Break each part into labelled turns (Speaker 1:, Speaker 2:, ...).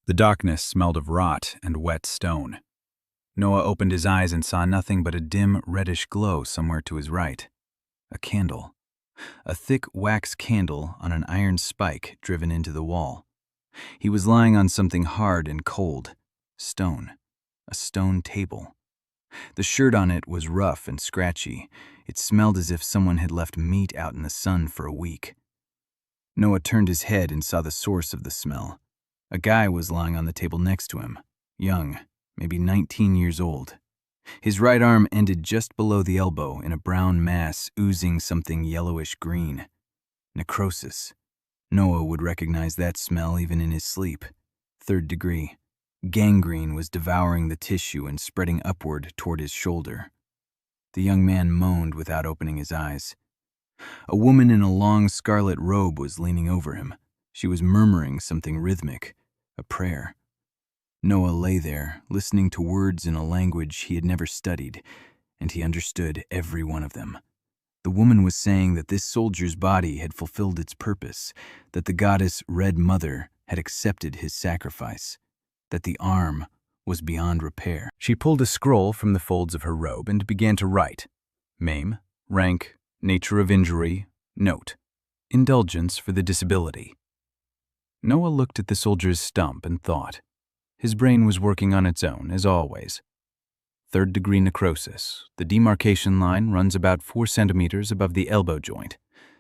Speaker 1: The darkness smelled of rot and wet stone. Noah opened his eyes and saw nothing but a dim, reddish glow somewhere to his right. A candle. A thick wax candle on an iron spike driven into the wall. He was lying on something hard and cold. Stone. A stone table. The shirt on it was rough and scratchy. It smelled as if someone had left meat out in the sun for a week. Noah turned his head and saw the source of the smell. A guy was lying on the table next to him, young, maybe 19 years old. His right arm ended just below the elbow in a brown mass oozing something yellowish-green. Necrosis. Noah would recognize that smell even in his sleep. 3rd degree. Gangrene was devouring the tissue and spreading upward toward his shoulder. The young man moaned without opening his eyes. A woman in a long scarlet robe was leaning over him. She was murmuring something rhythmic, a prayer. Noah lay there, listening to words in a language he had never studied, and he understood every one of them. The woman was saying that this soldier's body had fulfilled its purpose, that the goddess Red Mother had accepted his sacrifice, that the arm was beyond repair. She pulled a scroll from the folds of her robe and began to write. Maim, rank, nature of injury, note, indulgence for the disability. Noah looked at the soldier's stump and thought. His brain was working on its own, as always. 3rd degree necrosis. The demarcation line runs about 4 centimeters above the elbow joint.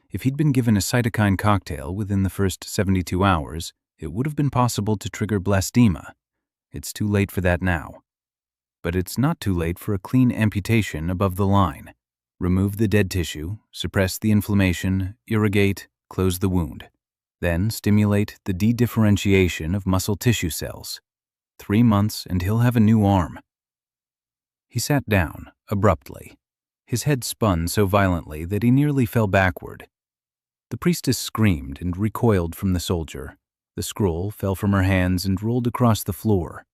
Speaker 1: If he'd been given a cytokine cocktail within the first 72 hours, it would have been possible to trigger blastema. It's too late for that now. But it's not too late for a clean amputation above the line. Remove the dead tissue, suppress the inflammation, irrigate, close the wound. Then stimulate the dedifferentiation of muscle tissue cells. 3 months and he'll have a new arm. He sat down, abruptly. His head spun so violently that he nearly fell backward. The priestess screamed and recoiled from the soldier. The scroll fell from her hands and rolled across the floor.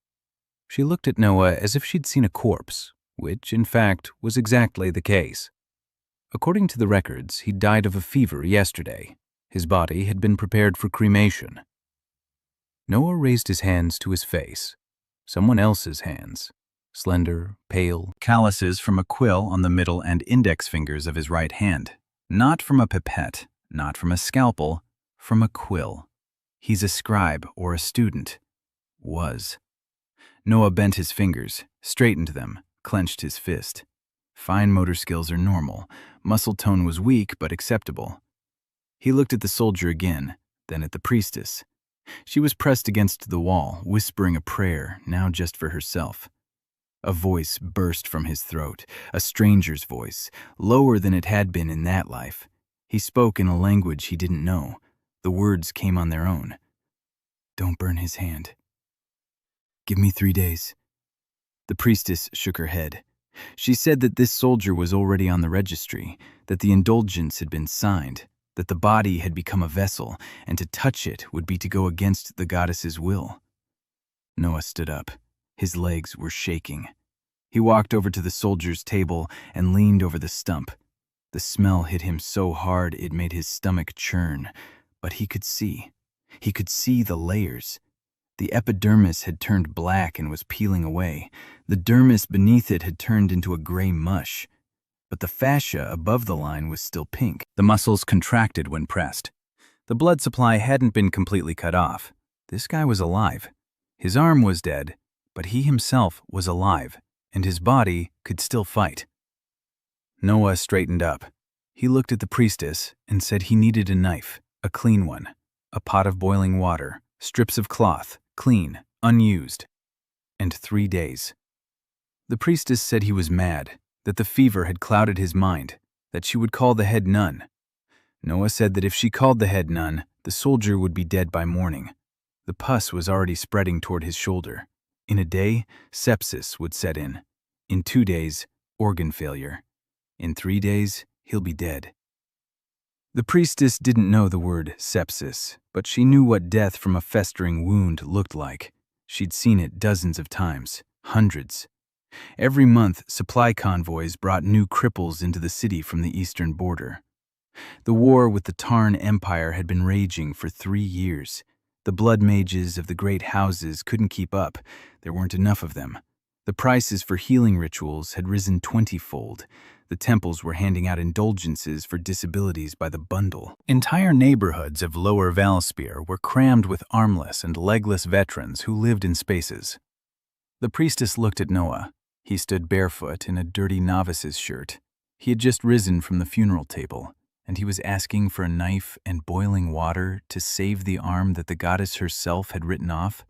Speaker 1: She looked at Noah as if she'd seen a corpse, which, in fact, was exactly the case. According to the records, he'd died of a fever yesterday. His body had been prepared for cremation. Noah raised his hands to his face. Someone else's hands. Slender, pale, calluses from a quill on the middle and index fingers of his right hand. Not from a pipette, not from a scalpel, from a quill. He's a scribe or a student. Was. Noah bent his fingers, straightened them, clenched his fist. Fine motor skills are normal. Muscle tone was weak but acceptable. He looked at the soldier again, then at the priestess. She was pressed against the wall, whispering a prayer, now just for herself. A voice burst from his throat, a stranger's voice, lower than it had been in that life. He spoke in a language he didn't know. The words came on their own. Don't burn his hand. Give me 3 days. The priestess shook her head. She said that this soldier was already on the registry, that the indulgence had been signed, that the body had become a vessel, and to touch it would be to go against the goddess's will. Noah stood up. His legs were shaking. He walked over to the soldier's table and leaned over the stump. The smell hit him so hard it made his stomach churn, but he could see. He could see the layers. The epidermis had turned black and was peeling away. The dermis beneath it had turned into a gray mush. But the fascia above the line was still pink. The muscles contracted when pressed. The blood supply hadn't been completely cut off. This guy was alive. His arm was dead, but he himself was alive, and his body could still fight. Noah straightened up. He looked at the priestess and said he needed a knife, a clean one, a pot of boiling water, strips of cloth, clean, unused, and 3 days. The priestess said he was mad, that the fever had clouded his mind, that she would call the head nun. Noah said that if she called the head nun, the soldier would be dead by morning. The pus was already spreading toward his shoulder. In a day, sepsis would set in. In 2 days, organ failure. In 3 days, he'll be dead. The priestess didn't know the word sepsis, but she knew what death from a festering wound looked like. She'd seen it dozens of times, hundreds. Every month, supply convoys brought new cripples into the city from the eastern border. The war with the Tarn Empire had been raging for 3 years. The The blood mages of the great houses couldn't keep up. There weren't enough of them. The prices for healing rituals had risen 20-fold. The temples were handing out indulgences for disabilities by the bundle. Entire neighborhoods of Lower Valspir were crammed with armless and legless veterans who lived in spaces. The priestess looked at Noah. He stood barefoot in a dirty novice's shirt. He had just risen from the funeral table, and he was asking for a knife and boiling water to save the arm that the goddess herself had written off.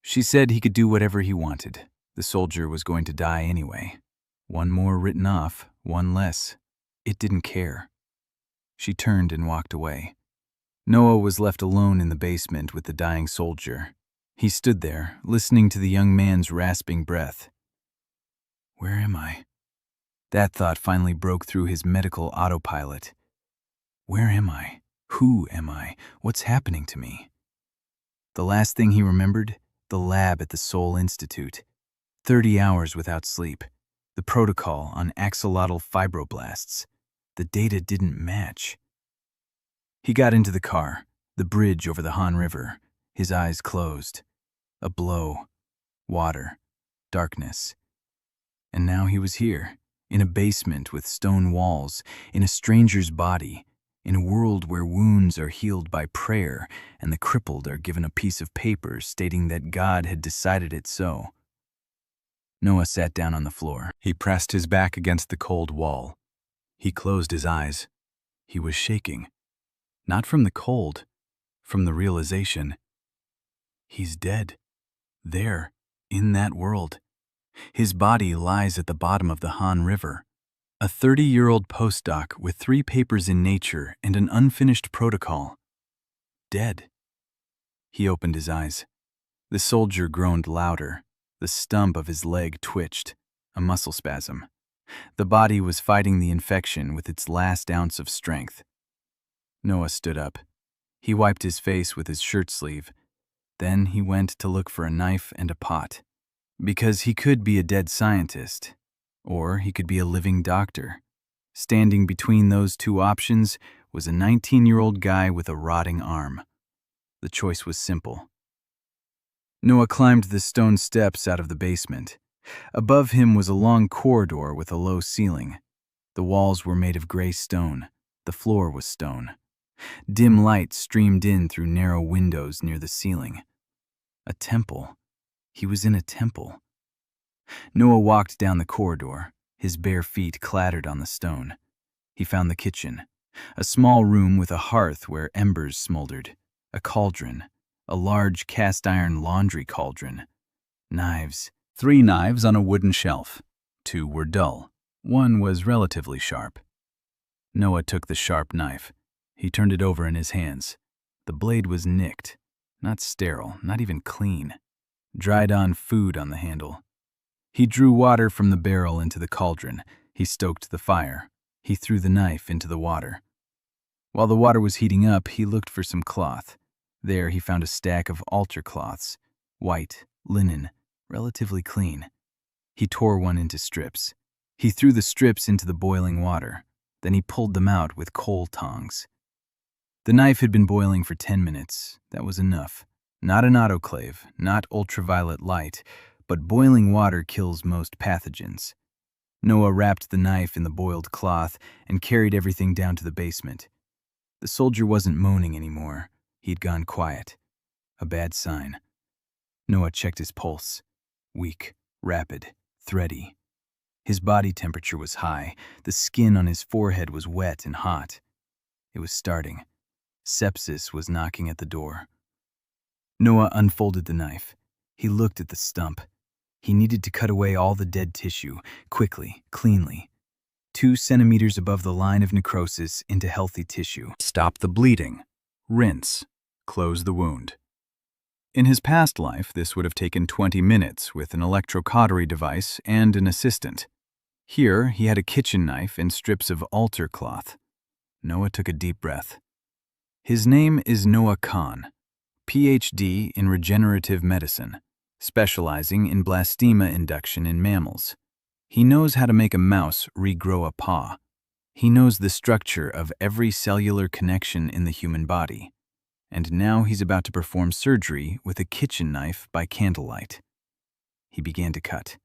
Speaker 1: She said he could do whatever he wanted. The soldier was going to die anyway. One more written off, one less. It didn't care. She turned and walked away. Noah was left alone in the basement with the dying soldier. He stood there, listening to the young man's rasping breath. Where am I? That thought finally broke through his medical autopilot. Where am I? Who am I? What's happening to me? The last thing he remembered, the lab at the Soul Institute. 30 hours without sleep. The protocol on axolotl fibroblasts. The data didn't match. He got into the car, the bridge over the Han River, his eyes closed. A blow. Water. Darkness. And now he was here, in a basement with stone walls, in a stranger's body, in a world where wounds are healed by prayer and the crippled are given a piece of paper stating that God had decided it so. Noah sat down on the floor. He pressed his back against the cold wall. He closed his eyes. He was shaking. Not from the cold, from the realization. He's dead. There, in that world. His body lies at the bottom of the Han River. A 30-year-old postdoc with 3 papers in Nature and an unfinished protocol. Dead. He opened his eyes. The soldier groaned louder. The stump of his leg twitched, a muscle spasm. The body was fighting the infection with its last ounce of strength. Noah stood up. He wiped his face with his shirt sleeve. Then he went to look for a knife and a pot. Because he could be a dead scientist, or he could be a living doctor. Standing between those two options was a 19-year-old guy with a rotting arm. The choice was simple. Noah climbed the stone steps out of the basement. Above him was a long corridor with a low ceiling. The walls were made of gray stone. The floor was stone. Dim light streamed in through narrow windows near the ceiling. A temple. He was in a temple. Noah walked down the corridor. His bare feet clattered on the stone. He found the kitchen, a small room with a hearth where embers smoldered, a cauldron, a large cast-iron laundry cauldron, knives. 3 knives on a wooden shelf. 2 were dull. 1 was relatively sharp. Noah took the sharp knife. He turned it over in his hands. The blade was nicked, not sterile, not even clean. Dried-on food on the handle. He drew water from the barrel into the cauldron. He stoked the fire. He threw the knife into the water. While the water was heating up, he looked for some cloth. There he found a stack of altar cloths, white, linen, relatively clean. He tore one into strips. He threw the strips into the boiling water. Then he pulled them out with coal tongs. The knife had been boiling for 10 minutes. That was enough. Not an autoclave, not ultraviolet light, but boiling water kills most pathogens. Noah wrapped the knife in the boiled cloth and carried everything down to the basement. The soldier wasn't moaning anymore. He'd gone quiet. A bad sign. Noah checked his pulse. Weak, rapid, thready. His body temperature was high. The skin on his forehead was wet and hot. It was starting. Sepsis was knocking at the door. Noah unfolded the knife. He looked at the stump. He needed to cut away all the dead tissue, quickly, cleanly. 2 centimeters above the line of necrosis into healthy tissue. Stop the bleeding. Rinse. Close the wound. In his past life, this would have taken 20 minutes with an electrocautery device and an assistant. Here, he had a kitchen knife and strips of altar cloth. Noah took a deep breath. His name is Noah Khan, Ph.D. in regenerative medicine, specializing in blastema induction in mammals. He knows how to make a mouse regrow a paw. He knows the structure of every cellular connection in the human body. and now he's about to perform surgery with a kitchen knife by candlelight. He began to cut.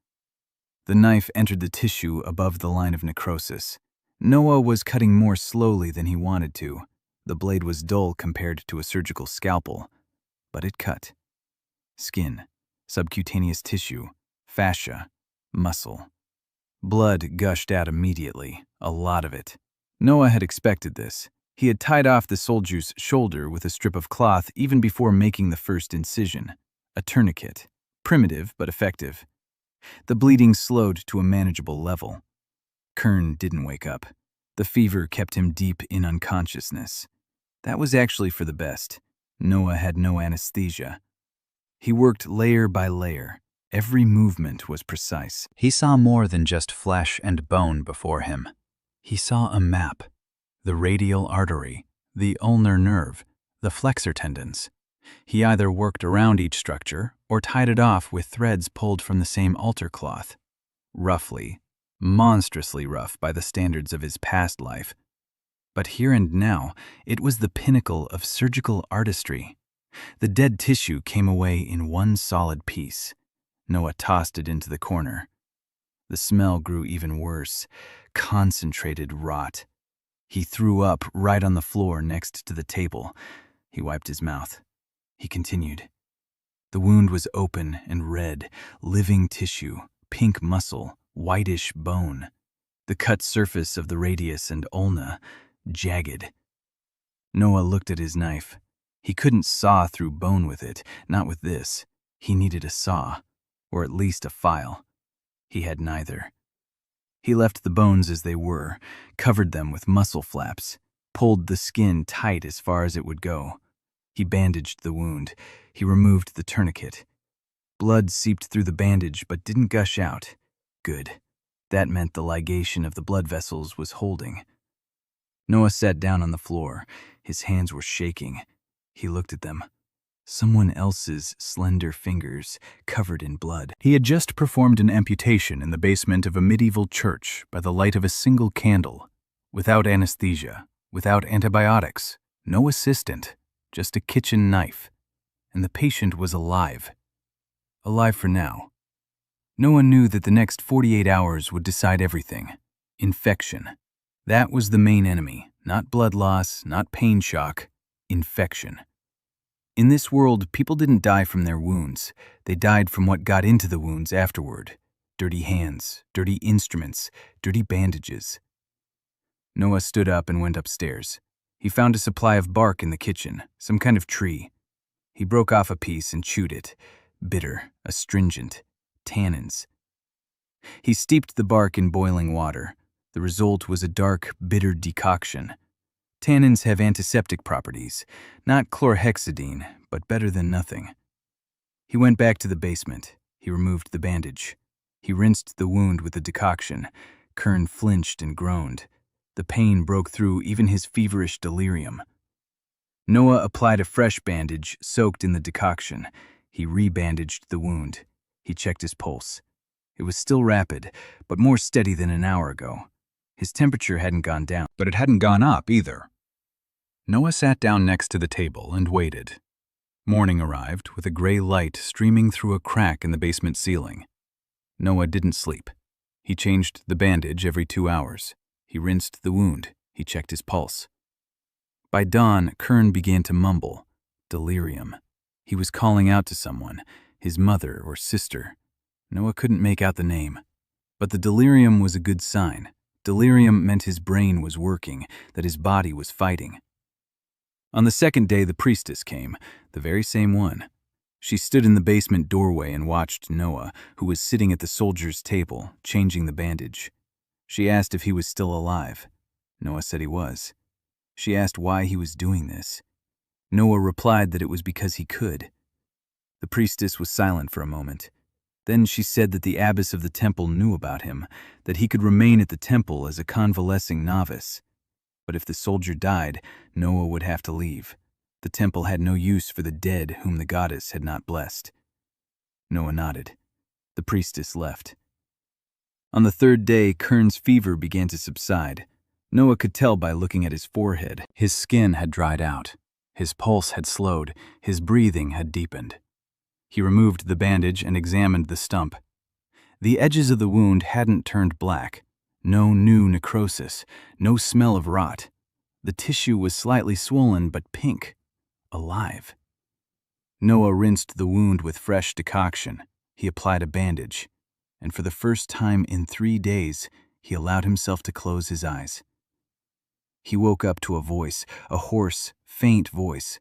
Speaker 1: The knife entered the tissue above the line of necrosis. Noah was cutting more slowly than he wanted to. The blade was dull compared to a surgical scalpel, but it cut. Skin, subcutaneous tissue, fascia, muscle. Blood gushed out immediately, a lot of it. Noah had expected this. He had tied off the soldier's shoulder with a strip of cloth even before making the first incision. A tourniquet. Primitive but effective. The bleeding slowed to a manageable level. Kern didn't wake up. The fever kept him deep in unconsciousness. That was actually for the best. Noah had no anesthesia. He worked layer by layer. Every movement was precise. He saw more than just flesh and bone before him. He saw a map. The radial artery, the ulnar nerve, the flexor tendons. He either worked around each structure or tied it off with threads pulled from the same altar cloth. Roughly, monstrously rough by the standards of his past life. But here and now, it was the pinnacle of surgical artistry. The dead tissue came away in one solid piece. Noah tossed it into the corner. The smell grew even worse. Concentrated rot. He threw up right on the floor next to the table. He wiped his mouth. He continued. The wound was open and red, living tissue, pink muscle, whitish bone. The cut surface of the radius and ulna, jagged. Noah looked at his knife. He couldn't saw through bone with it, not with this. He needed a saw, or at least a file. He had neither. He left the bones as they were, covered them with muscle flaps, pulled the skin tight as far as it would go. He bandaged the wound. He removed the tourniquet. Blood seeped through the bandage but didn't gush out. Good. That meant the ligation of the blood vessels was holding. Noah sat down on the floor. His hands were shaking. He looked at them. Someone else's slender fingers covered in blood. He had just performed an amputation in the basement of a medieval church by the light of a single candle, without anesthesia, without antibiotics, no assistant, just a kitchen knife. And the patient was alive. Alive for now. Noah knew that the next 48 hours would decide everything. Infection. That was the main enemy, not blood loss, not pain shock, infection. In this world, people didn't die from their wounds. They died from what got into the wounds afterward. Dirty hands, dirty instruments, dirty bandages. Noah stood up and went upstairs. He found a supply of bark in the kitchen, some kind of tree. He broke off a piece and chewed it. Bitter, astringent, tannins. He steeped the bark in boiling water. The result was a dark, bitter decoction. Tannins have antiseptic properties, not chlorhexidine, but better than nothing. He went back to the basement. He removed the bandage. He rinsed the wound with the decoction. Kern flinched and groaned. The pain broke through even his feverish delirium. Noah applied a fresh bandage soaked in the decoction. He rebandaged the wound. He checked his pulse. It was still rapid, but more steady than an hour ago. His temperature hadn't gone down, but it hadn't gone up either. Noah sat down next to the table and waited. Morning arrived with a gray light streaming through a crack in the basement ceiling. Noah didn't sleep. He changed the bandage every 2 hours. He rinsed the wound. He checked his pulse. By dawn, Kern began to mumble. Delirium. He was calling out to someone, his mother or sister. Noah couldn't make out the name. But the delirium was a good sign. Delirium meant his brain was working, that his body was fighting. On the second day, the priestess came, the very same one. She stood in the basement doorway and watched Noah, who was sitting at the soldier's table, changing the bandage. She asked if he was still alive. Noah said he was. She asked why he was doing this. Noah replied that it was because he could. The priestess was silent for a moment. Then she said that the abbess of the temple knew about him, that he could remain at the temple as a convalescing novice. But if the soldier died, Noah would have to leave. The temple had no use for the dead whom the goddess had not blessed. Noah nodded. The priestess left. On the third day, Kern's fever began to subside. Noah could tell by looking at his forehead. His skin had dried out. His pulse had slowed, his breathing had deepened. He removed the bandage and examined the stump. The edges of the wound hadn't turned black. No new necrosis, no smell of rot. The tissue was slightly swollen but pink, alive. Noah rinsed the wound with fresh decoction. He applied a bandage, and for the first time in 3 days, he allowed himself to close his eyes. He woke up to a voice, a hoarse, faint voice.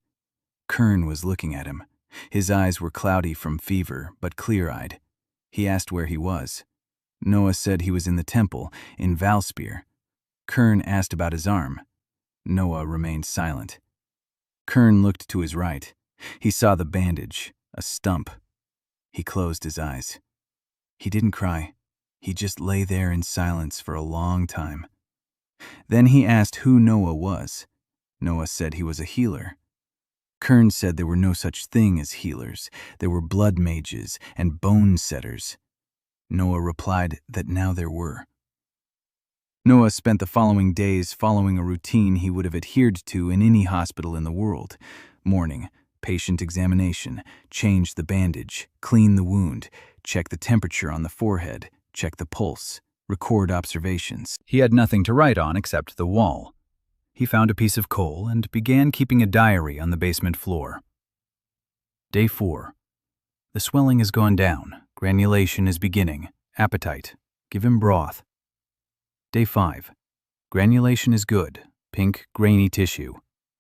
Speaker 1: Kern was looking at him. His eyes were cloudy from fever, but clear-eyed. He asked where he was. Noah said he was in the temple, in Valspir. Kern asked about his arm. Noah remained silent. Kern looked to his right. He saw the bandage, a stump. He closed his eyes. He didn't cry. He just lay there in silence for a long time. Then he asked who Noah was. Noah said he was a healer. Kern said there were no such thing as healers. There were blood mages and bone setters. Noah replied that now there were. Noah spent the following days following a routine he would have adhered to in any hospital in the world. Morning, patient examination, change the bandage, clean the wound, check the temperature on the forehead, check the pulse, record observations. He had nothing to write on except the wall. He found a piece of coal and began keeping a diary on the basement floor. Day 4. The swelling has gone down. Granulation is beginning. Appetite. Give him broth. Day 5. Granulation is good. Pink, grainy tissue.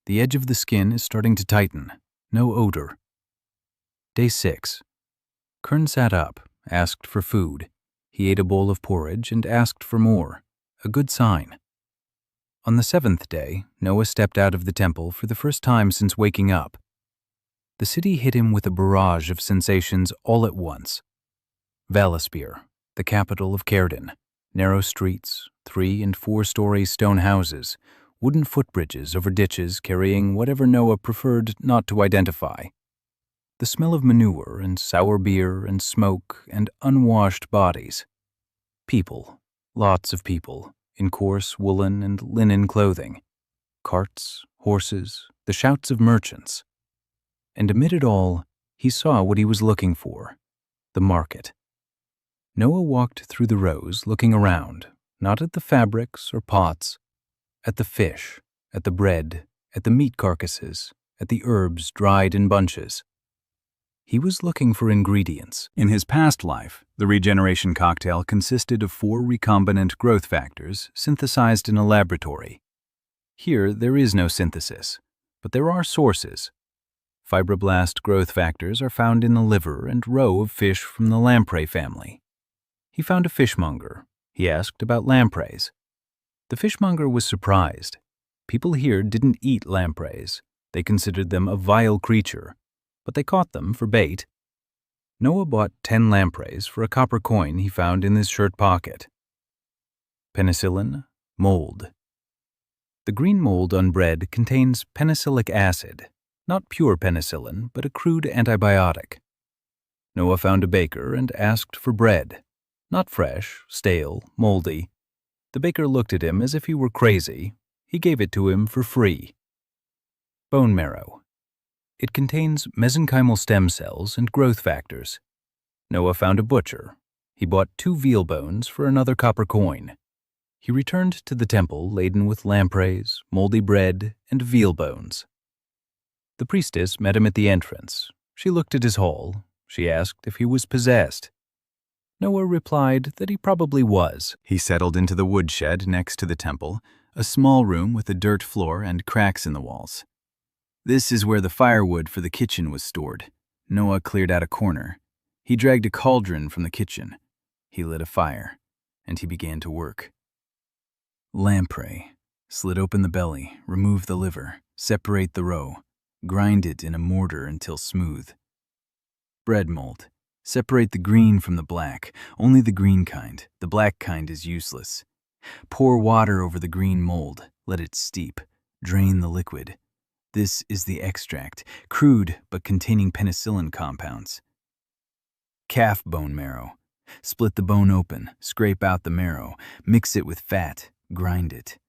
Speaker 1: The edge of the skin is starting to tighten. No odor. Day 6. Kern sat up, asked for food. He ate a bowl of porridge and asked for more. A good sign. On the 7th day, Noah stepped out of the temple for the first time since waking up. The city hit him with a barrage of sensations all at once. Valaspir, the capital of Kerdon. Narrow streets, 3- and 4-story stone houses, wooden footbridges over ditches carrying whatever Noah preferred not to identify. The smell of manure and sour beer and smoke and unwashed bodies. People, lots of people, in coarse woolen and linen clothing. Carts, horses, the shouts of merchants. And amid it all, he saw what he was looking for, the market. Noah walked through the rows looking around, not at the fabrics or pots, at the fish, at the bread, at the meat carcasses, at the herbs dried in bunches. He was looking for ingredients. In his past life, the regeneration cocktail consisted of 4 recombinant growth factors synthesized in a laboratory. Here, there is no synthesis, but there are sources. Fibroblast growth factors are found in the liver and roe of fish from the lamprey family. He found a fishmonger. He asked about lampreys. The fishmonger was surprised. People here didn't eat lampreys. They considered them a vile creature, but they caught them for bait. Noah bought 10 lampreys for a copper coin he found in his shirt pocket. Penicillin, mold. The green mold on bread contains penicillic acid, not pure penicillin, but a crude antibiotic. Noah found a baker and asked for bread. Not fresh, stale, moldy. The baker looked at him as if he were crazy. He gave it to him for free. Bone marrow. It contains mesenchymal stem cells and growth factors. Noah found a butcher. He bought 2 veal bones for another copper coin. He returned to the temple laden with lampreys, moldy bread, and veal bones. The priestess met him at the entrance. She looked at his haul. She asked if he was possessed. Noah replied that he probably was. He settled into the woodshed next to the temple, a small room with a dirt floor and cracks in the walls. This is where the firewood for the kitchen was stored. Noah cleared out a corner. He dragged a cauldron from the kitchen. He lit a fire, and he began to work. Lamprey. Slit open the belly, remove the liver, separate the roe, grind it in a mortar until smooth. Bread mold. Separate the green from the black, only the green kind. The black kind is useless. Pour water over the green mold, let it steep. Drain the liquid. This is the extract, crude but containing penicillin compounds. Calf bone marrow. Split the bone open, scrape out the marrow, mix it with fat, grind it.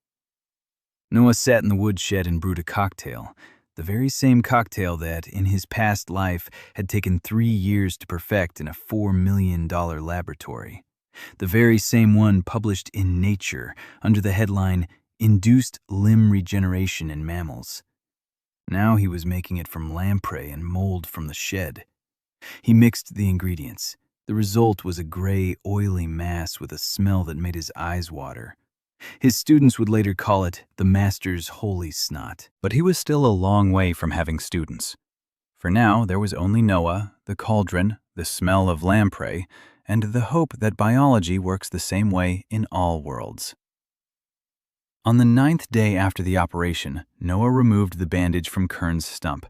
Speaker 1: Noah sat in the woodshed and brewed a cocktail. The very same cocktail that, in his past life, had taken 3 years to perfect in a $4 million laboratory. The very same one published in Nature under the headline, Induced Limb Regeneration in Mammals. Now he was making it from lamprey and mold from the shed. He mixed the ingredients. The result was a gray, oily mass with a smell that made his eyes water. His students would later call it the master's holy snot. But he was still a long way from having students. For now, there was only Noah, the cauldron, the smell of lamprey, and the hope that biology works the same way in all worlds. On the 9th day after the operation, Noah removed the bandage from Kern's stump.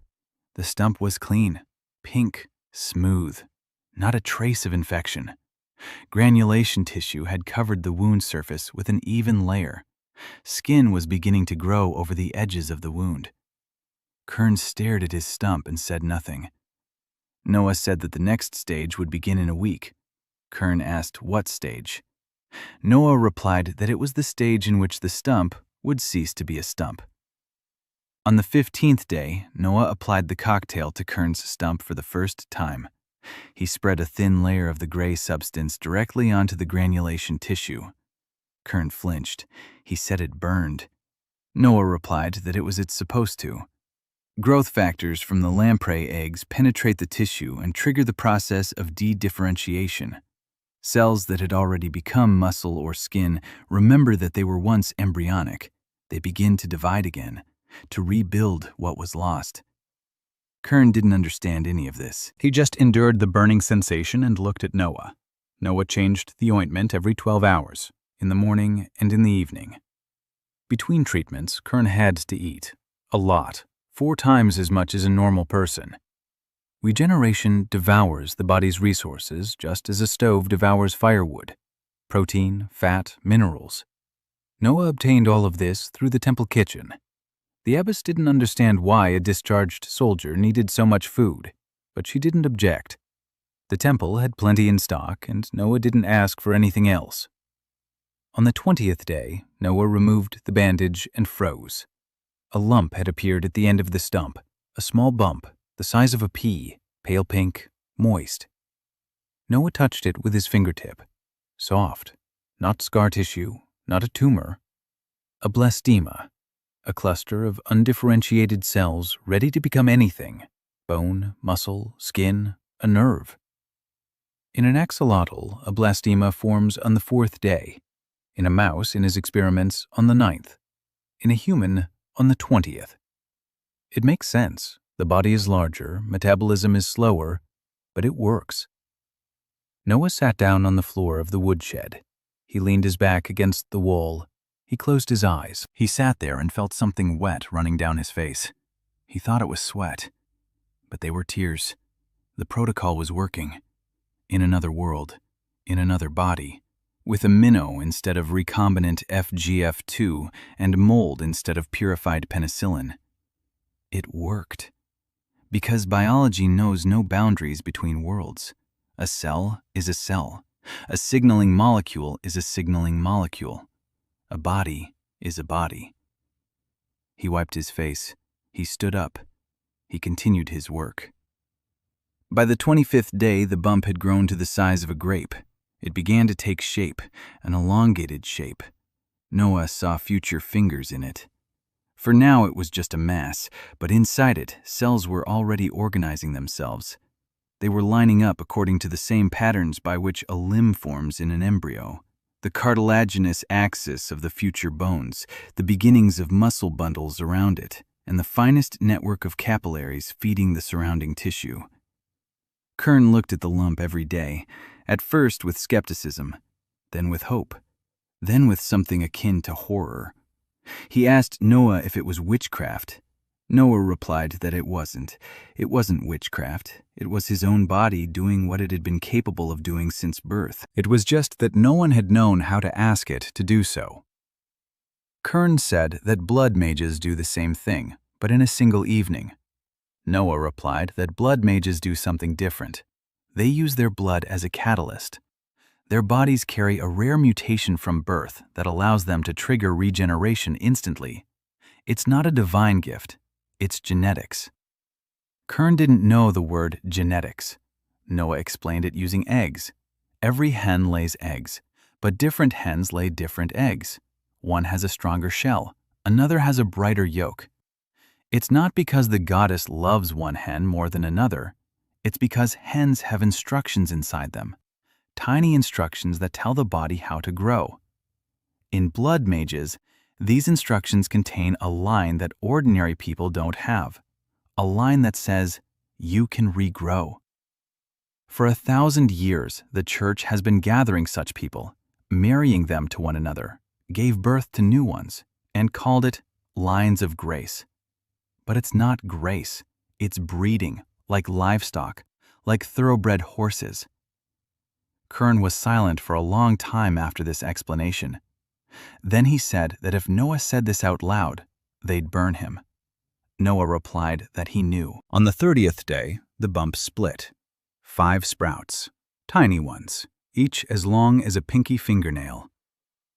Speaker 1: The stump was clean, pink, smooth, not a trace of infection. Granulation tissue had covered the wound surface with an even layer. Skin was beginning to grow over the edges of the wound. Kern stared at his stump and said nothing. Noah said that the next stage would begin in a week. Kern asked what stage. Noah replied that it was the stage in which the stump would cease to be a stump. On the 15th day, Noah applied the cocktail to Kern's stump for the first time. He spread a thin layer of the gray substance directly onto the granulation tissue. Kern flinched. He said it burned. Noah replied that it was supposed to. Growth factors from the lamprey eggs penetrate the tissue and trigger the process of de-differentiation. Cells that had already become muscle or skin remember that they were once embryonic. They begin to divide again, to rebuild what was lost. Kern didn't understand any of this. He just endured the burning sensation and looked at Noah. Noah changed the ointment every 12 hours, in the morning and in the evening. Between treatments, Kern had to eat. A lot. 4 times as much as a normal person. Regeneration devours the body's resources just as a stove devours firewood. Protein, fat, minerals. Noah obtained all of this through the temple kitchen. The abbess didn't understand why a discharged soldier needed so much food, but she didn't object. The temple had plenty in stock, and Noah didn't ask for anything else. On the 20th day, Noah removed the bandage and froze. A lump had appeared at the end of the stump, a small bump, the size of a pea, pale pink, moist. Noah touched it with his fingertip. Soft, not scar tissue, not a tumor. A blastema, a cluster of undifferentiated cells ready to become anything: bone, muscle, skin, a nerve. In an axolotl, a blastema forms on the 4th day. In a mouse, in his experiments, on the 9th. In a human, on the 20th. It makes sense. The body is larger, metabolism is slower, but it works. Noah sat down on the floor of the woodshed. He leaned his back against the wall. He closed his eyes. He sat there and felt something wet running down his face. He thought it was sweat, but they were tears. The protocol was working. In another world, in another body, with a minnow instead of recombinant FGF2 and mold instead of purified penicillin. It worked. Because biology knows no boundaries between worlds. A cell is a cell. A signaling molecule is a signaling molecule. A body is a body. He wiped his face. He stood up. He continued his work. By the 25th day, the bump had grown to the size of a grape. It began to take shape, an elongated shape. Noah saw future fingers in it. For now, it was just a mass, but inside it, cells were already organizing themselves. They were lining up according to the same patterns by which a limb forms in an embryo. The cartilaginous axis of the future bones, the beginnings of muscle bundles around it, and the finest network of capillaries feeding the surrounding tissue. Kern looked at the lump every day, at first with skepticism, then with hope, then with something akin to horror. He asked Noah if it was witchcraft. Noah replied that it wasn't. It wasn't witchcraft. It was his own body doing what it had been capable of doing since birth. It was just that no one had known how to ask it to do so. Kern said that blood mages do the same thing, but in a single evening. Noah replied that blood mages do something different. They use their blood as a catalyst. Their bodies carry a rare mutation from birth that allows them to trigger regeneration instantly. It's not a divine gift. It's genetics. Kern didn't know the word genetics. Noah explained it using eggs. Every hen lays eggs, but different hens lay different eggs. One has a stronger shell, another has a brighter yolk. It's not because the goddess loves one hen more than another. It's because hens have instructions inside them, tiny instructions that tell the body how to grow. In blood mages, these instructions contain a line that ordinary people don't have, a line that says, "You can regrow." For 1,000 years, the church has been gathering such people, marrying them to one another, gave birth to new ones, and called it lines of grace. But it's not grace, it's breeding, like livestock, like thoroughbred horses. Kern was silent for a long time after this explanation. Then he said that if Noah said this out loud, they'd burn him. Noah replied that he knew. On the 30th day, the bump split. 5 sprouts, tiny ones, each as long as a pinky fingernail.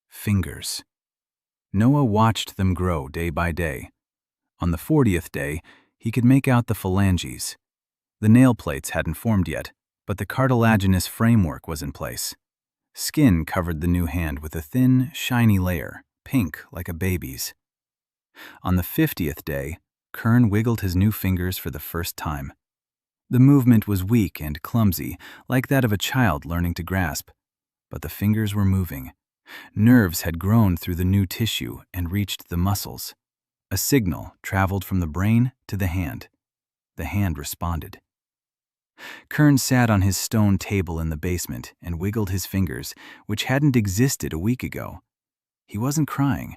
Speaker 1: Fingers. Noah watched them grow day by day. On the 40th day, he could make out the phalanges. The nail plates hadn't formed yet, but the cartilaginous framework was in place. Skin covered the new hand with a thin, shiny layer, pink like a baby's. On the 50th day, Kern wiggled his new fingers for the first time. The movement was weak and clumsy, like that of a child learning to grasp. But the fingers were moving. Nerves had grown through the new tissue and reached the muscles. A signal traveled from the brain to the hand. The hand responded. Kern sat on his stone table in the basement and wiggled his fingers, which hadn't existed a week ago. He wasn't crying.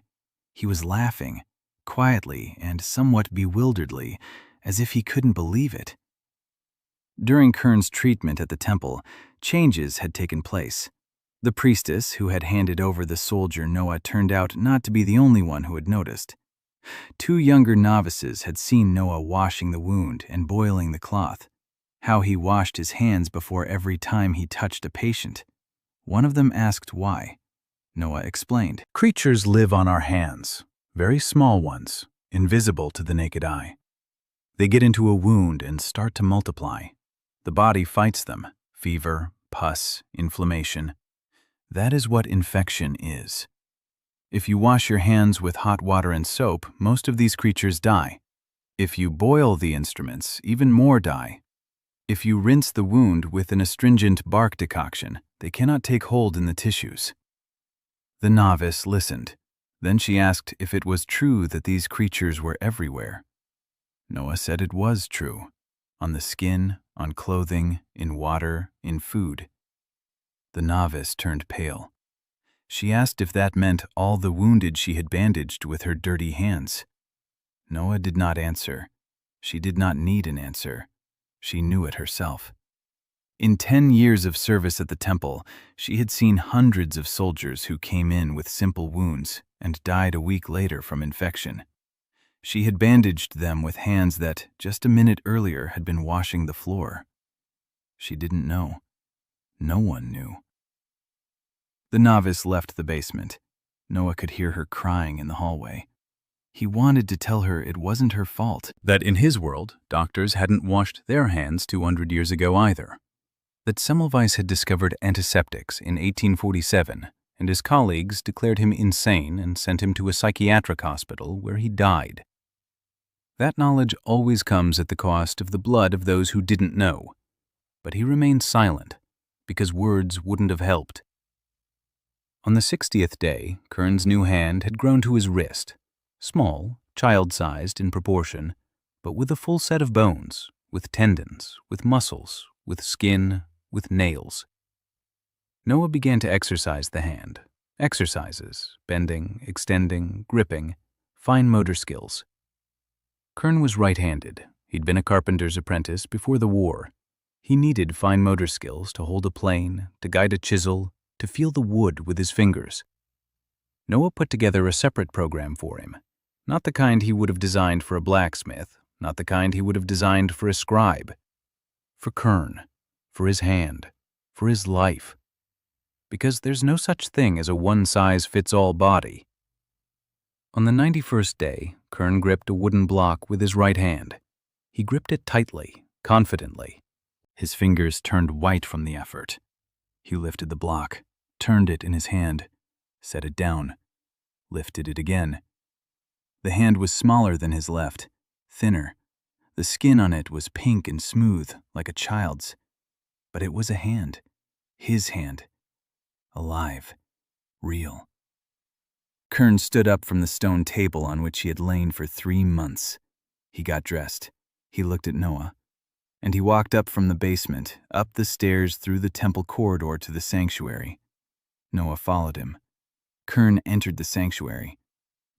Speaker 1: He was laughing, quietly and somewhat bewilderedly, as if he couldn't believe it. During Kern's treatment at the temple, changes had taken place. The priestess who had handed over the soldier Noah turned out not to be the only one who had noticed. 2 younger novices had seen Noah washing the wound and boiling the cloth, how he washed his hands before every time he touched a patient. One of them asked why. Noah explained. Creatures live on our hands, very small ones, invisible to the naked eye. They get into a wound and start to multiply. The body fights them, fever, pus, inflammation. That is what infection is. If you wash your hands with hot water and soap, most of these creatures die. If you boil the instruments, even more die. If you rinse the wound with an astringent bark decoction, they cannot take hold in the tissues. The novice listened. Then she asked if it was true that these creatures were everywhere. Noah said it was true. On the skin, on clothing, in water, in food. The novice turned pale. She asked if that meant all the wounded she had bandaged with her dirty hands. Noah did not answer. She did not need an answer. She knew it herself. In 10 years of service at the temple, she had seen hundreds of soldiers who came in with simple wounds and died a week later from infection. She had bandaged them with hands that, just a minute earlier, had been washing the floor. She didn't know. No one knew. The novice left the basement. Noah could hear her crying in the hallway. He wanted to tell her it wasn't her fault, that in his world, doctors hadn't washed their hands 200 years ago either, that Semmelweis had discovered antiseptics in 1847, and his colleagues declared him insane and sent him to a psychiatric hospital where he died. That knowledge always comes at the cost of the blood of those who didn't know. But he remained silent, because words wouldn't have helped. On the 60th day, Kern's new hand had grown to his wrist, small, child-sized in proportion, but with a full set of bones, with tendons, with muscles, with skin, with nails. Noah began to exercise the hand. Exercises, bending, extending, gripping, fine motor skills. Kern was right-handed. He'd been a carpenter's apprentice before the war. He needed fine motor skills to hold a plane, to guide a chisel, to feel the wood with his fingers. Noah put together a separate program for him. Not the kind he would have designed for a blacksmith, not the kind he would have designed for a scribe. For Kern, for his hand, for his life. Because there's no such thing as a one-size-fits-all body. On the 91st day, Kern gripped a wooden block with his right hand. He gripped it tightly, confidently. His fingers turned white from the effort. He lifted the block, turned it in his hand, set it down, lifted it again. The hand was smaller than his left, thinner. The skin on it was pink and smooth, like a child's. But it was a hand. His hand. Alive. Real. Kern stood up from the stone table on which he had lain for 3 months. He got dressed. He looked at Noah. And he walked up from the basement, up the stairs through the temple corridor to the sanctuary. Noah followed him. Kern entered the sanctuary.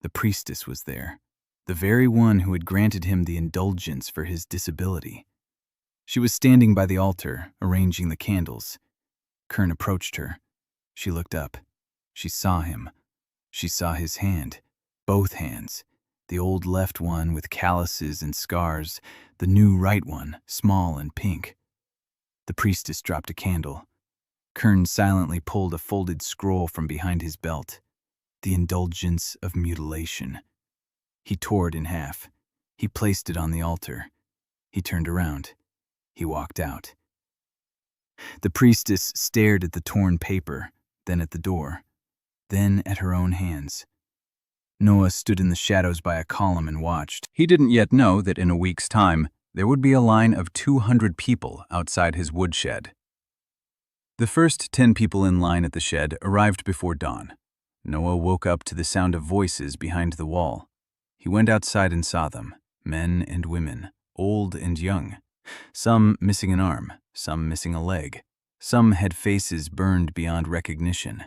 Speaker 1: The priestess was there, the very one who had granted him the indulgence for his disability. She was standing by the altar, arranging the candles. Kern approached her. She looked up. She saw him. She saw his hand, both hands, the old left one with calluses and scars, the new right one, small and pink. The priestess dropped a candle. Kern silently pulled a folded scroll from behind his belt. The indulgence of mutilation. He tore it in half. He placed it on the altar. He turned around. He walked out. The priestess stared at the torn paper, then at the door, then at her own hands. Noah stood in the shadows by a column and watched. He didn't yet know that in a week's time, there would be a line of 200 people outside his woodshed. The first 10 people in line at the shed arrived before dawn. Noah woke up to the sound of voices behind the wall. He went outside and saw them, men and women, old and young. Some missing an arm, some missing a leg. Some had faces burned beyond recognition.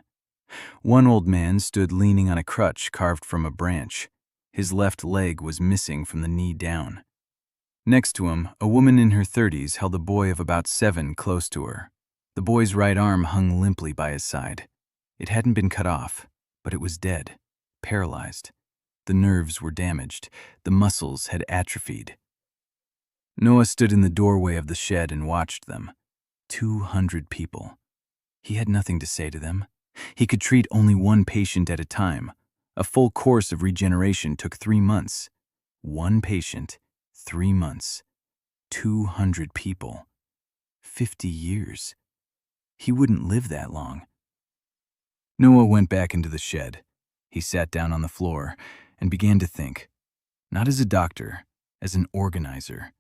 Speaker 1: One old man stood leaning on a crutch carved from a branch. His left leg was missing from the knee down. Next to him, a woman in her 30s held a boy of about 7 close to her. The boy's right arm hung limply by his side. It hadn't been cut off, but it was dead, paralyzed. The nerves were damaged. The muscles had atrophied. Noah stood in the doorway of the shed and watched them. 200 people. He had nothing to say to them. He could treat only one patient at a time. A full course of regeneration took 3 months. One patient, 3 months. 200 people. 50 years. He wouldn't live that long. Noah went back into the shed. He sat down on the floor and began to think, not as a doctor, as an organizer.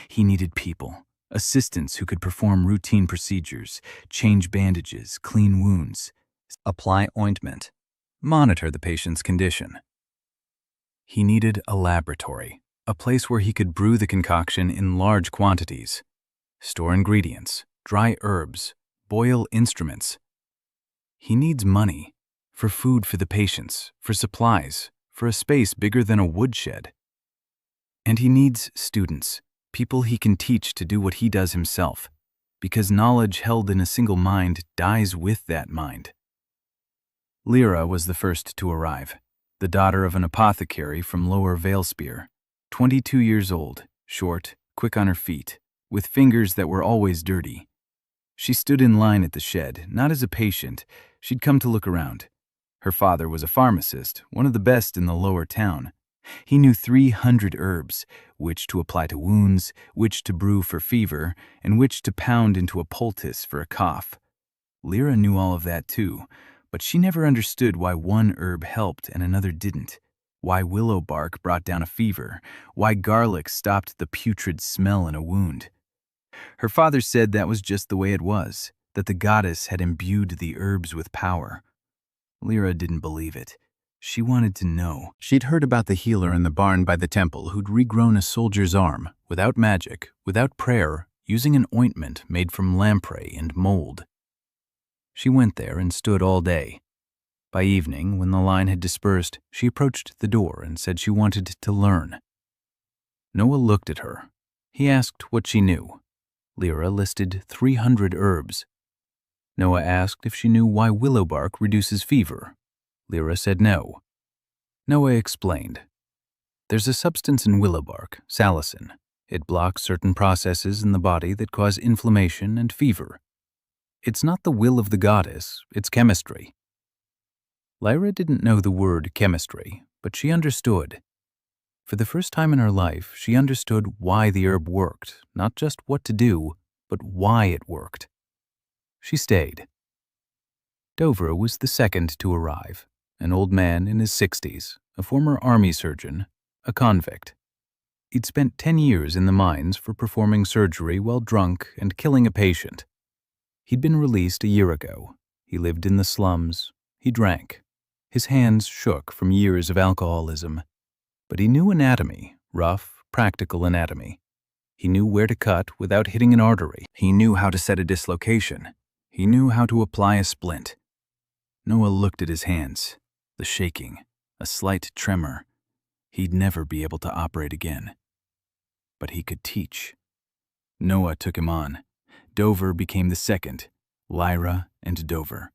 Speaker 1: He needed people, assistants who could perform routine procedures, change bandages, clean wounds, apply ointment, monitor the patient's condition. He needed a laboratory, a place where he could brew the concoction in large quantities, store ingredients, dry herbs, boil instruments. He needs money, for food for the patients, for supplies, for a space bigger than a woodshed. And he needs students, people he can teach to do what he does himself, because knowledge held in a single mind dies with that mind. Lyra was the first to arrive, the daughter of an apothecary from Lower Valespear, 22 years old, short, quick on her feet, with fingers that were always dirty. She stood in line at the shed, not as a patient. She'd come to look around. Her father was a pharmacist, one of the best in the lower town. He knew 300 herbs, which to apply to wounds, which to brew for fever, and which to pound into a poultice for a cough. Lyra knew all of that too, but she never understood why one herb helped and another didn't, why willow bark brought down a fever, why garlic stopped the putrid smell in a wound. Her father said that was just the way it was, that the goddess had imbued the herbs with power. Lyra didn't believe it. She wanted to know. She'd heard about the healer in the barn by the temple who'd regrown a soldier's arm, without magic, without prayer, using an ointment made from lamprey and mold. She went there and stood all day. By evening, when the line had dispersed, she approached the door and said she wanted to learn. Noah looked at her. He asked what she knew. Lyra listed 300 herbs. Noah asked if she knew why willow bark reduces fever. Lyra said no. Noah explained. There's a substance in willow bark, salicin. It blocks certain processes in the body that cause inflammation and fever. It's not the will of the goddess, it's chemistry. Lyra didn't know the word chemistry, but she understood. For the first time in her life, she understood why the herb worked, not just what to do, but why it worked. She stayed. Dover was the second to arrive, an old man in his 60s, a former army surgeon, a convict. He'd spent 10 years in the mines for performing surgery while drunk and killing a patient. He'd been released a year ago. He lived in the slums. He drank. His hands shook from years of alcoholism. But he knew anatomy, rough, practical anatomy. He knew where to cut without hitting an artery. He knew how to set a dislocation. He knew how to apply a splint. Noah looked at his hands, the shaking, a slight tremor. He'd never be able to operate again. But he could teach. Noah took him on. Dover became the second, Lyra and Dover.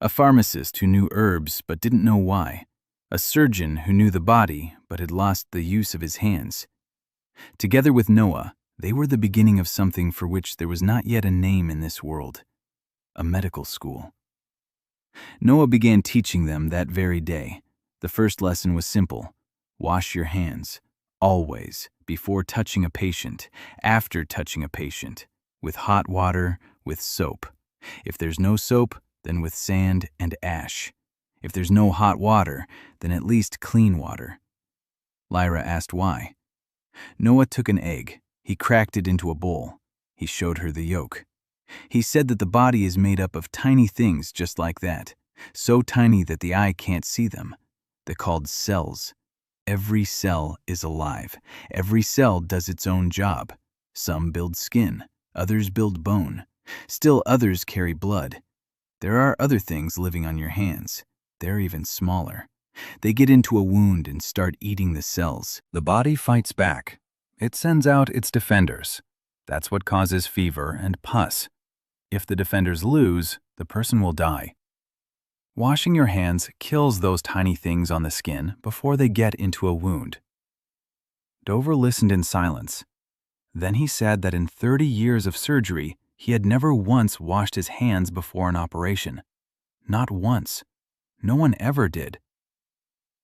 Speaker 1: A pharmacist who knew herbs but didn't know why. A surgeon who knew the body but had lost the use of his hands. Together with Noah, they were the beginning of something for which there was not yet a name in this world. A medical school. Noah began teaching them that very day. The first lesson was simple. Wash your hands, always, before touching a patient, after touching a patient, with hot water, with soap. If there's no soap, then with sand and ash. If there's no hot water, then at least clean water. Lyra asked why. Noah took an egg. He cracked it into a bowl. He showed her the yolk. He said that the body is made up of tiny things just like that, so tiny that the eye can't see them. They're called cells. Every cell is alive. Every cell does its own job. Some build skin, others build bone. Still others carry blood. There are other things living on your hands. They're even smaller. They get into a wound and start eating the cells. The body fights back. It sends out its defenders. That's what causes fever and pus. If the defenders lose, the person will die. Washing your hands kills those tiny things on the skin before they get into a wound. Dover listened in silence. Then he said that in 30 years of surgery, he had never once washed his hands before an operation. Not once. No one ever did.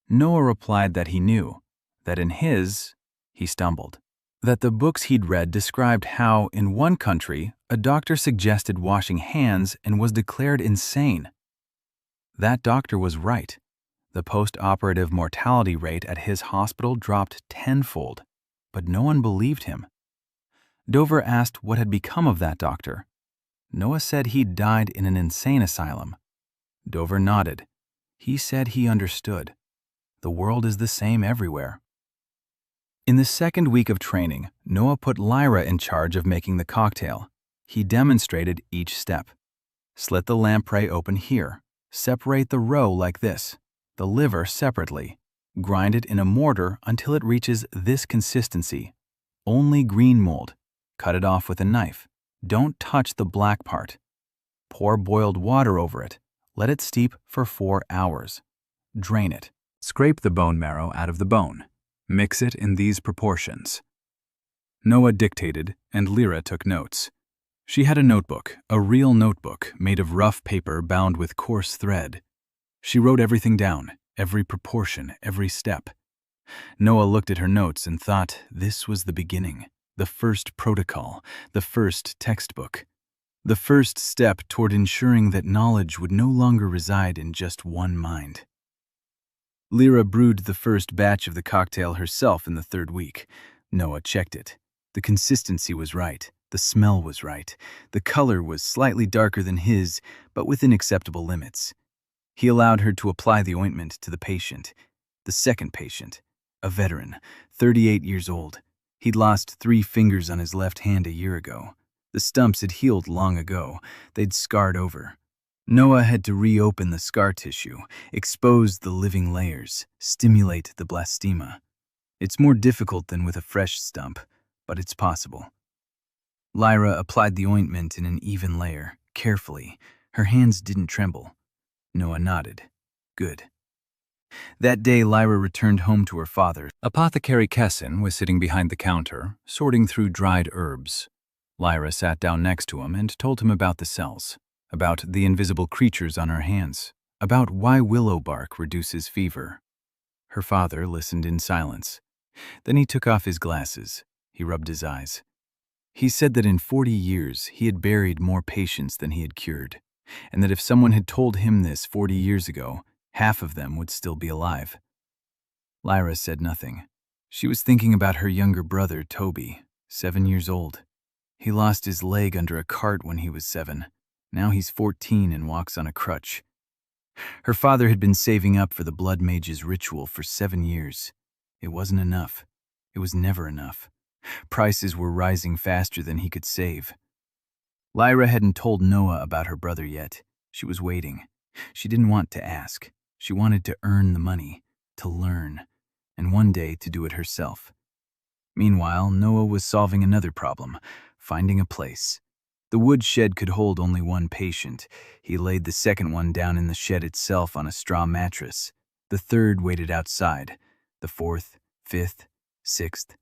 Speaker 1: Noah replied that he knew, that in his, he stumbled, that the books he'd read described how, in one country, a doctor suggested washing hands and was declared insane. That doctor was right. The post-operative mortality rate at his hospital dropped tenfold, but no one believed him. Dover asked what had become of that doctor. Noah said he'd died in an insane asylum. Dover nodded. He said he understood. The world is the same everywhere. In the second week of training, Noah put Lyra in charge of making the cocktail. He demonstrated each step. Slit the lamprey open here. Separate the roe like this. The liver separately. Grind it in a mortar until it reaches this consistency. Only green mold. Cut it off with a knife. Don't touch the black part. Pour boiled water over it. Let it steep for 4 hours. Drain it. Scrape the bone marrow out of the bone. Mix it in these proportions. Noah dictated, and Lyra took notes. She had a notebook, a real notebook, made of rough paper bound with coarse thread. She wrote everything down, every proportion, every step. Noah looked at her notes and thought this was the beginning, the first protocol, the first textbook, the first step toward ensuring that knowledge would no longer reside in just one mind. Lyra brewed the first batch of the cocktail herself in the 3rd week. Noah checked it. The consistency was right. The smell was right. The color was slightly darker than his, but within acceptable limits. He allowed her to apply the ointment to the patient. The second patient, a veteran, 38 years old. He'd lost 3 fingers on his left hand a year ago. The stumps had healed long ago. They'd scarred over. Noah had to reopen the scar tissue, expose the living layers, stimulate the blastema. It's more difficult than with a fresh stump, but it's possible. Lyra applied the ointment in an even layer, carefully. Her hands didn't tremble. Noah nodded. Good. That day, Lyra returned home to her father. Apothecary Kessin was sitting behind the counter, sorting through dried herbs. Lyra sat down next to him and told him about the cells, about the invisible creatures on her hands, about why willow bark reduces fever. Her father listened in silence. Then he took off his glasses. He rubbed his eyes. He said that in 40 years he had buried more patients than he had cured, and that if someone had told him this 40 years ago, half of them would still be alive. Lyra said nothing. She was thinking about her younger brother, Toby, 7 years old. He lost his leg under a cart when he was 7. Now he's 14 and walks on a crutch. Her father had been saving up for the Blood Mage's ritual for 7 years. It wasn't enough. It was never enough. Prices were rising faster than he could save. Lyra hadn't told Noah about her brother yet. She was waiting. She didn't want to ask. She wanted to earn the money, to learn, and one day to do it herself. Meanwhile, Noah was solving another problem, finding a place. The wood shed could hold only one patient. He laid the second one down in the shed itself on a straw mattress. The third waited outside. The fourth, fifth, sixth.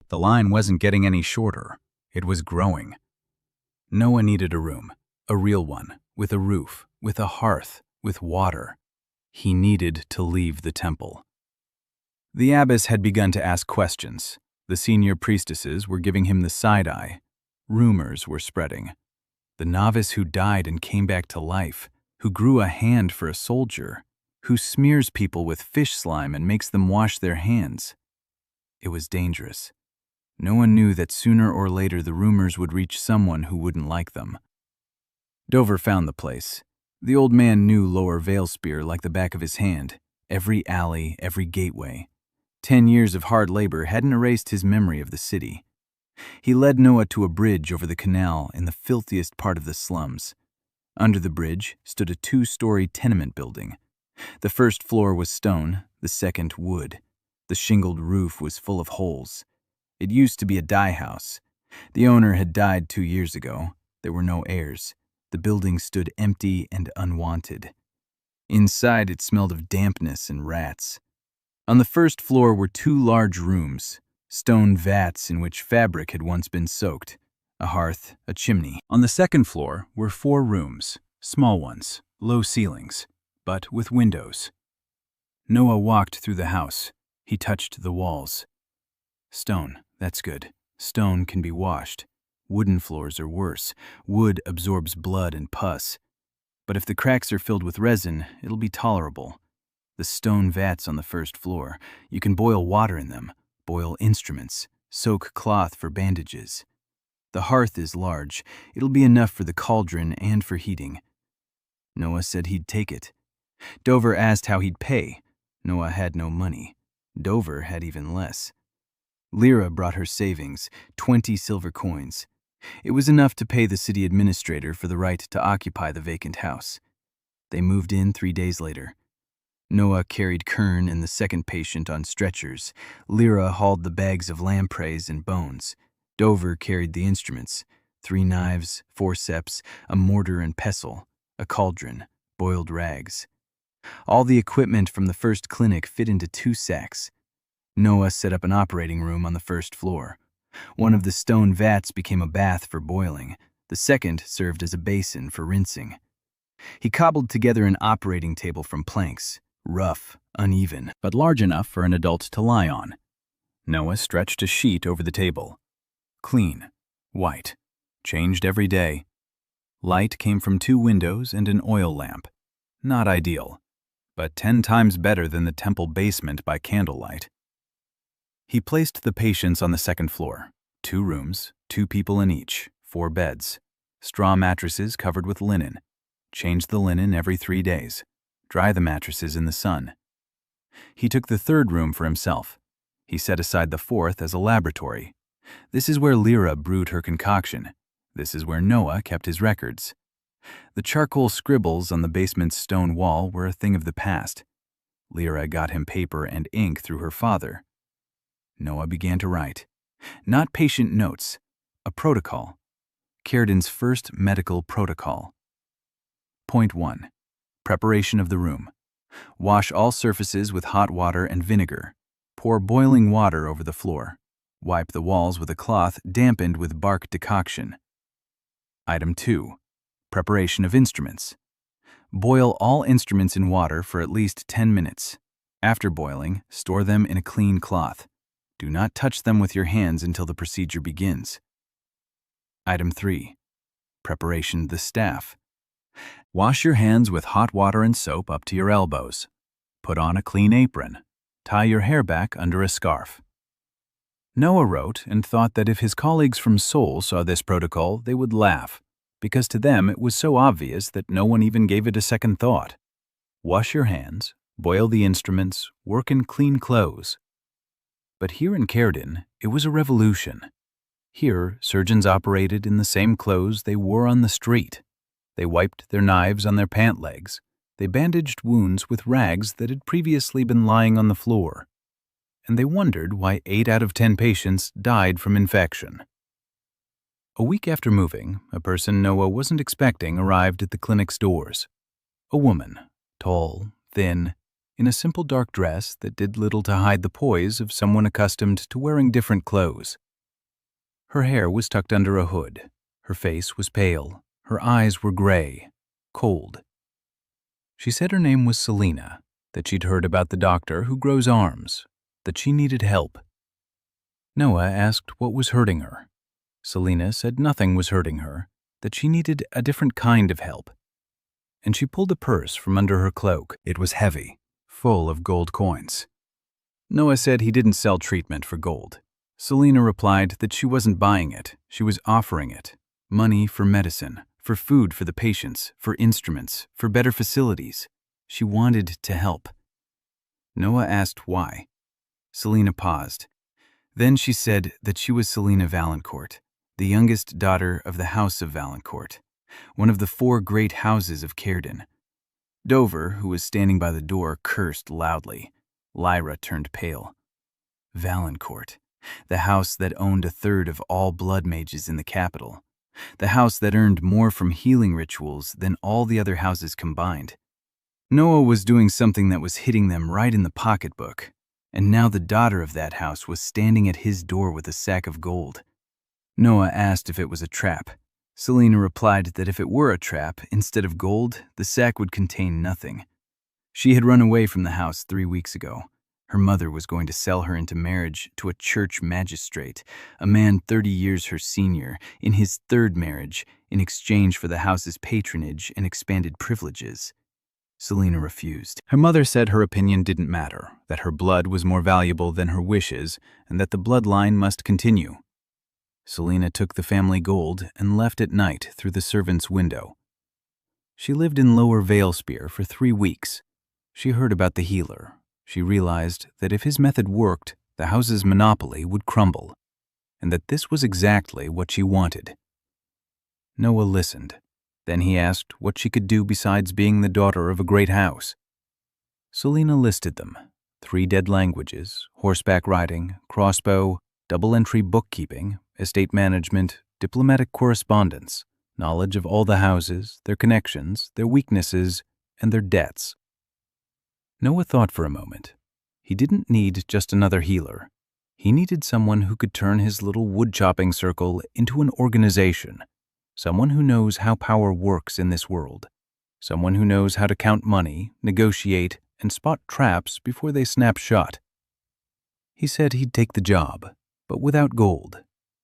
Speaker 1: The line wasn't getting any shorter. It was growing. Noah needed a room, a real one, with a roof, with a hearth, with water. He needed to leave the temple. The abbess had begun to ask questions. The senior priestesses were giving him the side eye. Rumors were spreading. The novice who died and came back to life, who grew a hand for a soldier, who smears people with fish slime and makes them wash their hands. It was dangerous. No one knew that sooner or later the rumors would reach someone who wouldn't like them. Dover found the place. The old man knew Lower Valespear like the back of his hand, every alley, every gateway. 10 years of hard labor hadn't erased his memory of the city. He led Noah to a bridge over the canal in the filthiest part of the slums. Under the bridge stood a 2-story tenement building. The first floor was stone, the second wood. The shingled roof was full of holes. It used to be a dye house. The owner had died 2 years ago. There were no heirs. The building stood empty and unwanted. Inside, it smelled of dampness and rats. On the first floor were 2 large rooms, stone vats in which fabric had once been soaked, a hearth, a chimney. On the second floor were 4 rooms, small ones, low ceilings, but with windows. Noah walked through the house. He touched the walls. Stone, that's good. Stone can be washed. Wooden floors are worse. Wood absorbs blood and pus. But if the cracks are filled with resin, it'll be tolerable. The stone vats on the first floor, you can boil water in them, boil instruments, soak cloth for bandages. The hearth is large. It'll be enough for the cauldron and for heating. Noah said he'd take it. Dover asked how he'd pay. Noah had no money. Dover had even less. Lyra brought her savings, 20 silver coins. It was enough to pay the city administrator for the right to occupy the vacant house. They moved in 3 days later. Noah carried Kern and the second patient on stretchers. Lyra hauled the bags of lampreys and bones. Dover carried the instruments, 3 knives, forceps, a mortar and pestle, a cauldron, boiled rags. All the equipment from the first clinic fit into 2 sacks. Noah set up an operating room on the first floor. One of the stone vats became a bath for boiling. The second served as a basin for rinsing. He cobbled together an operating table from planks, rough, uneven, but large enough for an adult to lie on. Noah stretched a sheet over the table. Clean, white, changed every day. Light came from 2 windows and an oil lamp. Not ideal, but 10 times better than the temple basement by candlelight. He placed the patients on the second floor. 2 rooms, 2 people in each, 4 beds. Straw mattresses covered with linen. Change the linen every 3 days. Dry the mattresses in the sun. He took the third room for himself. He set aside the fourth as a laboratory. This is where Lyra brewed her concoction. This is where Noah kept his records. The charcoal scribbles on the basement's stone wall were a thing of the past. Lyra got him paper and ink through her father. Noah began to write. Not patient notes, a protocol. Carradin's first medical protocol. Point 1. Preparation of the room. Wash all surfaces with hot water and vinegar. Pour boiling water over the floor. Wipe the walls with a cloth dampened with bark decoction. Item 2. Preparation of instruments. Boil all instruments in water for at least 10 minutes. After boiling, store them in a clean cloth. Do not touch them with your hands until the procedure begins. Item 3. Preparation: the staff. Wash your hands with hot water and soap up to your elbows. Put on a clean apron. Tie your hair back under a scarf. Noah wrote and thought that if his colleagues from Seoul saw this protocol, they would laugh, because to them it was so obvious that no one even gave it a second thought. Wash your hands, boil the instruments, work in clean clothes. But here in Kherden, it was a revolution. Here, surgeons operated in the same clothes they wore on the street. They wiped their knives on their pant legs. They bandaged wounds with rags that had previously been lying on the floor. And they wondered why 8 out of 10 patients died from infection. A week after moving, a person Noah wasn't expecting arrived at the clinic's doors. A woman, tall, thin, in a simple dark dress that did little to hide the poise of someone accustomed to wearing different clothes. Her hair was tucked under a hood. Her face was pale. Her eyes were gray, cold. She said her name was Selena, that she'd heard about the doctor who grows arms, that she needed help. Noah asked what was hurting her. Selena said nothing was hurting her, that she needed a different kind of help. And she pulled a purse from under her cloak. It was heavy, full of gold coins. Noah said he didn't sell treatment for gold. Selena replied that she wasn't buying it, she was offering it. Money for medicine, for food for the patients, for instruments, for better facilities. She wanted to help. Noah asked why. Selena paused. Then she said that she was Selena Valancourt, the youngest daughter of the House of Valancourt, one of the 4 great houses of Kherden. Dover, who was standing by the door, cursed loudly. Lyra turned pale. Valancourt, the house that owned 1/3 of all blood mages in the capital, the house that earned more from healing rituals than all the other houses combined. Noah was doing something that was hitting them right in the pocketbook, and now the daughter of that house was standing at his door with a sack of gold. Noah asked if it was a trap. Selena replied that if it were a trap, instead of gold, the sack would contain nothing. She had run away from the house 3 weeks ago. Her mother was going to sell her into marriage to a church magistrate, a man 30 years her senior, in his 3rd marriage, in exchange for the house's patronage and expanded privileges. Selena refused. Her mother said her opinion didn't matter, that her blood was more valuable than her wishes, and that the bloodline must continue. Selena took the family gold and left at night through the servant's window. She lived in Lower Valespear for 3 weeks. She heard about the healer. She realized that if his method worked, the house's monopoly would crumble, and that this was exactly what she wanted. Noah listened. Then he asked what she could do besides being the daughter of a great house. Selena listed them: 3 dead languages, horseback riding, crossbow, double-entry bookkeeping, estate management, diplomatic correspondence, knowledge of all the houses, their connections, their weaknesses, and their debts. Noah thought for a moment. He didn't need just another healer. He needed someone who could turn his little wood-chopping circle into an organization, someone who knows how power works in this world, someone who knows how to count money, negotiate, and spot traps before they snap shut. He said he'd take the job, but without gold.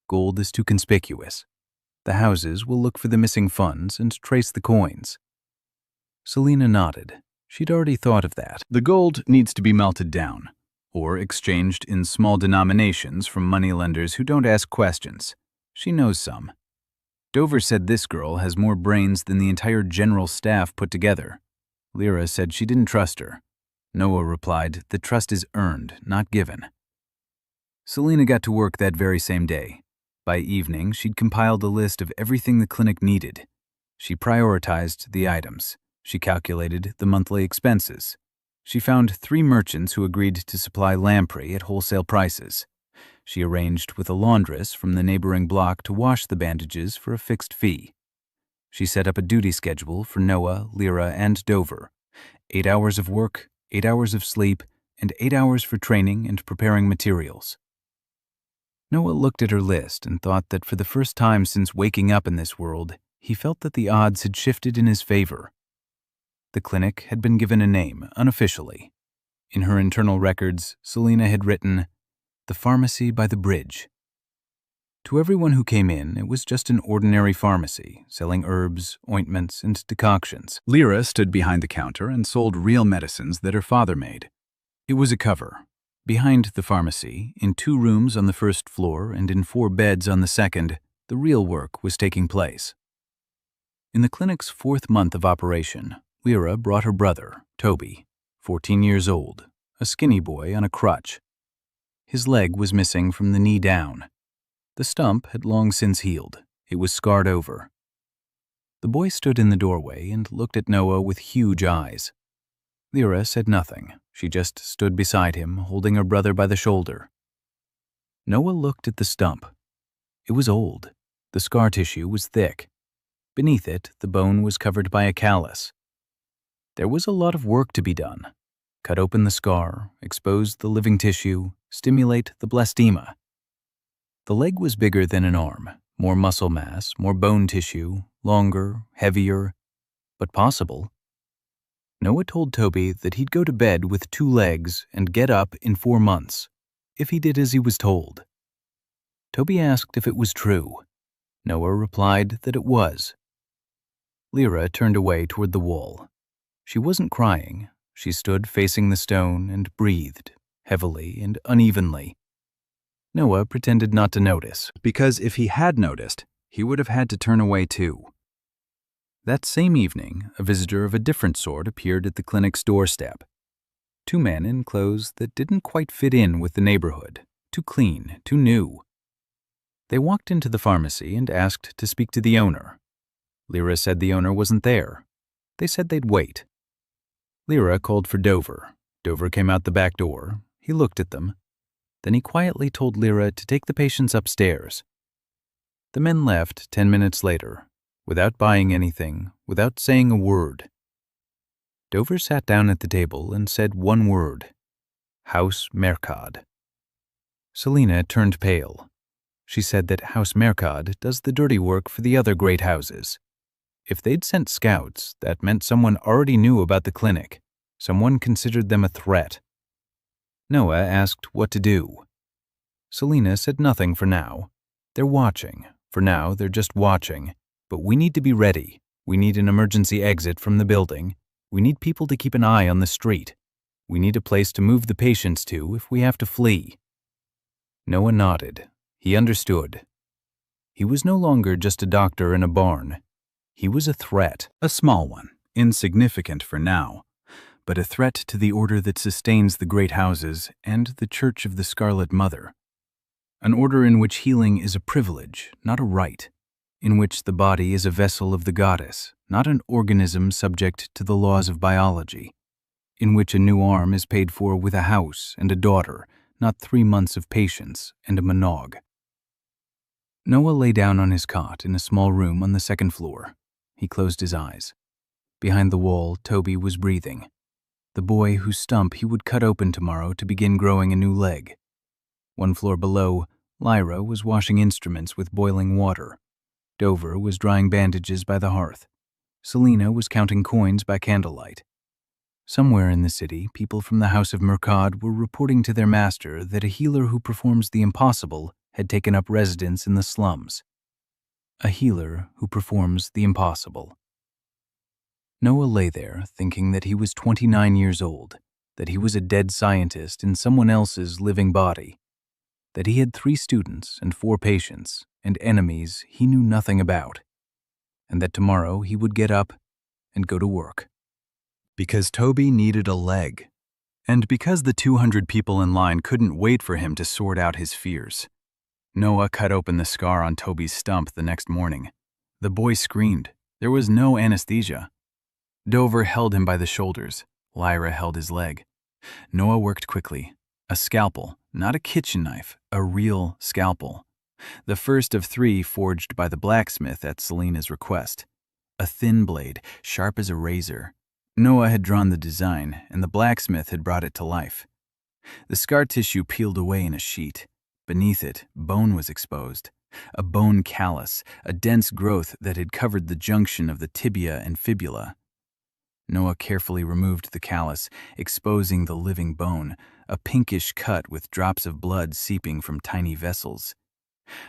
Speaker 1: Gold is too conspicuous. The houses will look for the missing funds and trace the coins. Selena nodded. She'd already thought of that. The gold needs to be melted down, or exchanged in small denominations from moneylenders who don't ask questions. She knows some. Dover said this girl has more brains than the entire general staff put together. Lyra said she didn't trust her. Noah replied that trust is earned, not given. Selena got to work that very same day. By evening, she'd compiled a list of everything the clinic needed. She prioritized the items. She calculated the monthly expenses. She found 3 merchants who agreed to supply lamprey at wholesale prices. She arranged with a laundress from the neighboring block to wash the bandages for a fixed fee. She set up a duty schedule for Noah, Lyra, and Dover. 8 hours of work, 8 hours of sleep, and 8 hours for training and preparing materials. Noah looked at her list and thought that for the first time since waking up in this world, he felt that the odds had shifted in his favor. The clinic had been given a name, unofficially. In her internal records, Selena had written, The pharmacy by the bridge. To everyone who came in, it was just an ordinary pharmacy, selling herbs, ointments, and decoctions. Lyra stood behind the counter and sold real medicines that her father made. It was a cover. Behind the pharmacy, in 2 rooms on the first floor and in 4 beds on the second, the real work was taking place. In the clinic's 4th month of operation, Lyra brought her brother, Toby, 14 years old, a skinny boy on a crutch. His leg was missing from the knee down. The stump had long since healed. It was scarred over. The boy stood in the doorway and looked at Noah with huge eyes. Lyra said nothing. She just stood beside him, holding her brother by the shoulder. Noah looked at the stump. It was old. The scar tissue was thick. Beneath it, the bone was covered by a callus. There was a lot of work to be done. Cut open the scar, expose the living tissue, stimulate the blastema. The leg was bigger than an arm, more muscle mass, more bone tissue, longer, heavier, but possible. Noah told Toby that he'd go to bed with 2 legs and get up in 4 months, if he did as he was told. Toby asked if it was true. Noah replied that it was. Lyra turned away toward the wall. She wasn't crying. She stood facing the stone and breathed, heavily and unevenly. Noah pretended not to notice, because if he had noticed, he would have had to turn away too. That same evening, a visitor of a different sort appeared at the clinic's doorstep. 2 men in clothes that didn't quite fit in with the neighborhood, too clean, too new. They walked into the pharmacy and asked to speak to the owner. Lyra said the owner wasn't there. They said they'd wait. Lyra called for Dover. Dover came out the back door. He looked at them. Then he quietly told Lyra to take the patients upstairs. The men left 10 minutes later, without buying anything, without saying a word. Dover sat down at the table and said one word: House Mercad. Selina turned pale. She said that House Mercad does the dirty work for the other great houses. If they'd sent scouts, that meant someone already knew about the clinic. Someone considered them a threat. Noah asked what to do. Selina said nothing for now. They're watching. For now, they're just watching. But we need to be ready. We need an emergency exit from the building. We need people to keep an eye on the street. We need a place to move the patients to if we have to flee. Noah nodded. He understood. He was no longer just a doctor in a barn. He was a threat, a small one, insignificant for now, but a threat to the order that sustains the great houses and the Church of the Scarlet Mother. An order in which healing is a privilege, not a right, in which the body is a vessel of the goddess, not an organism subject to the laws of biology, in which a new arm is paid for with a house and a daughter, not 3 months of patience and a monog. Noah lay down on his cot in a small room on the 2nd floor. He closed his eyes. Behind the wall, Toby was breathing. The boy whose stump he would cut open tomorrow to begin growing a new leg. 1 floor below, Lyra was washing instruments with boiling water. Dover was drying bandages by the hearth. Selina was counting coins by candlelight. Somewhere in the city, people from the House of Mercad were reporting to their master that a healer who performs the impossible had taken up residence in the slums. A healer who performs the impossible. Noah lay there thinking that he was 29 years old, that he was a dead scientist in someone else's living body, that he had 3 students and 4 patients and enemies he knew nothing about, and that tomorrow he would get up and go to work. Because Toby needed a leg, and because the 200 people in line couldn't wait for him to sort out his fears. Noah cut open the scar on Toby's stump the next morning. The boy screamed. There was no anesthesia. Dover held him by the shoulders. Lyra held his leg. Noah worked quickly. A scalpel, not a kitchen knife, a real scalpel. The first of 3 forged by the blacksmith at Selina's request. A thin blade, sharp as a razor. Noah had drawn the design, and the blacksmith had brought it to life. The scar tissue peeled away in a sheet. Beneath it, bone was exposed. A bone callus, a dense growth that had covered the junction of the tibia and fibula. Noah carefully removed the callus, exposing the living bone, a pinkish cut with drops of blood seeping from tiny vessels.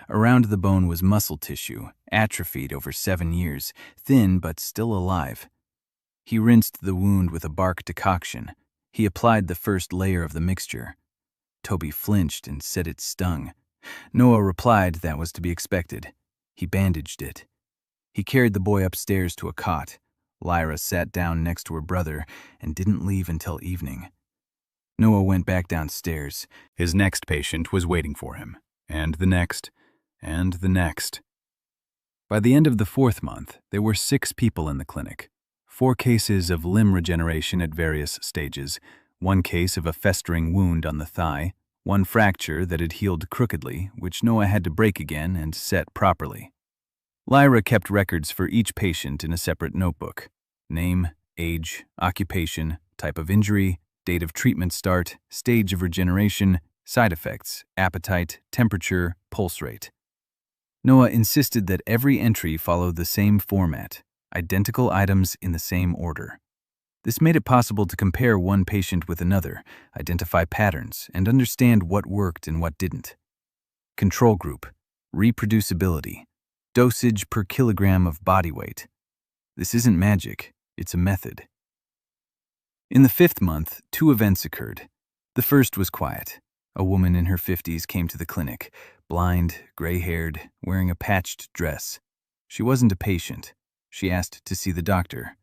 Speaker 1: Around the bone was muscle tissue, atrophied over 7 years, thin but still alive. He rinsed the wound with a bark decoction. He applied the first layer of the mixture. Toby flinched and said it stung. Noah replied that was to be expected. He bandaged it. He carried the boy upstairs to a cot. Lyra sat down next to her brother and didn't leave until evening. Noah went back downstairs. His next patient was waiting for him, and the next, and the next. By the end of the 4th month, there were 6 people in the clinic. 4 cases of limb regeneration at various stages, 1 case of a festering wound on the thigh, 1 fracture that had healed crookedly, which Noah had to break again and set properly. Lyra kept records for each patient in a separate notebook: name, age, occupation, type of injury, date of treatment start, stage of regeneration, side effects, appetite, temperature, pulse rate. Noah insisted that every entry follow the same format, identical items in the same order. This made it possible to compare one patient with another, identify patterns, and understand what worked and what didn't. Control group, reproducibility, dosage per kilogram of body weight. This isn't magic, it's a method. In the 5th month, 2 events occurred. The first was quiet. A woman in her 50s came to the clinic, blind, gray-haired, wearing a patched dress. She wasn't a patient. She asked to see the doctor.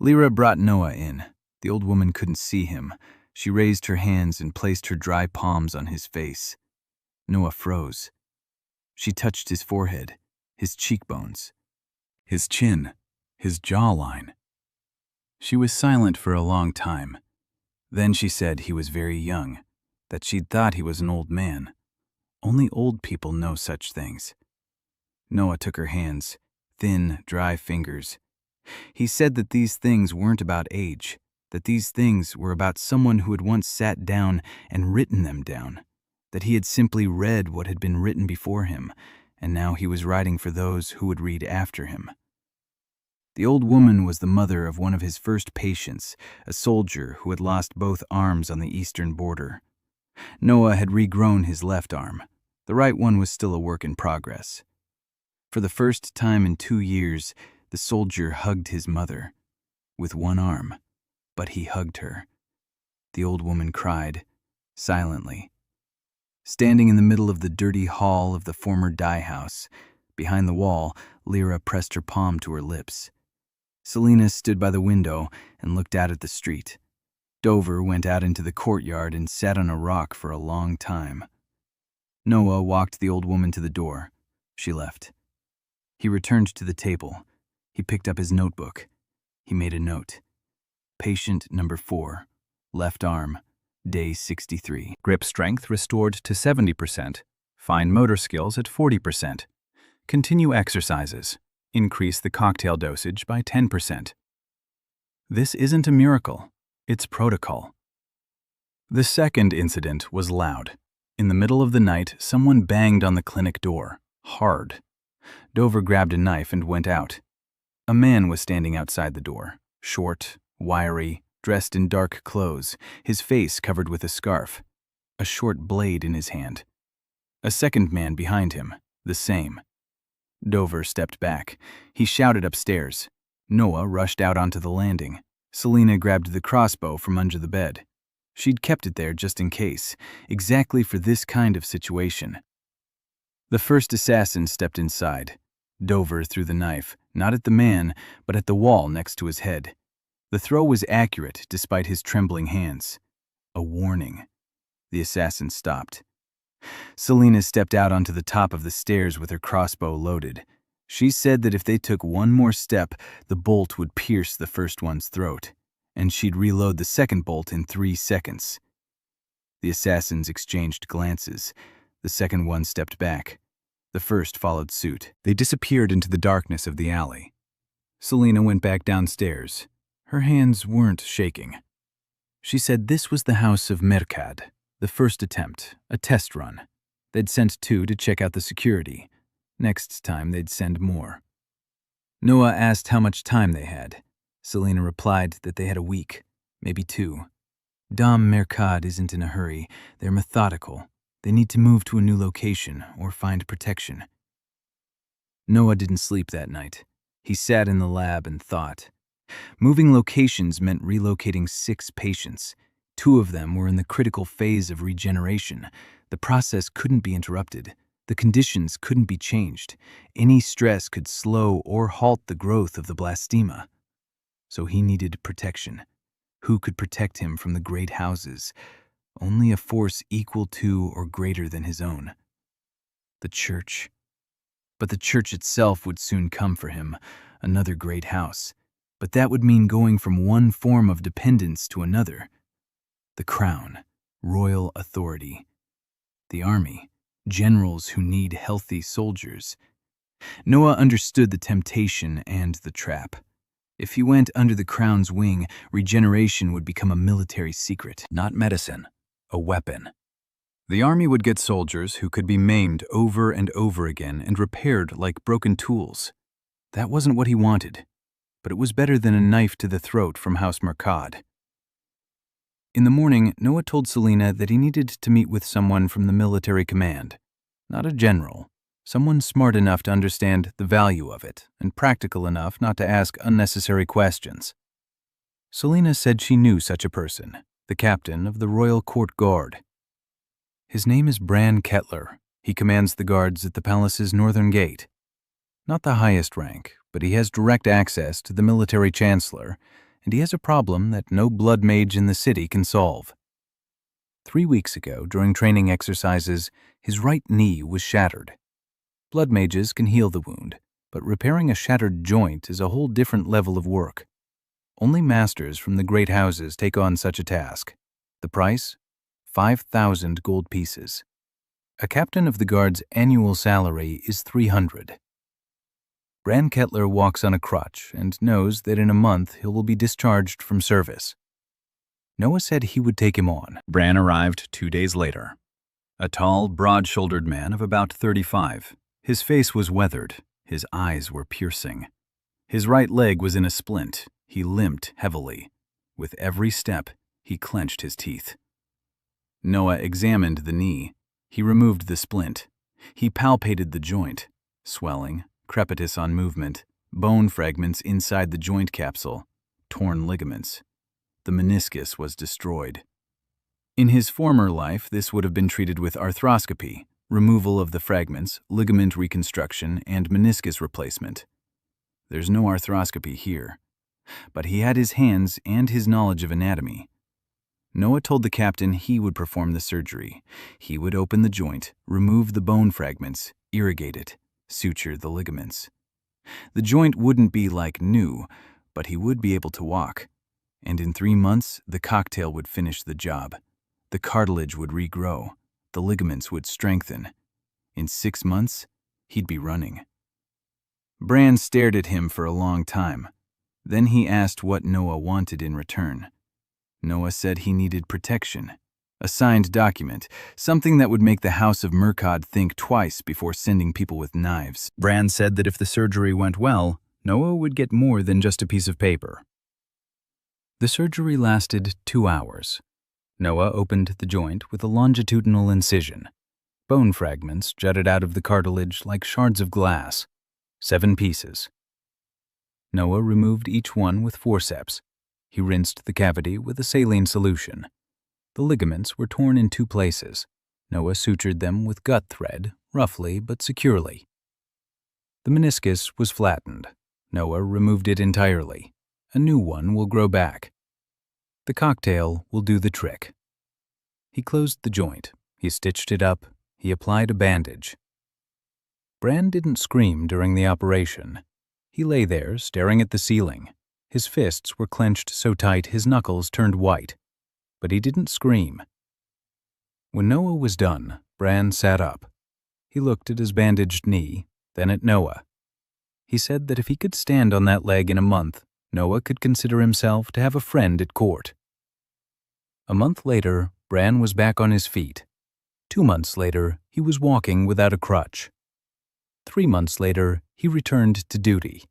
Speaker 1: Lyra brought Noah in. The old woman couldn't see him. She raised her hands and placed her dry palms on his face. Noah froze. She touched his forehead, his cheekbones, his chin, his jawline. She was silent for a long time. Then she said he was very young, that she'd thought he was an old man. Only old people know such things. Noah took her hands, thin, dry fingers. He said that these things weren't about age, that these things were about someone who had once sat down and written them down, that he had simply read what had been written before him, and now he was writing for those who would read after him. The old woman was the mother of one of his first patients, a soldier who had lost both arms on the eastern border. Noah had regrown his left arm. The right one was still a work in progress. For the first time in 2 years, the soldier hugged his mother, with one arm, but he hugged her. The old woman cried, silently. Standing in the middle of the dirty hall of the former dye house, behind the wall, Lyra pressed her palm to her lips. Selena stood by the window and looked out at the street. Dover went out into the courtyard and sat on a rock for a long time. Noah walked the old woman to the door. She left. He returned to the table. He picked up his notebook. He made a note. Patient number 4, left arm, day 63. Grip strength restored to 70%. Fine motor skills at 40%. Continue exercises. Increase the cocktail dosage by 10%. This isn't a miracle. It's protocol. The second incident was loud. In the middle of the night, someone banged on the clinic door, hard. Dover grabbed a knife and went out. A man was standing outside the door, short, wiry, dressed in dark clothes, his face covered with a scarf, a short blade in his hand. A second man behind him, the same. Dover stepped back. He shouted upstairs. Noah rushed out onto the landing. Selena grabbed the crossbow from under the bed. She'd kept it there just in case, exactly for this kind of situation. The first assassin stepped inside. Dover threw the knife, not at the man, but at the wall next to his head. The throw was accurate despite his trembling hands. A warning. The assassin stopped. Selena stepped out onto the top of the stairs with her crossbow loaded. She said that if they took one more step, the bolt would pierce the first one's throat, and she'd reload the second bolt in 3 seconds. The assassins exchanged glances. The second one stepped back. The first followed suit. They disappeared into the darkness of the alley. Selena went back downstairs. Her hands weren't shaking. She said this was the house of Mercad, the first attempt, a test run. They'd sent 2 to check out the security. Next time they'd send more. Noah asked how much time they had. Selena replied that they had a week, maybe 2. Dom Mercad isn't in a hurry. They're methodical. They need to move to a new location or find protection. Noah didn't sleep that night. He sat in the lab and thought. Moving locations meant relocating 6 patients. 2 of them were in the critical phase of regeneration. The process couldn't be interrupted. The conditions couldn't be changed. Any stress could slow or halt the growth of the blastema. So he needed protection. Who could protect him from the great houses? Only a force equal to or greater than his own. The church. But the church itself would soon come for him, another great house. But that would mean going from one form of dependence to another. The crown, royal authority. The army, generals who need healthy soldiers. Noah understood the temptation and the trap. If he went under the crown's wing, regeneration would become a military secret, not medicine, a weapon. The army would get soldiers who could be maimed over and over again and repaired like broken tools. That wasn't what he wanted, but it was better than a knife to the throat from House Mercad. In the morning, Noah told Selena that he needed to meet with someone from the military command, not a general, someone smart enough to understand the value of it and practical enough not to ask unnecessary questions. Selena said she knew such a person, the captain of the Royal Court Guard. His name is Bran Kettler. He commands the guards at the palace's northern gate. Not the highest rank, but he has direct access to the military chancellor, and he has a problem that no blood mage in the city can solve. 3 weeks ago, during training exercises, his right knee was shattered. Blood mages can heal the wound, but repairing a shattered joint is a whole different level of work. Only masters from the great houses take on such a task. The price? 5,000 gold pieces. A captain of the guard's annual salary is 300. Bran Kettler walks on a crutch and knows that in a month he will be discharged from service. Noah said he would take him on. Bran arrived 2 days later. A tall, broad-shouldered man of about 35. His face was weathered. His eyes were piercing. His right leg was in a splint. He limped heavily. With every step, he clenched his teeth. Noah examined the knee. He removed the splint. He palpated the joint. Swelling, crepitus on movement, bone fragments inside the joint capsule, torn ligaments. The meniscus was destroyed. In his former life, this would have been treated with arthroscopy, removal of the fragments, ligament reconstruction, and meniscus replacement. There's no arthroscopy here. But he had his hands and his knowledge of anatomy. Noah told the captain he would perform the surgery. He would open the joint, remove the bone fragments, irrigate it, suture the ligaments. The joint wouldn't be like new, but he would be able to walk. And in 3 months, the cocktail would finish the job. The cartilage would regrow. The ligaments would strengthen. In 6 months, he'd be running. Bran stared at him for a long time. Then he asked what Noah wanted in return. Noah said he needed protection, a signed document, something that would make the House of Mercad think twice before sending people with knives. Bran said that if the surgery went well, Noah would get more than just a piece of paper. The surgery lasted 2 hours. Noah opened the joint with a longitudinal incision. Bone fragments jutted out of the cartilage like shards of glass. 7 pieces. Noah removed each one with forceps. He rinsed the cavity with a saline solution. The ligaments were torn in 2 places. Noah sutured them with gut thread, roughly but securely. The meniscus was flattened. Noah removed it entirely. A new one will grow back. The cocktail will do the trick. He closed the joint. He stitched it up. He applied a bandage. Bran didn't scream during the operation. He lay there, staring at the ceiling. His fists were clenched so tight his knuckles turned white. But he didn't scream. When Noah was done, Bran sat up. He looked at his bandaged knee, then at Noah. He said that if he could stand on that leg in a month, Noah could consider himself to have a friend at court. A month later, Bran was back on his feet. 2 months later, he was walking without a crutch. 3 months later, he returned to duty.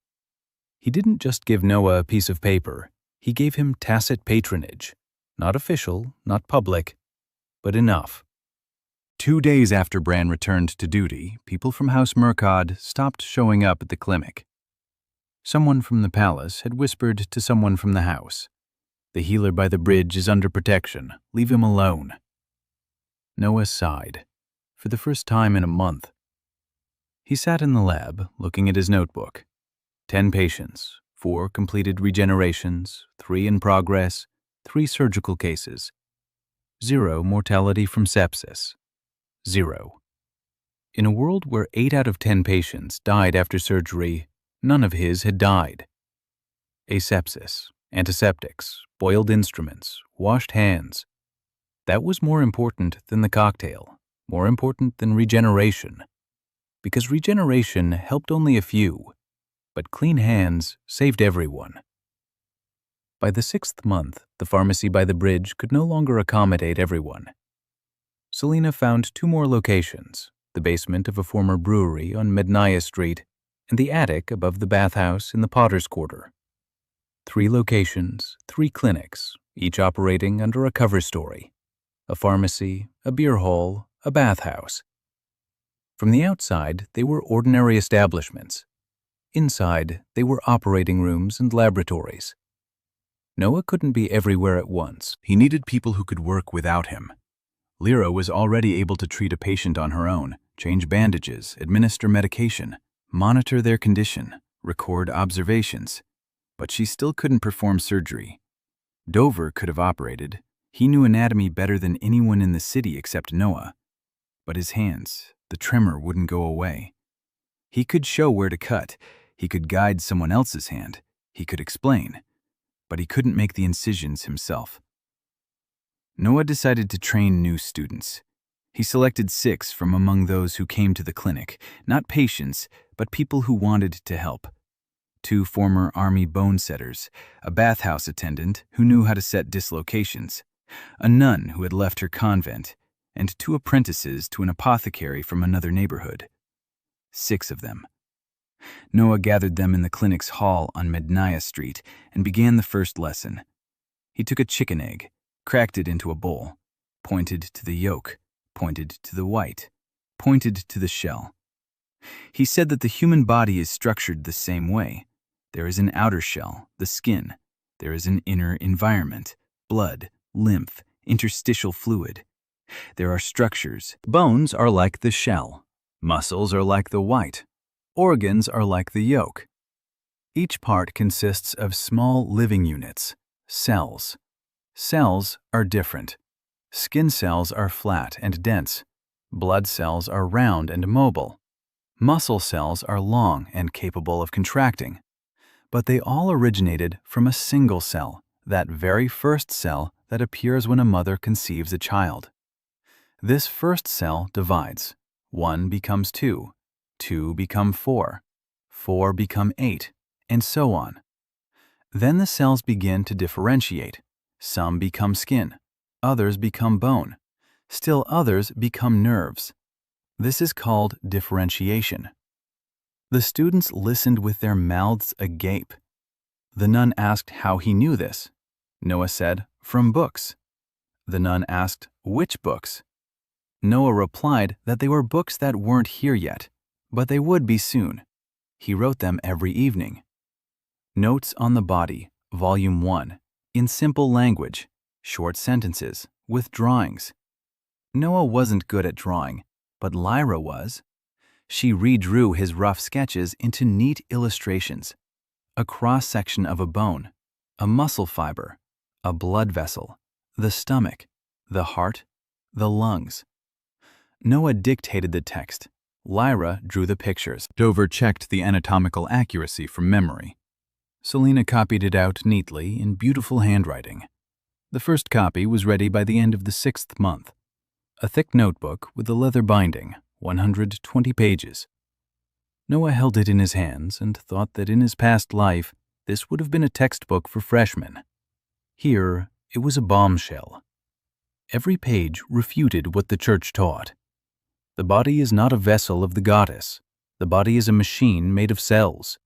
Speaker 1: He didn't just give Noah a piece of paper. He gave him tacit patronage. Not official, not public, but enough. 2 days after Bran returned to duty, people from House Murcod stopped showing up at the clinic. Someone from the palace had whispered to someone from the house, "The healer by the bridge is under protection. Leave him alone." Noah sighed, for the first time in a month. He sat in the lab, looking at his notebook. 10 patients, 4 completed regenerations, 3 in progress, 3 surgical cases. 0 mortality from sepsis. 0. In a world where 8 out of 10 patients died after surgery, none of his had died. Asepsis, antiseptics, boiled instruments, washed hands. That was more important than the cocktail, more important than regeneration. Because regeneration helped only a few, but clean hands saved everyone. By the 6th month, the pharmacy by the bridge could no longer accommodate everyone. Selena found 2 more locations, the basement of a former brewery on Manhwa Street and the attic above the bathhouse in the Potter's Quarter. 3 locations, 3 clinics, each operating under a cover story. A pharmacy, a beer hall, a bathhouse. From the outside, they were ordinary establishments. Inside, they were operating rooms and laboratories. Noah couldn't be everywhere at once. He needed people who could work without him. Lyra was already able to treat a patient on her own, change bandages, administer medication, monitor their condition, record observations. But she still couldn't perform surgery. Dover could have operated. He knew anatomy better than anyone in the city except Noah. But his hands, the tremor wouldn't go away. He could show where to cut. He could guide someone else's hand. He could explain. But he couldn't make the incisions himself. Noah decided to train new students. He selected 6 from among those who came to the clinic, not patients, but people who wanted to help. 2 former army bone setters, a bathhouse attendant who knew how to set dislocations, a nun who had left her convent, and 2 apprentices to an apothecary from another neighborhood. 6 of them. Noah gathered them in the clinic's hall on Manhwa Street and began the first lesson. He took a chicken egg, cracked it into a bowl, pointed to the yolk, pointed to the white, pointed to the shell. He said that the human body is structured the same way. There is an outer shell, the skin. There is an inner environment, blood, lymph, interstitial fluid. There are structures. Bones are like the shell. Muscles are like the white. Organs are like the yolk. Each part consists of small living units, cells. Cells are different. Skin cells are flat and dense. Blood cells are round and mobile. Muscle cells are long and capable of contracting. But they all originated from a single cell, that very first cell that appears when a mother conceives a child. This first cell divides. 1 becomes 2, 2 become 4, 4 become 8, and so on. Then the cells begin to differentiate. Some become skin, others become bone, still others become nerves. This is called differentiation. The students listened with their mouths agape. The nun asked how he knew this. Noah said, "From books." The nun asked, "Which books?" Noah replied that they were books that weren't here yet, but they would be soon. He wrote them every evening. Notes on the Body, Volume 1, in simple language, short sentences, with drawings. Noah wasn't good at drawing, but Lyra was. She redrew his rough sketches into neat illustrations. A cross-section of a bone, a muscle fiber, a blood vessel, the stomach, the heart, the lungs. Noah dictated the text. Lyra drew the pictures. Dover checked the anatomical accuracy from memory. Selena copied it out neatly in beautiful handwriting. The first copy was ready by the end of the 6th month. A thick notebook with a leather binding, 120 pages. Noah held it in his hands and thought that in his past life, this would have been a textbook for freshmen. Here, it was a bombshell. Every page refuted what the church taught. The body is not a vessel of the goddess. The body is a machine made of cells.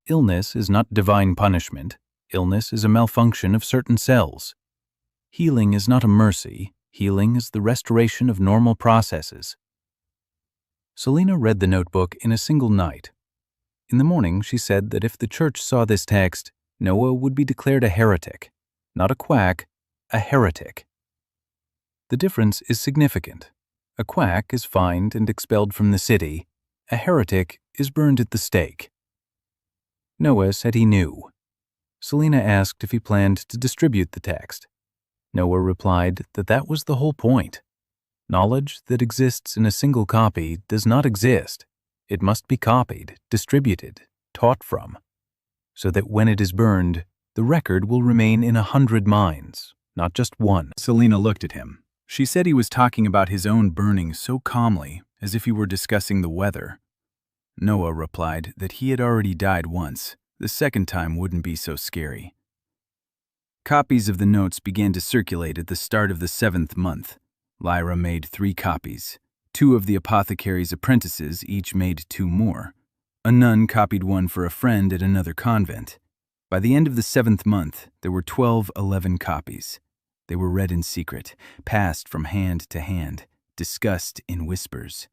Speaker 1: Illness is not divine punishment. Illness is a malfunction of certain cells. Healing is not a mercy. Healing is the restoration of normal processes. Selina read the notebook in a single night. In the morning, she said that if the church saw this text, Noah would be declared a heretic. Not a quack, a heretic. The difference is significant. A quack is fined and expelled from the city. A heretic is burned at the stake. Noah said he knew. Selina asked if he planned to distribute the text. Noah replied that that was the whole point. Knowledge that exists in a single copy does not exist. It must be copied, distributed, taught from, so that when it is burned, the record will remain in 100 minds, not just one. Selina looked at him. She said he was talking about his own burning so calmly, as if he were discussing the weather. Noah replied that he had already died once. The second time wouldn't be so scary. Copies of the notes began to circulate at the start of the 7th month. Lyra made 3 copies. 2 of the apothecary's apprentices each made 2 more. A nun copied one for a friend at another convent. By the end of the 7th month, there were 11 copies. They were read in secret, passed from hand to hand, discussed in whispers.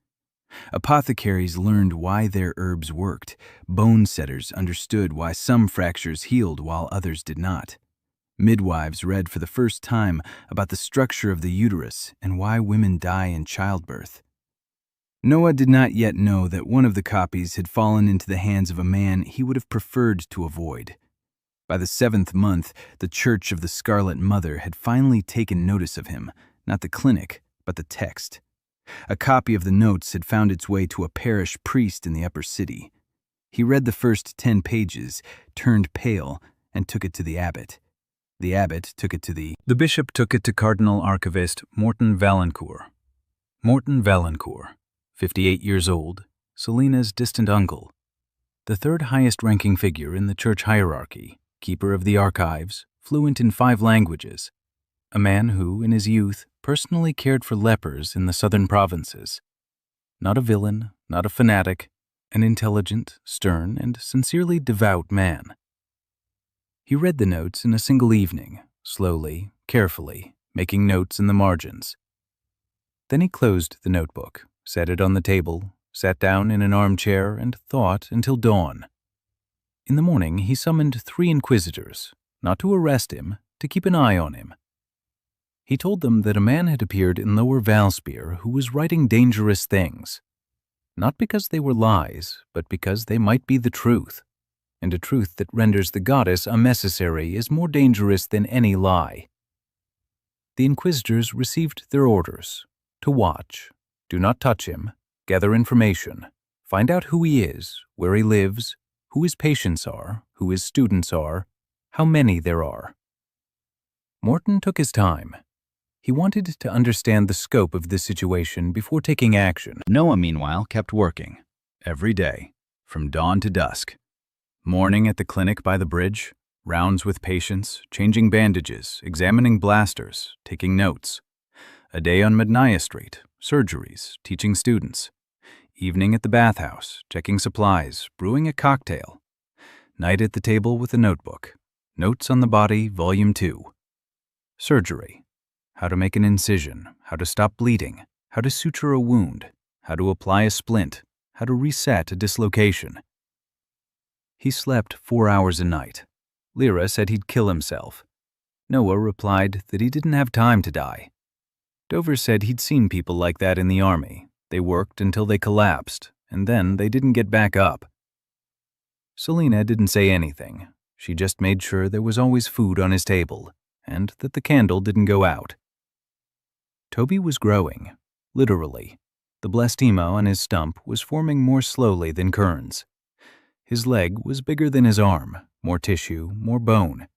Speaker 1: Apothecaries learned why their herbs worked. Bone setters understood why some fractures healed while others did not. Midwives read for the first time about the structure of the uterus and why women die in childbirth. Noah did not yet know that one of the copies had fallen into the hands of a man he would have preferred to avoid. By the 7th month, the Church of the Scarlet Mother had finally taken notice of him, not the clinic, but the text. A copy of the notes had found its way to a parish priest in the upper city. He read the first 10 pages, turned pale, and took it to the abbot. The abbot took it to the bishop took it to Cardinal Archivist Morton Valancourt. Morton Valancourt, 58 years old, Selina's distant uncle. The 3rd highest-ranking figure in the church hierarchy, keeper of the archives, fluent in 5 languages. A man who, in his youth, personally cared for lepers in the southern provinces. Not a villain, not a fanatic, an intelligent, stern, and sincerely devout man. He read the notes in a single evening, slowly, carefully, making notes in the margins. Then he closed the notebook, set it on the table, sat down in an armchair, and thought until dawn. In the morning, he summoned 3 inquisitors, not to arrest him, to keep an eye on him. He told them that a man had appeared in Lower Valspear who was writing dangerous things, not because they were lies, but because they might be the truth, and a truth that renders the goddess unnecessary is more dangerous than any lie. The inquisitors received their orders to watch, do not touch him, gather information, find out who he is, where he lives, who his patients are, who his students are, how many there are. Morton took his time. He wanted to understand the scope of this situation before taking action. Noah, meanwhile, kept working, every day, from dawn to dusk. Morning at the clinic by the bridge, rounds with patients, changing bandages, examining blasters, taking notes. A day on Manhwa Street, surgeries, teaching students. Evening at the bathhouse, checking supplies, brewing a cocktail. Night at the table with a notebook. Notes on the Body, Volume 2. Surgery. How to make an incision, how to stop bleeding, how to suture a wound, how to apply a splint, how to reset a dislocation. He slept 4 hours a night. Lyra said he'd kill himself. Noah replied that he didn't have time to die. Dover said he'd seen people like that in the army. They worked until they collapsed, and then they didn't get back up. Selina didn't say anything. She just made sure there was always food on his table, and that the candle didn't go out. Toby was growing, literally. The blastema on his stump was forming more slowly than Kern's. His leg was bigger than his arm, more tissue, more bone.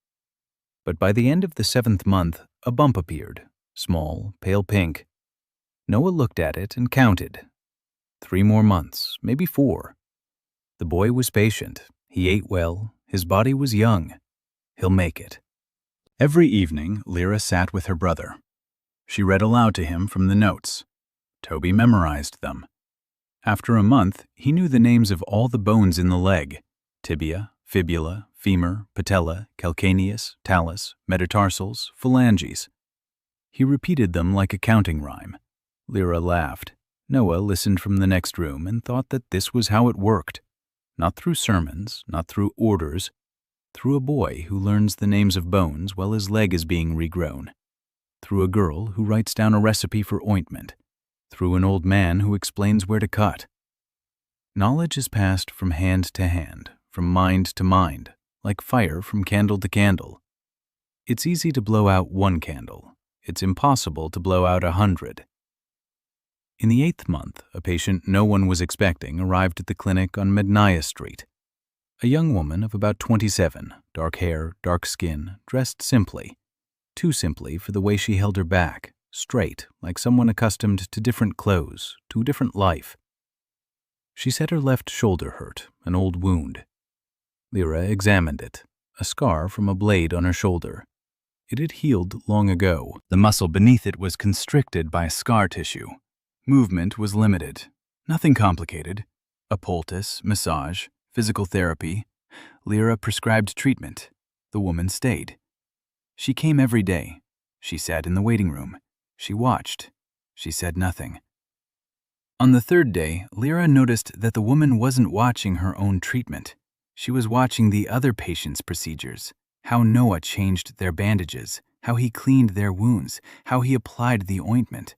Speaker 1: But by the end of the 7th month, a bump appeared, small, pale pink. Noah looked at it and counted. 3 more months, maybe 4. The boy was patient. He ate well. His body was young. He'll make it. Every evening, Lyra sat with her brother. She read aloud to him from the notes. Toby memorized them. After a month, he knew the names of all the bones in the leg: tibia, fibula, femur, patella, calcaneus, talus, metatarsals, phalanges. He repeated them like a counting rhyme. Lyra laughed. Noah listened from the next room and thought that this was how it worked. Not through sermons, not through orders, through a boy who learns the names of bones while his leg is being regrown. Through a girl who writes down a recipe for ointment. Through an old man who explains where to cut. Knowledge is passed from hand to hand, from mind to mind, like fire from candle to candle. It's easy to blow out one candle. It's impossible to blow out 100. In the 8th month, a patient no one was expecting arrived at the clinic on Manhwa Street. A young woman of about 27, dark hair, dark skin, dressed simply. Too simply for the way she held her back, straight, like someone accustomed to different clothes, to a different life. She said her left shoulder hurt, an old wound. Lyra examined it, a scar from a blade on her shoulder. It had healed long ago. The muscle beneath it was constricted by scar tissue. Movement was limited. Nothing complicated. A poultice, massage, physical therapy. Lyra prescribed treatment. The woman stayed. She came every day. She sat in the waiting room. She watched. She said nothing. On the 3rd day, Lyra noticed that the woman wasn't watching her own treatment. She was watching the other patients' procedures, how Noah changed their bandages, how he cleaned their wounds, how he applied the ointment.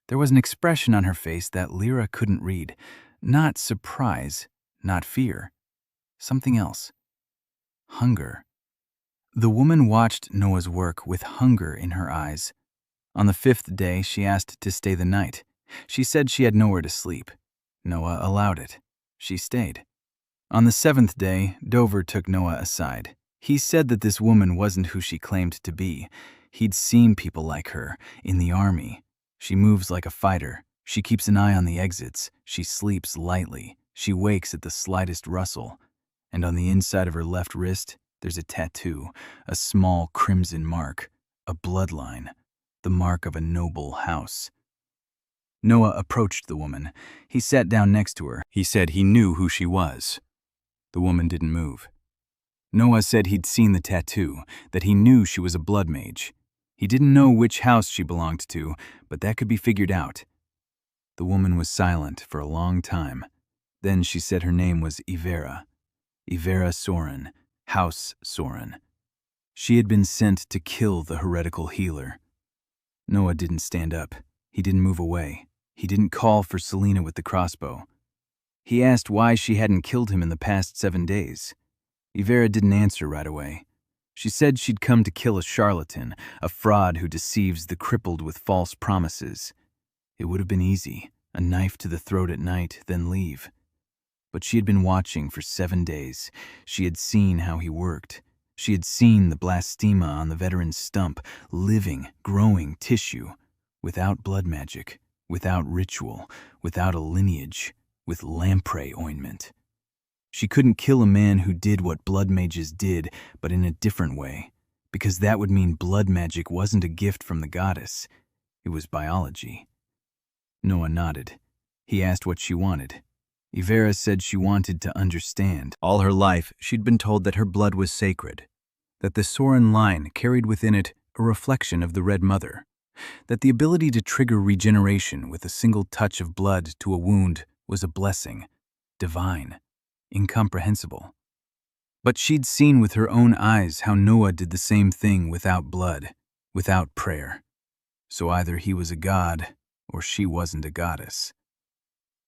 Speaker 1: There was an expression on her face that Lyra couldn't read. Not surprise, not fear. Something else. Hunger. The woman watched Noah's work with hunger in her eyes. On the 5th day, she asked to stay the night. She said she had nowhere to sleep. Noah allowed it. She stayed. On the 7th day, Dover took Noah aside. He said that this woman wasn't who she claimed to be. He'd seen people like her in the army. She moves like a fighter. She keeps an eye on the exits. She sleeps lightly. She wakes at the slightest rustle. And on the inside of her left wrist, there's a tattoo, a small crimson mark, a bloodline, the mark of a noble house. Noah approached the woman. He sat down next to her. He said he knew who she was. The woman didn't move. Noah said he'd seen the tattoo, that he knew she was a blood mage. He didn't know which house she belonged to, but that could be figured out. The woman was silent for a long time. Then she said her name was Ivera. Ivera Soren, House Soren. She had been sent to kill the heretical healer. Noah didn't stand up. He didn't move away. He didn't call for Selena with the crossbow. He asked why she hadn't killed him in the past 7 days. Ivera didn't answer right away. She said she'd come to kill a charlatan, a fraud who deceives the crippled with false promises. It would have been easy, a knife to the throat at night, then leave. But she had been watching for 7 days. She had seen how he worked. She had seen the blastema on the veteran's stump, living, growing tissue, without blood magic, without ritual, without a lineage, with lamprey ointment. She couldn't kill a man who did what blood mages did, but in a different way, because that would mean blood magic wasn't a gift from the goddess. It was biology. Noah nodded. He asked what she wanted. Ivera said she wanted to understand. All her life, she'd been told that her blood was sacred, that the Soren line carried within it a reflection of the Red Mother, that the ability to trigger regeneration with a single touch of blood to a wound was a blessing, divine, incomprehensible. But she'd seen with her own eyes how Noah did the same thing without blood, without prayer. So either he was a god, or she wasn't a goddess.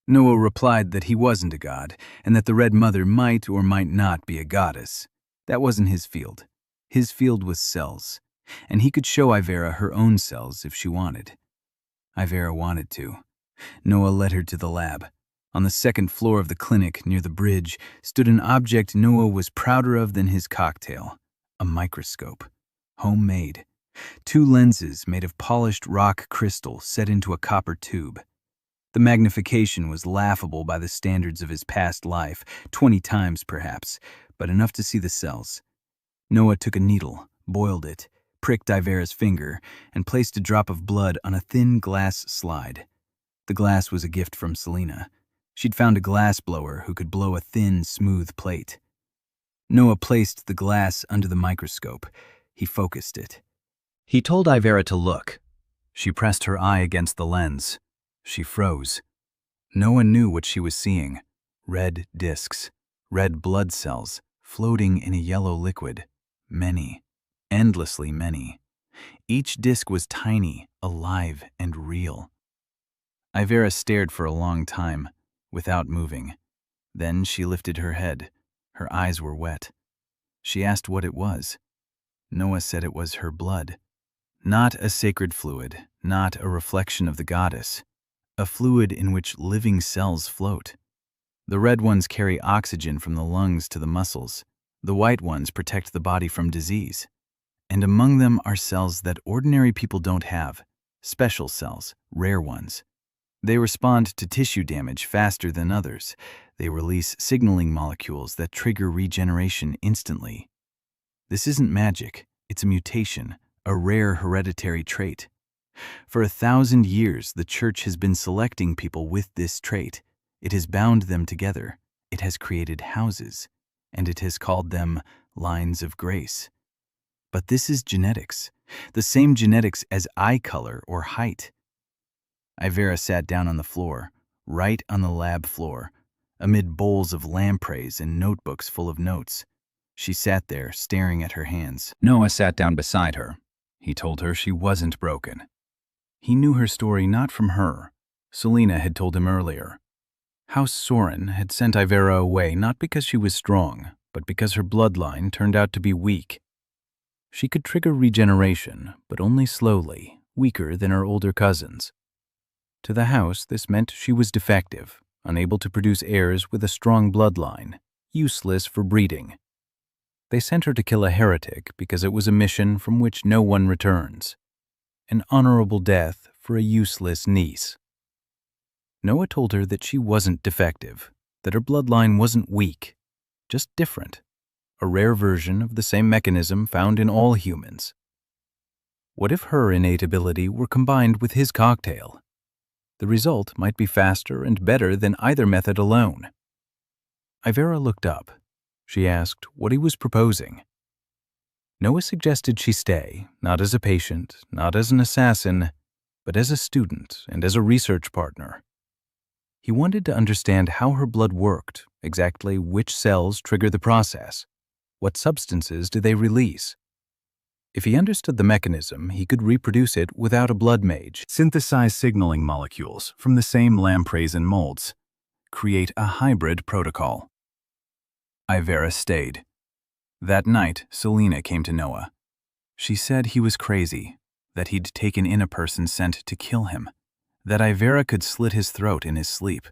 Speaker 1: Noah replied that he wasn't a god, and that the Red Mother might or might not be a goddess. That wasn't his field. His field was cells, and he could show Ivera her own cells if she wanted. Ivera wanted to. Noah led her to the lab. On the 2nd floor of the clinic, near the bridge, stood an object Noah was prouder of than his cocktail, a microscope, homemade. 2 lenses made of polished rock crystal set into a copper tube. The magnification was laughable by the standards of his past life, 20 times perhaps, but enough to see the cells. Noah took a needle, boiled it, pricked Ivera's finger, and placed a drop of blood on a thin glass slide. The glass was a gift from Selena. She'd found a glass blower who could blow a thin, smooth plate. Noah placed the glass under the microscope. He focused it. He told Ivera to look. She pressed her eye against the lens. She froze. No one knew what she was seeing. Red discs, red blood cells, floating in a yellow liquid. Many, endlessly many. Each disc was tiny, alive, and real. Ivera stared for a long time, without moving. Then she lifted her head. Her eyes were wet. She asked what it was. Noah said it was her blood. Not a sacred fluid, not a reflection of the goddess. A fluid in which living cells float. The red ones carry oxygen from the lungs to the muscles. The white ones protect the body from disease. And among them are cells that ordinary people don't have. Special cells, rare ones. They respond to tissue damage faster than others. They release signaling molecules that trigger regeneration instantly. This isn't magic, it's a mutation, a rare hereditary trait. For 1,000 years, the Church has been selecting people with this trait. It has bound them together. It has created houses, and it has called them lines of grace. But this is genetics, the same genetics as eye color or height. Ivera sat down on the floor, right on the lab floor, amid bowls of lampreys and notebooks full of notes. She sat there, staring at her hands. Noah sat down beside her. He told her she wasn't broken. He knew her story not from her. Selena had told him earlier. House Soren had sent Ivera away not because she was strong, but because her bloodline turned out to be weak. She could trigger regeneration, but only slowly, weaker than her older cousins. To the house, this meant she was defective, unable to produce heirs with a strong bloodline, useless for breeding. They sent her to kill a heretic because it was a mission from which no one returns. An honorable death for a useless niece. Noah told her that she wasn't defective, that her bloodline wasn't weak, just different, a rare version of the same mechanism found in all humans. What if her innate ability were combined with his cocktail? The result might be faster and better than either method alone. Ivera looked up. She asked what he was proposing. Noah suggested she stay, not as a patient, not as an assassin, but as a student and as a research partner. He wanted to understand how her blood worked, exactly which cells trigger the process. What substances do they release? If he understood the mechanism, he could reproduce it without a blood mage, synthesize signaling molecules from the same lampreys and molds, create a hybrid protocol. Ivera stayed. That night, Selena came to Noah. She said he was crazy, that he'd taken in a person sent to kill him, that Ivera could slit his throat in his sleep.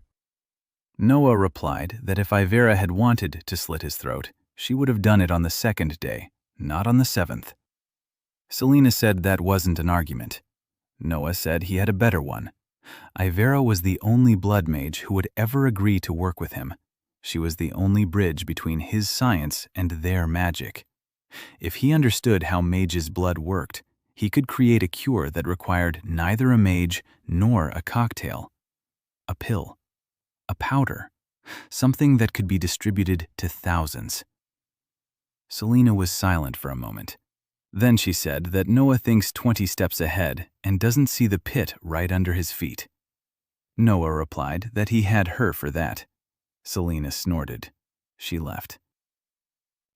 Speaker 1: Noah replied that if Ivera had wanted to slit his throat, she would have done it on the 2nd day, not on the 7th. Selena said that wasn't an argument. Noah said he had a better one. Ivera was the only blood mage who would ever agree to work with him. She was the only bridge between his science and their magic. If he understood how mage's blood worked, he could create a cure that required neither a mage nor a cocktail. A pill. A powder. Something that could be distributed to thousands. Selena was silent for a moment. Then she said that Noah thinks 20 steps ahead and doesn't see the pit right under his feet. Noah replied that he had her for that. Selena snorted. She left.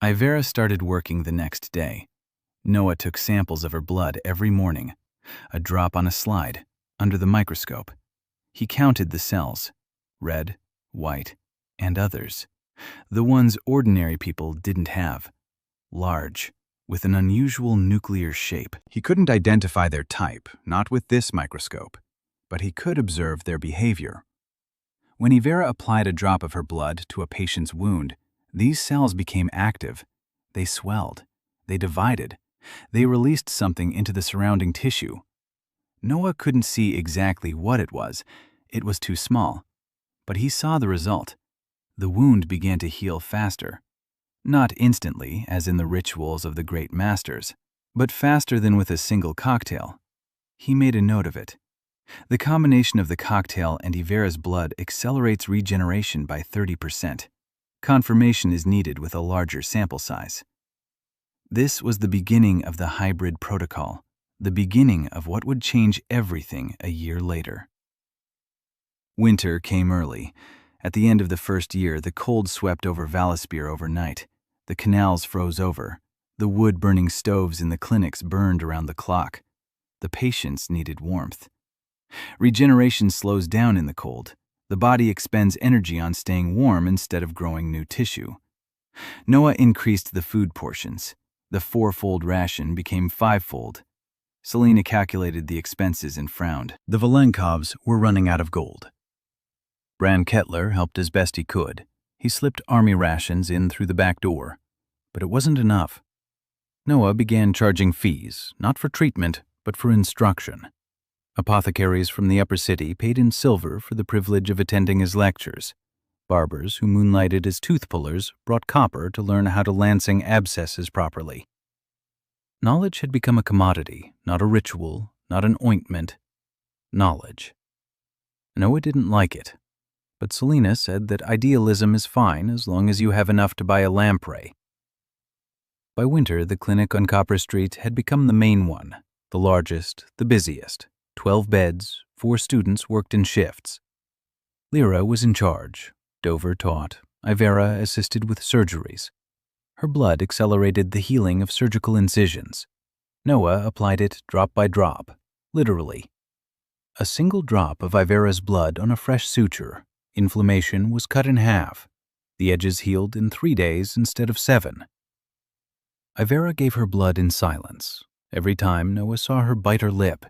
Speaker 1: Ivera started working the next day. Noah took samples of her blood every morning, a drop on a slide, under the microscope. He counted the cells, red, white, and others, the ones ordinary people didn't have, large, with an unusual nuclear shape. He couldn't identify their type, not with this microscope, but he could observe their behavior. When Ivera applied a drop of her blood to a patient's wound, these cells became active. They swelled. They divided. They released something into the surrounding tissue. Noah couldn't see exactly what it was. It was too small. But he saw the result. The wound began to heal faster. Not instantly, as in the rituals of the great masters, but faster than with a single cocktail. He made a note of it. The combination of the cocktail and Ivera's blood accelerates regeneration by 30%. Confirmation is needed with a larger sample size. This was the beginning of the hybrid protocol, the beginning of what would change everything a year later. Winter came early. At the end of the first year, the cold swept over Valaspir overnight. The canals froze over. The wood-burning stoves in the clinics burned around the clock. The patients needed warmth. Regeneration slows down in the cold. The body expends energy on staying warm instead of growing new tissue. Noah increased the food portions. The four-fold ration became five-fold. Selena calculated the expenses and frowned. The Valenkovs were running out of gold. Bran Kettler helped as best he could. He slipped army rations in through the back door. But it wasn't enough. Noah began charging fees, not for treatment, but for instruction. Apothecaries from the upper city paid in silver for the privilege of attending his lectures. Barbers who moonlighted as tooth pullers brought copper to learn how to lancing abscesses properly. Knowledge had become a commodity, not a ritual, not an ointment. Knowledge. Noah didn't like it. But Selena said that idealism is fine as long as you have enough to buy a lamprey. By winter, the clinic on Copper Street had become the main one, the largest, the busiest. 12 beds, 4 students worked in shifts. Lyra was in charge. Dover taught. Ivera assisted with surgeries. Her blood accelerated the healing of surgical incisions. Noah applied it drop by drop, literally. A single drop of Ivera's blood on a fresh suture. Inflammation was cut in half. The edges healed in 3 days instead of 7. Ivera gave her blood in silence. Every time Noah saw her bite her lip.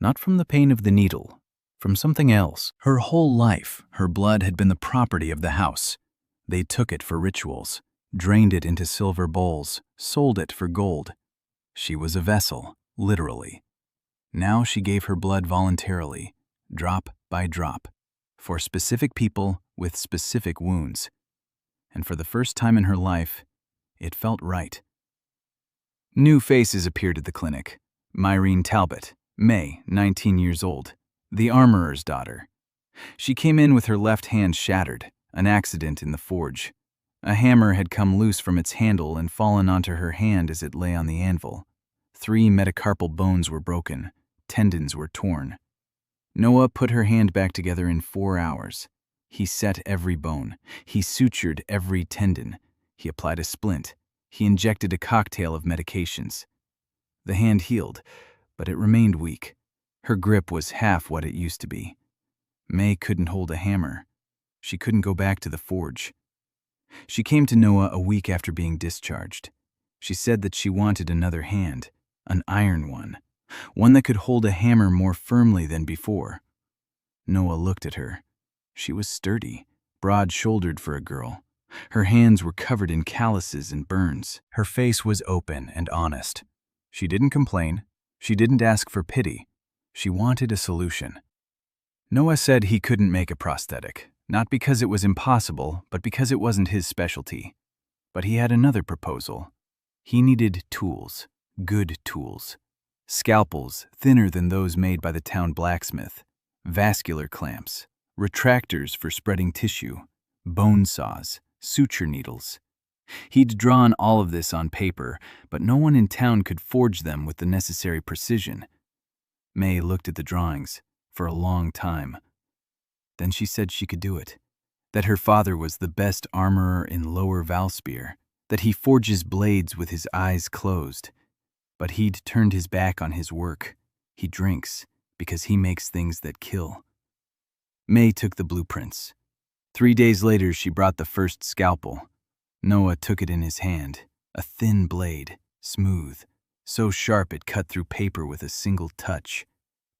Speaker 1: Not from the pain of the needle, from something else. Her whole life, her blood had been the property of the house. They took it for rituals, drained it into silver bowls, sold it for gold. She was a vessel, literally. Now she gave her blood voluntarily, drop by drop, for specific people with specific wounds. And for the first time in her life, it felt right. New faces appeared at the clinic. Myrene Talbot, May, 19 years old, the armorer's daughter. She came in with her left hand shattered, an accident in the forge. A hammer had come loose from its handle and fallen onto her hand as it lay on the anvil. 3 metacarpal bones were broken. Tendons were torn. Noah put her hand back together in 4 hours. He set every bone. He sutured every tendon. He applied a splint. He injected a cocktail of medications. The hand healed, but it remained weak. Her grip was half what it used to be. May couldn't hold a hammer. She couldn't go back to the forge. She came to Noah a week after being discharged. She said that she wanted another hand, an iron one that could hold a hammer more firmly than before. Noah looked at her. She was sturdy, broad-shouldered for a girl. Her hands were covered in calluses and burns. Her face was open and honest. She didn't complain. She didn't ask for pity. She wanted a solution. Noah said he couldn't make a prosthetic, not because it was impossible, but because it wasn't his specialty. But he had another proposal. He needed tools, good tools. Scalpels thinner than those made by the town blacksmith, vascular clamps, retractors for spreading tissue, bone saws, suture needles. He'd drawn all of this on paper, but no one in town could forge them with the necessary precision. May looked at the drawings for a long time. Then she said she could do it, that her father was the best armorer in Lower Valspir, that he forges blades with his eyes closed. But he'd turned his back on his work. He drinks because he makes things that kill. May took the blueprints. 3 days later, she brought the first scalpel. Noah took it in his hand, a thin blade, smooth, so sharp it cut through paper with a single touch,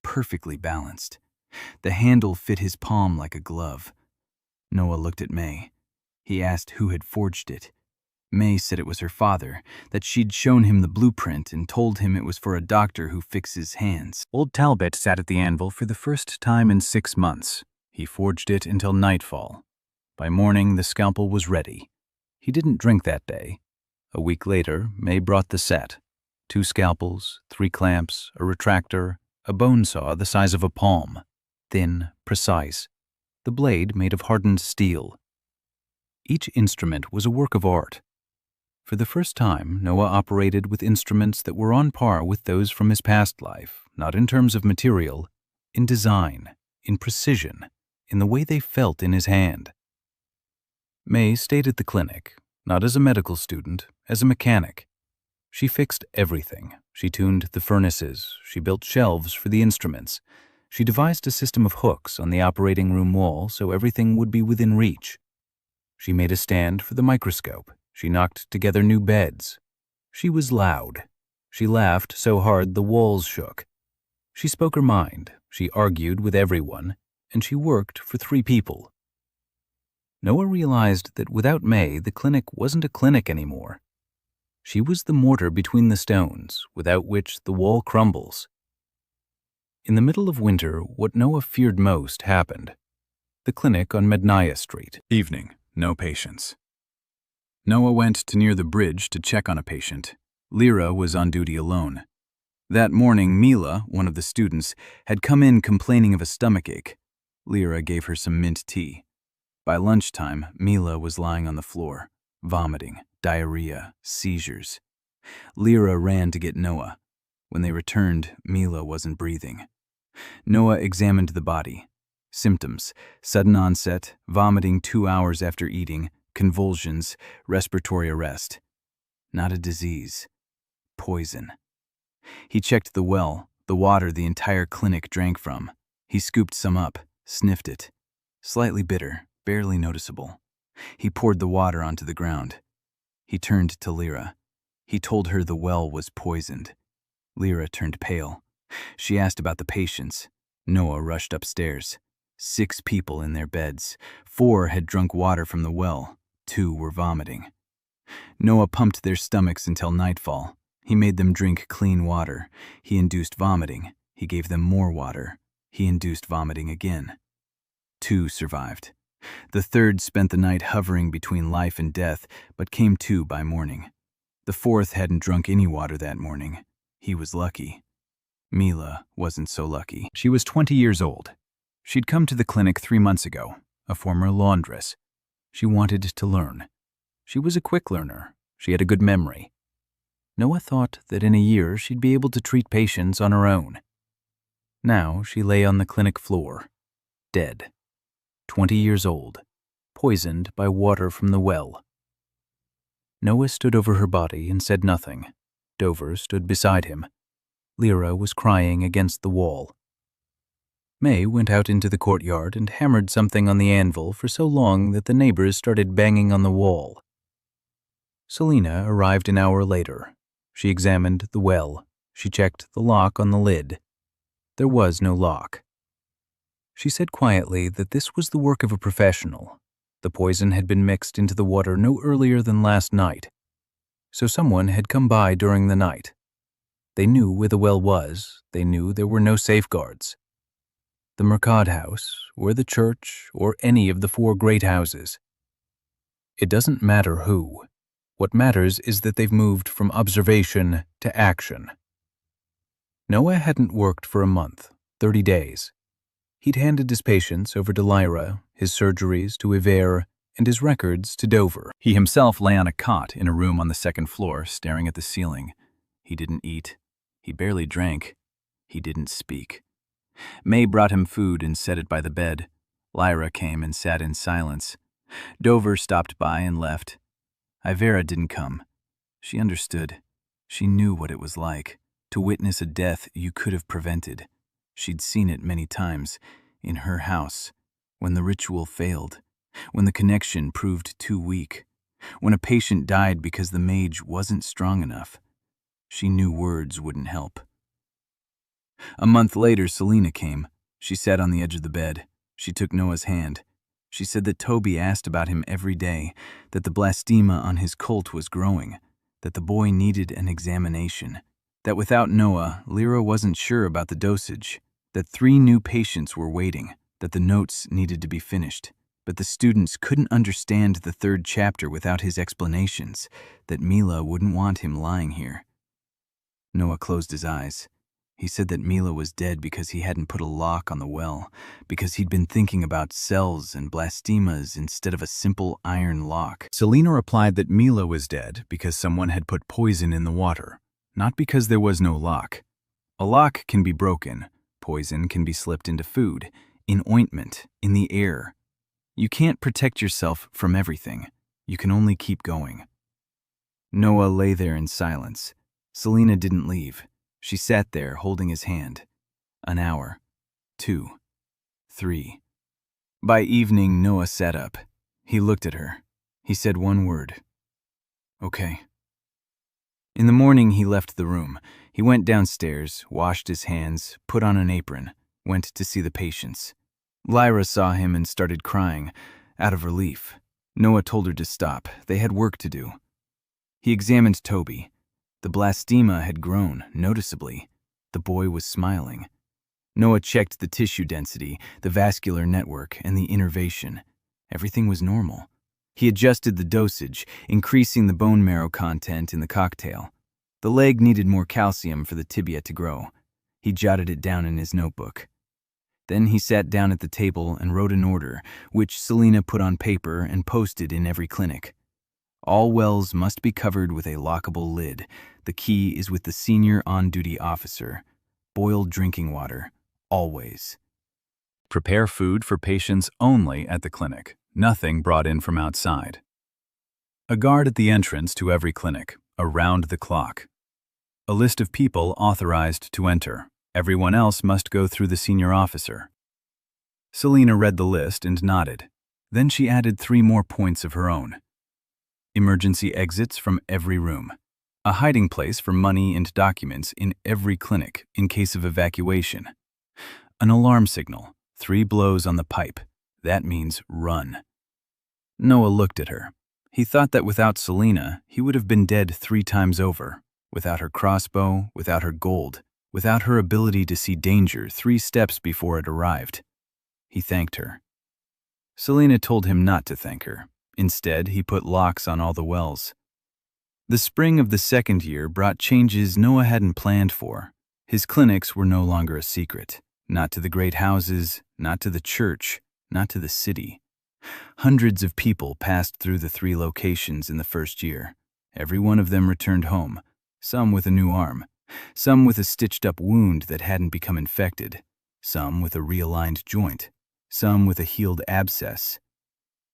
Speaker 1: perfectly balanced. The handle fit his palm like a glove. Noah looked at May. He asked who had forged it. May said it was her father, that she'd shown him the blueprint and told him it was for a doctor who fixes hands. Old Talbot sat at the anvil for the first time in 6 months. He forged it until nightfall. By morning, the scalpel was ready. He didn't drink that day. A week later, May brought the set. 2 scalpels, 3 clamps, a retractor, a bone saw the size of a palm. Thin, precise. The blade made of hardened steel. Each instrument was a work of art. For the first time, Noah operated with instruments that were on par with those from his past life, not in terms of material, in design, in precision, in the way they felt in his hand. May stayed at the clinic, not as a medical student, as a mechanic. She fixed everything. She tuned the furnaces. She built shelves for the instruments. She devised a system of hooks on the operating room wall so everything would be within reach. She made a stand for the microscope. She knocked together new beds. She was loud. She laughed so hard the walls shook. She spoke her mind. She argued with everyone, and she worked for 3 people. Noah realized that without May, the clinic wasn't a clinic anymore. She was the mortar between the stones, without which the wall crumbles. In the middle of winter, what Noah feared most happened. The clinic on Manhwa Street. Evening. No patients. Noah went to near the bridge to check on a patient. Lyra was on duty alone. That morning, Mila, one of the students, had come in complaining of a stomachache. Lyra gave her some mint tea. By lunchtime, Mila was lying on the floor, vomiting, diarrhea, seizures. Lyra ran to get Noah. When they returned, Mila wasn't breathing. Noah examined the body. Symptoms: sudden onset, vomiting 2 hours after eating, convulsions, respiratory arrest. Not a disease. Poison. He checked the well, the water the entire clinic drank from. He scooped some up, sniffed it. Slightly bitter, barely noticeable. He poured the water onto the ground. He turned to Lyra. He told her the well was poisoned. Lyra turned pale. She asked about the patients. Noah rushed upstairs. 6 people in their beds. 4 had drunk water from the well. 2 were vomiting. Noah pumped their stomachs until nightfall. He made them drink clean water. He induced vomiting. He gave them more water. He induced vomiting again. 2 survived. The 3rd spent the night hovering between life and death, but came to by morning. The 4th hadn't drunk any water that morning. He was lucky. Mila wasn't so lucky. She was 20 years old. She'd come to the clinic 3 months ago, a former laundress. She wanted to learn. She was a quick learner. She had a good memory. Noah thought that in a year she'd be able to treat patients on her own. Now she lay on the clinic floor, dead. 20 years old, poisoned by water from the well. Noah stood over her body and said nothing. Dover stood beside him. Lyra was crying against the wall. May went out into the courtyard and hammered something on the anvil for so long that the neighbors started banging on the wall. Selina arrived an hour later. She examined the well. She checked the lock on the lid. There was no lock. She said quietly that this was the work of a professional. The poison had been mixed into the water no earlier than last night, so someone had come by during the night. They knew where the well was. They knew there were no safeguards. The Mercad House, or the church, or any of the 4 great houses. It doesn't matter who. What matters is that they've moved from observation to action. Noah hadn't worked for a month, 30 days. He'd handed his patients over to Lyra, his surgeries to Yver, and his records to Dover. He himself lay on a cot in a room on the 2nd floor, staring at the ceiling. He didn't eat. He barely drank. He didn't speak. May brought him food and set it by the bed. Lyra came and sat in silence. Dover stopped by and left. Ivera didn't come. She understood. She knew what it was like, to witness a death you could have prevented. She'd seen it many times, in her house, when the ritual failed, when the connection proved too weak, when a patient died because the mage wasn't strong enough. She knew words wouldn't help. A month later, Selina came. She sat on the edge of the bed. She took Noah's hand. She said that Toby asked about him every day, that the blastema on his colt was growing, that the boy needed an examination, that without Noah, Lyra wasn't sure about the dosage, that 3 new patients were waiting, that the notes needed to be finished, but the students couldn't understand the 3rd chapter without his explanations, that Mila wouldn't want him lying here. Noah closed his eyes. He said that Mila was dead because he hadn't put a lock on the well, because he'd been thinking about cells and blastemas instead of a simple iron lock. Selena replied that Mila was dead because someone had put poison in the water, not because there was no lock. A lock can be broken. Poison can be slipped into food, in ointment, in the air. You can't protect yourself from everything. You can only keep going. Noah lay there in silence. Selena didn't leave. She sat there holding his hand. An hour. 2. 3. By evening, Noah sat up. He looked at her. He said one word. Okay. In the morning, he left the room. He went downstairs, washed his hands, put on an apron, went to see the patients. Lyra saw him and started crying, out of relief. Noah told her to stop. They had work to do. He examined Toby. The blastema had grown, noticeably. The boy was smiling. Noah checked the tissue density, the vascular network, and the innervation. Everything was normal. He adjusted the dosage, increasing the bone marrow content in the cocktail. The leg needed more calcium for the tibia to grow. He jotted it down in his notebook. Then he sat down at the table and wrote an order, which Selena put on paper and posted in every clinic. All wells must be covered with a lockable lid. The key is with the senior on-duty officer. Boiled drinking water, always. Prepare food for patients only at the clinic. Nothing brought in from outside. A guard at the entrance to every clinic, around the clock. A list of people authorized to enter. Everyone else must go through the senior officer. Selena read the list and nodded. Then she added 3 more points of her own. Emergency exits from every room. A hiding place for money and documents in every clinic in case of evacuation. An alarm signal, 3 blows on the pipe. That means run. Noah looked at her. He thought that without Selena, he would have been dead 3 times over. Without her crossbow, without her gold, without her ability to see danger 3 steps before it arrived. He thanked her. Selena told him not to thank her. Instead, he put locks on all the wells. The spring of the 2nd year brought changes Noah hadn't planned for. His clinics were no longer a secret. Not to the great houses, not to the church, not to the city. Hundreds of people passed through the 3 locations in the 1st year. Every one of them returned home, some with a new arm, some with a stitched-up wound that hadn't become infected, some with a realigned joint, some with a healed abscess.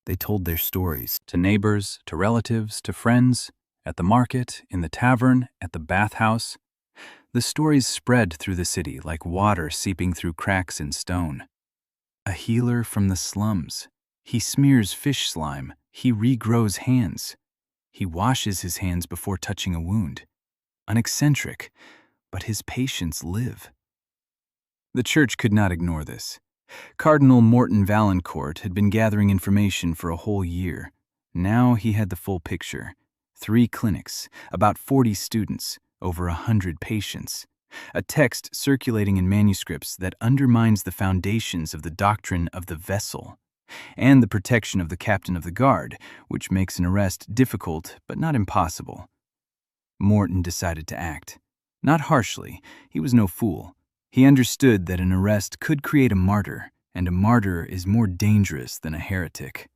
Speaker 1: They told their stories to neighbors, to relatives, to friends, at the market, in the tavern, at the bathhouse. The stories spread through the city like water seeping through cracks in stone. A healer from the slums. He smears fish slime. He regrows hands. He washes his hands before touching a wound. An eccentric, but his patients live. The church could not ignore this. Cardinal Morton Valancourt had been gathering information for a whole year. Now he had the full picture. 3 clinics, about 40 students, over 100 patients. A text circulating in manuscripts that undermines the foundations of the doctrine of the vessel, and the protection of the captain of the guard, which makes an arrest difficult but not impossible. Morton decided to act. Not harshly, he was no fool. He understood that an arrest could create a martyr, and a martyr is more dangerous than a heretic.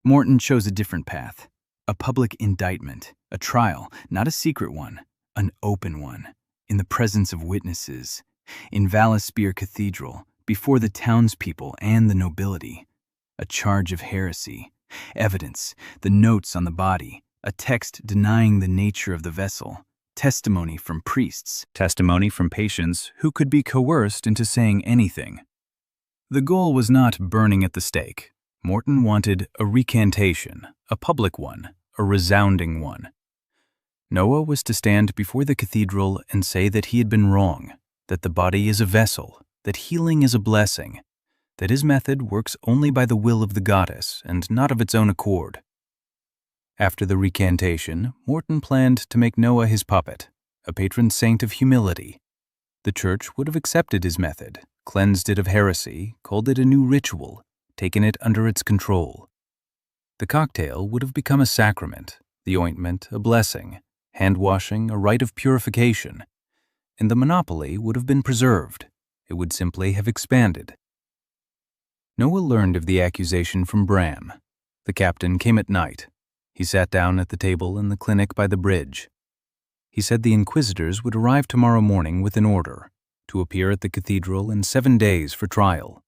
Speaker 1: Morton chose a different path. A public indictment, a trial, not a secret one, an open one, in the presence of witnesses, in Valaspire Cathedral, before the townspeople and the nobility. A charge of heresy, evidence, the notes on the body, a text denying the nature of the vessel, testimony from priests, testimony from patients who could be coerced into saying anything. The goal was not burning at the stake. Morton wanted a recantation, a public one, a resounding one. Noah was to stand before the cathedral and say that he had been wrong, that the body is a vessel, that healing is a blessing, that his method works only by the will of the goddess and not of its own accord. After the recantation, Morton planned to make Noah his puppet, a patron saint of humility. The church would have accepted his method, cleansed it of heresy, called it a new ritual, taken it under its control. The cocktail would have become a sacrament, the ointment a blessing, hand-washing a rite of purification, and the monopoly would have been preserved. It would simply have expanded. Noah learned of the accusation from Bran. The captain came at night. He sat down at the table in the clinic by the bridge. He said the inquisitors would arrive tomorrow morning with an order to appear at the cathedral in 7 days for trial.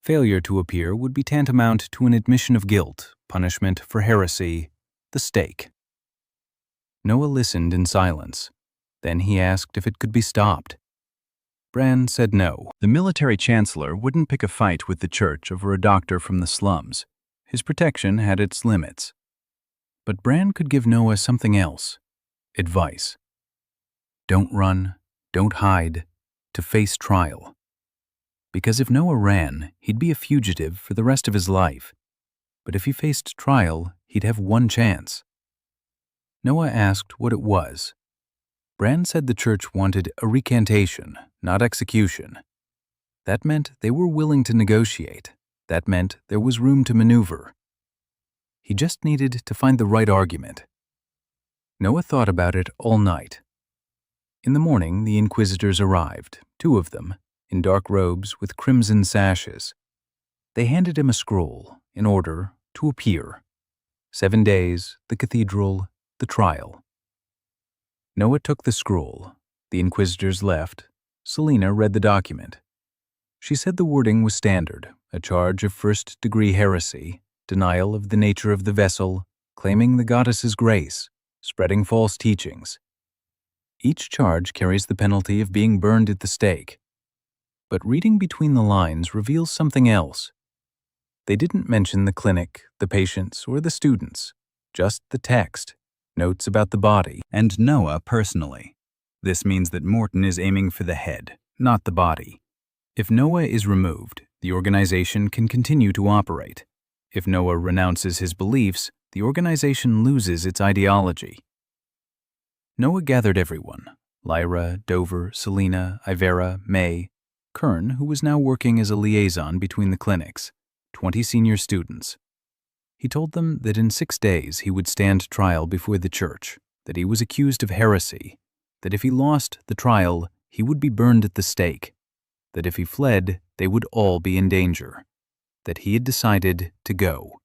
Speaker 1: Failure to appear would be tantamount to an admission of guilt, punishment for heresy, the stake. Noah listened in silence. Then he asked if it could be stopped. Bran said no. The military chancellor wouldn't pick a fight with the church over a doctor from the slums. His protection had its limits. But Bran could give Noah something else. Advice. Don't run, don't hide, to face trial. Because if Noah ran, he'd be a fugitive for the rest of his life. But if he faced trial, he'd have one chance. Noah asked what it was. Bran said the church wanted a recantation, not execution. That meant they were willing to negotiate. That meant there was room to maneuver. He just needed to find the right argument. Noah thought about it all night. In the morning, the inquisitors arrived, 2 of them, in dark robes with crimson sashes. They handed him a scroll, in order to appear. 7 days, the cathedral, the trial. Noah took the scroll. The inquisitors left. Selena read the document. She said the wording was standard, a charge of first-degree heresy, denial of the nature of the vessel, claiming the goddess's grace, spreading false teachings. Each charge carries the penalty of being burned at the stake. But reading between the lines reveals something else. They didn't mention the clinic, the patients, or the students, just the text, notes about the body, and Noah personally. This means that Morton is aiming for the head, not the body. If Noah is removed, the organization can continue to operate. If Noah renounces his beliefs, the organization loses its ideology. Noah gathered everyone: Lyra, Dover, Selena, Ivera, May, Kern, who was now working as a liaison between the clinics, 20 senior students. He told them that in 6 days he would stand trial before the church, that he was accused of heresy, that if he lost the trial, he would be burned at the stake, that if he fled, they would all be in danger, that he had decided to go.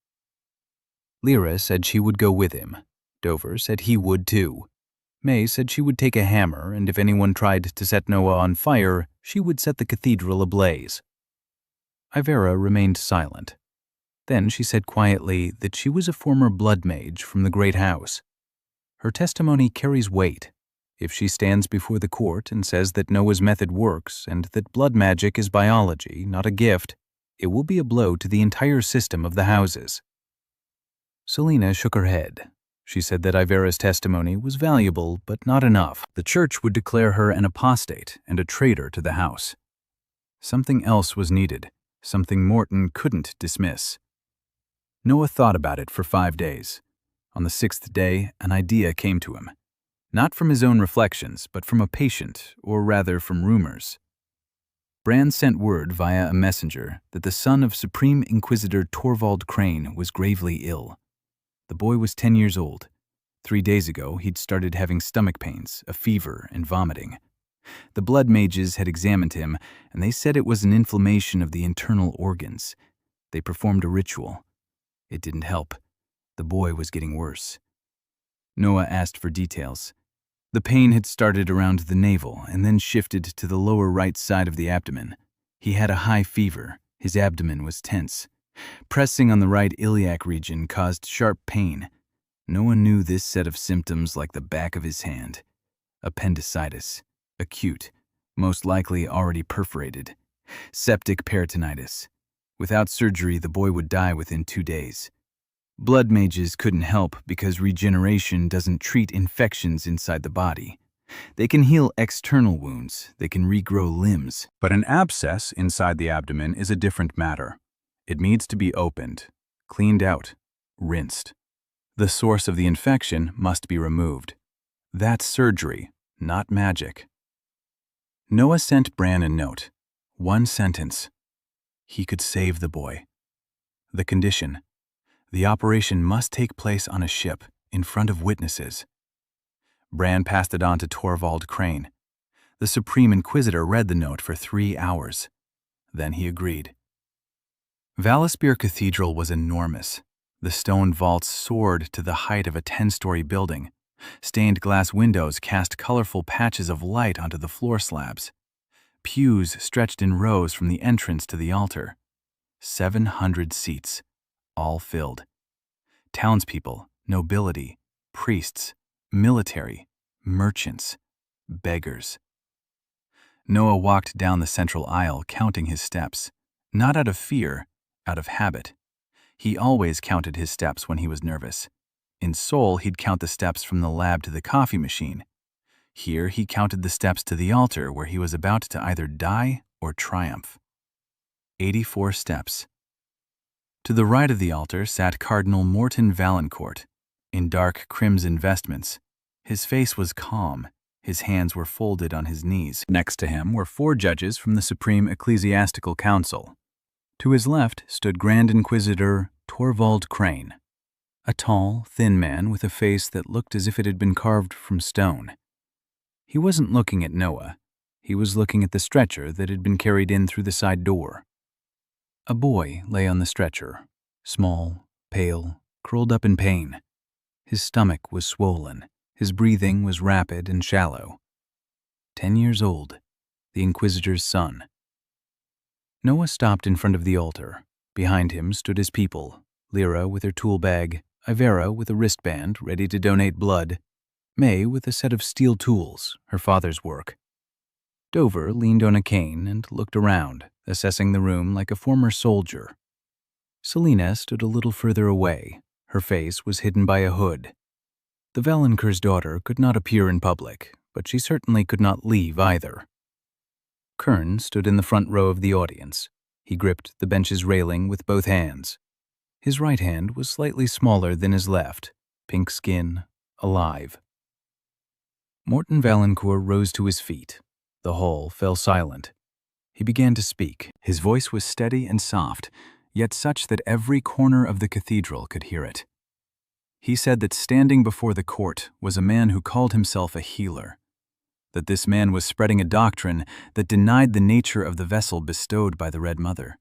Speaker 1: Lyra said she would go with him. Dover said he would too. May said she would take a hammer, and if anyone tried to set Noah on fire, she would set the cathedral ablaze. Ivera remained silent. Then she said quietly that she was a former blood mage from the Great House. Her testimony carries weight. If she stands before the court and says that Noah's method works and that blood magic is biology, not a gift, it will be a blow to the entire system of the houses. Selena shook her head. She said that Ivera's testimony was valuable, but not enough. The church would declare her an apostate and a traitor to the house. Something else was needed, something Morton couldn't dismiss. Noah thought about it for 5 days. On the 6th day, an idea came to him. Not from his own reflections, but from a patient, or rather from rumors. Bran sent word via a messenger that the son of Supreme Inquisitor Torvald Crane was gravely ill. The boy was 10 years old. 3 days ago, he'd started having stomach pains, a fever, and vomiting. The blood mages had examined him, and they said it was an inflammation of the internal organs. They performed a ritual. It didn't help. The boy was getting worse. Noah asked for details. The pain had started around the navel and then shifted to the lower right side of the abdomen. He had a high fever. His abdomen was tense. Pressing on the right iliac region caused sharp pain. Noah knew this set of symptoms like the back of his hand. Appendicitis. Acute. Most likely already perforated. Septic peritonitis. Without surgery, the boy would die within 2 days. Blood mages couldn't help because regeneration doesn't treat infections inside the body. They can heal external wounds, they can regrow limbs. But an abscess inside the abdomen is a different matter. It needs to be opened, cleaned out, rinsed. The source of the infection must be removed. That's surgery, not magic. Noah sent Bran a note. 1 sentence. He could save the boy. The condition. The operation must take place on a ship, in front of witnesses. Bran passed it on to Torvald Crane. The Supreme Inquisitor read the note for 3 hours. Then he agreed. Valaspir Cathedral was enormous. The stone vaults soared to the height of a 10-story building. Stained glass windows cast colorful patches of light onto the floor slabs. Pews stretched in rows from the entrance to the altar. 700 seats, all filled. Townspeople, nobility, priests, military, merchants, beggars. Noah walked down the central aisle, counting his steps, not out of fear, out of habit. He always counted his steps when he was nervous. In Seoul, he'd count the steps from the lab to the coffee machine. Here, he counted the steps to the altar where he was about to either die or triumph. 84 steps. To the right of the altar sat Cardinal Morton Valancourt, in dark crimson vestments. His face was calm. His hands were folded on his knees. Next to him were 4 judges from the Supreme Ecclesiastical Council. To his left stood Grand Inquisitor Torvald Crane, a tall, thin man with a face that looked as if it had been carved from stone. He wasn't looking at Noah. He was looking at the stretcher that had been carried in through the side door. A boy lay on the stretcher, small, pale, curled up in pain. His stomach was swollen. His breathing was rapid and shallow. 10 years old, the Inquisitor's son. Noah stopped in front of the altar. Behind him stood his people, Lyra with her tool bag, Ivera with a wristband ready to donate blood, May with a set of steel tools, her father's work. Dover leaned on a cane and looked around, assessing the room like a former soldier. Selina stood a little further away. Her face was hidden by a hood. The Valancourt's daughter could not appear in public, but she certainly could not leave either. Kern stood in the front row of the audience. He gripped the bench's railing with both hands. His right hand was slightly smaller than his left, pink skin, alive. Morton Valancourt rose to his feet. The hall fell silent. He began to speak. His voice was steady and soft, yet such that every corner of the cathedral could hear it. He said that standing before the court was a man who called himself a healer, that this man was spreading a doctrine that denied the nature of the vessel bestowed by the Red Mother,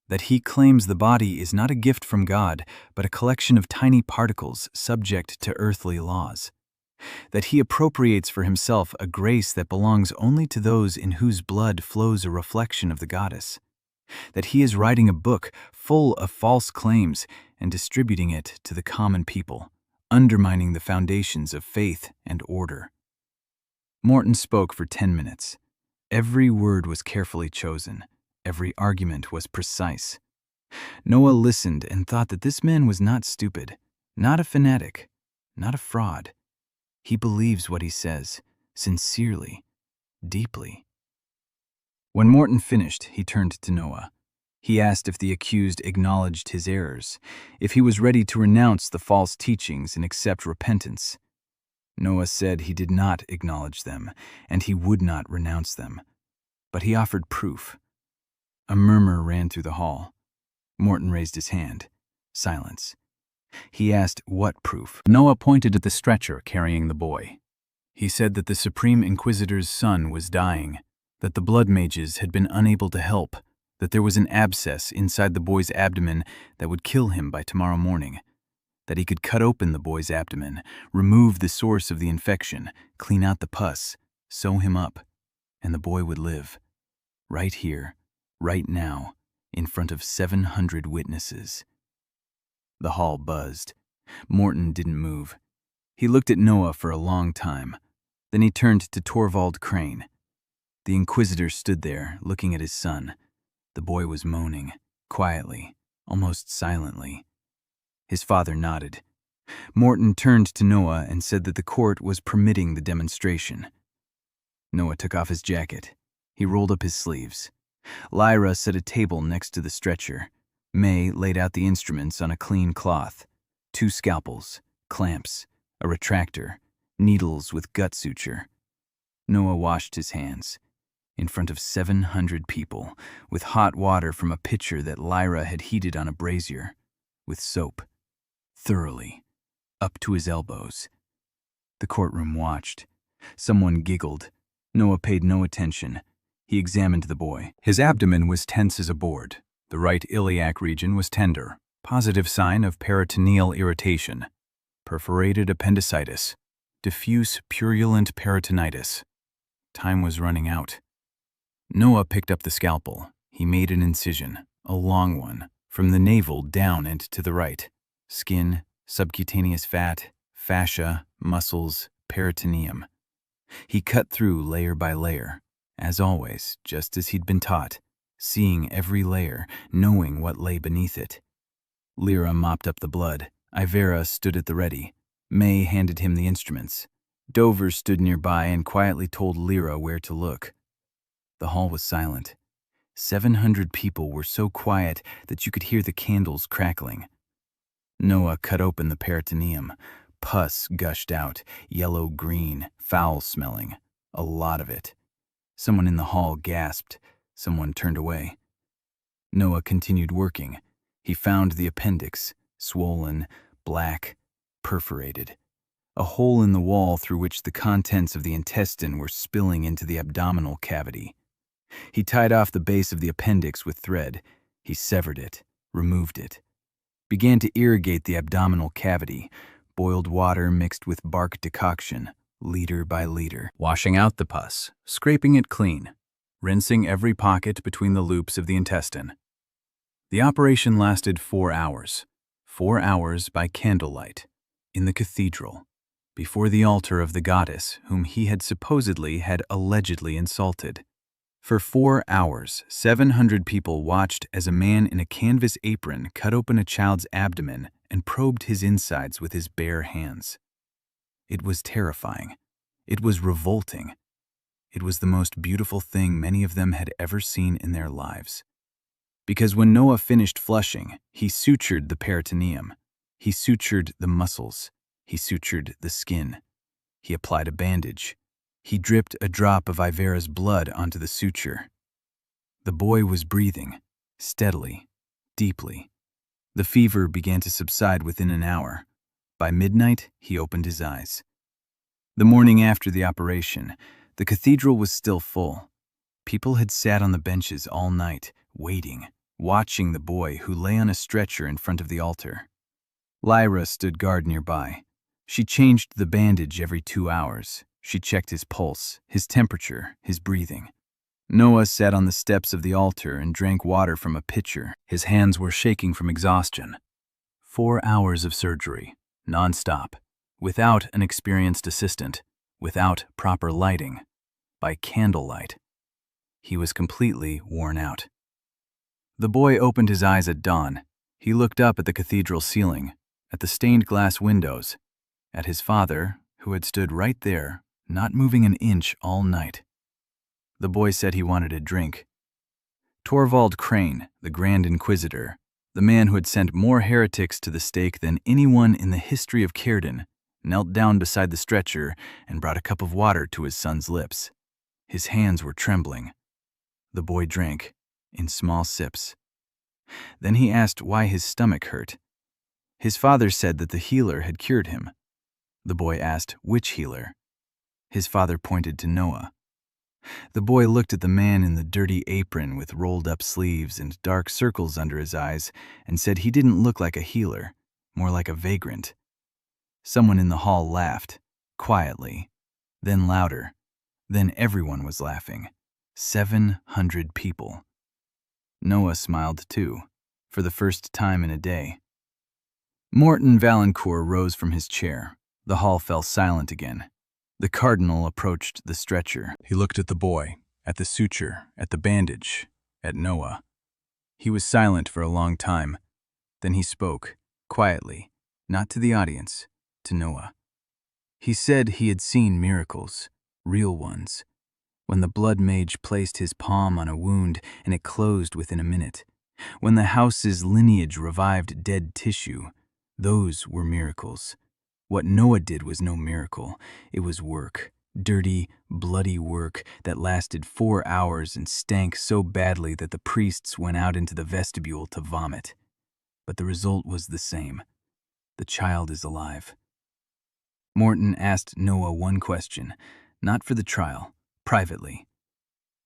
Speaker 1: that he claims the body is not a gift from God, but a collection of tiny particles subject to earthly laws, that he appropriates for himself a grace that belongs only to those in whose blood flows a reflection of the goddess, that he is writing a book full of false claims and distributing it to the common people, undermining the foundations of faith and order. Morton spoke for 10 minutes. Every word was carefully chosen. Every argument was precise. Noah listened and thought that this man was not stupid, not a fanatic, not a fraud. He believes what he says, sincerely, deeply. When Morton finished, he turned to Noah. He asked if the accused acknowledged his errors, if he was ready to renounce the false teachings and accept repentance. Noah said he did not acknowledge them, and he would not renounce them. But he offered proof. A murmur ran through the hall. Morton raised his hand. Silence. He asked what proof. Noah pointed at the stretcher carrying the boy. He said that the Supreme Inquisitor's son was dying, that the blood mages had been unable to help, that there was an abscess inside the boy's abdomen that would kill him by tomorrow morning, that he could cut open the boy's abdomen, remove the source of the infection, clean out the pus, sew him up, and the boy would live. Right here, right now, in front of 700 witnesses. The hall buzzed. Morton didn't move. He looked at Noah for a long time. Then he turned to Torvald Crane. The Inquisitor stood there, looking at his son. The boy was moaning, quietly, almost silently. His father nodded. Morton turned to Noah and said that the court was permitting the demonstration. Noah took off his jacket. He rolled up his sleeves. Lyra set a table next to the stretcher. May laid out the instruments on a clean cloth. 2 scalpels, clamps, a retractor, needles with gut suture. Noah washed his hands. In front of 700 people, with hot water from a pitcher that Lyra had heated on a brazier, with soap, thoroughly, up to his elbows. The courtroom watched. Someone giggled. Noah paid no attention. He examined the boy. His abdomen was tense as a board. The right iliac region was tender, positive sign of peritoneal irritation, perforated appendicitis, diffuse purulent peritonitis. Time was running out. Noah picked up the scalpel. He made an incision, a long one, from the navel down and to the right. Skin, subcutaneous fat, fascia, muscles, peritoneum. He cut through layer by layer, as always, just as he'd been taught, seeing every layer, knowing what lay beneath it. Lyra mopped up the blood. Ivera stood at the ready. May handed him the instruments. Dover stood nearby and quietly told Lyra where to look. The hall was silent. 700 people were so quiet that you could hear the candles crackling. Noah cut open the peritoneum. Pus gushed out, yellow-green, foul-smelling. A lot of it. Someone in the hall gasped. Someone turned away. Noah continued working. He found the appendix, swollen, black, perforated. A hole in the wall through which the contents of the intestine were spilling into the abdominal cavity. He tied off the base of the appendix with thread. He severed it, removed it. Began to irrigate the abdominal cavity, boiled water mixed with bark decoction, liter by liter. Washing out the pus, scraping it clean, rinsing every pocket between the loops of the intestine. The operation lasted 4 hours. 4 hours by candlelight, in the cathedral, before the altar of the goddess whom he had allegedly insulted. For 4 hours, 700 people watched as a man in a canvas apron cut open a child's abdomen and probed his insides with his bare hands. It was terrifying. It was revolting. It was the most beautiful thing many of them had ever seen in their lives. Because when Noah finished flushing, he sutured the peritoneum. He sutured the muscles. He sutured the skin. He applied a bandage. He dripped a drop of Ivera's blood onto the suture. The boy was breathing, steadily, deeply. The fever began to subside within an hour. By midnight, he opened his eyes. The morning after the operation, the cathedral was still full. People had sat on the benches all night, waiting, watching the boy who lay on a stretcher in front of the altar. Lyra stood guard nearby. She changed the bandage every 2 hours. She checked his pulse, his temperature, his breathing. Noah sat on the steps of the altar and drank water from a pitcher. His hands were shaking from exhaustion. 4 hours of surgery, non-stop, without an experienced assistant, without proper lighting, by candlelight. He was completely worn out. The boy opened his eyes at dawn. He looked up at the cathedral ceiling, at the stained glass windows, at his father, who had stood right there, not moving an inch all night. The boy said he wanted a drink. Torvald Crane, the Grand Inquisitor, the man who had sent more heretics to the stake than anyone in the history of Círdan, knelt down beside the stretcher and brought a cup of water to his son's lips. His hands were trembling. The boy drank, in small sips. Then he asked why his stomach hurt. His father said that the healer had cured him. The boy asked which healer. His father pointed to Noah. The boy looked at the man in the dirty apron with rolled-up sleeves and dark circles under his eyes and said he didn't look like a healer, more like a vagrant. Someone in the hall laughed, quietly, then louder. Then everyone was laughing. 700 people. Noah smiled too, for the first time in a day. Morton Valancourt rose from his chair. The hall fell silent again. The cardinal approached the stretcher. He looked at the boy, at the suture, at the bandage, at Noah. He was silent for a long time. Then he spoke, quietly, not to the audience, to Noah. He said he had seen miracles, real ones. When the blood mage placed his palm on a wound and it closed within a minute. When the house's lineage revived dead tissue, those were miracles. What Noah did was no miracle. It was work, dirty, bloody work that lasted 4 hours and stank so badly that the priests went out into the vestibule to vomit. But the result was the same. The child is alive. Morton asked Noah one question, not for the trial, privately.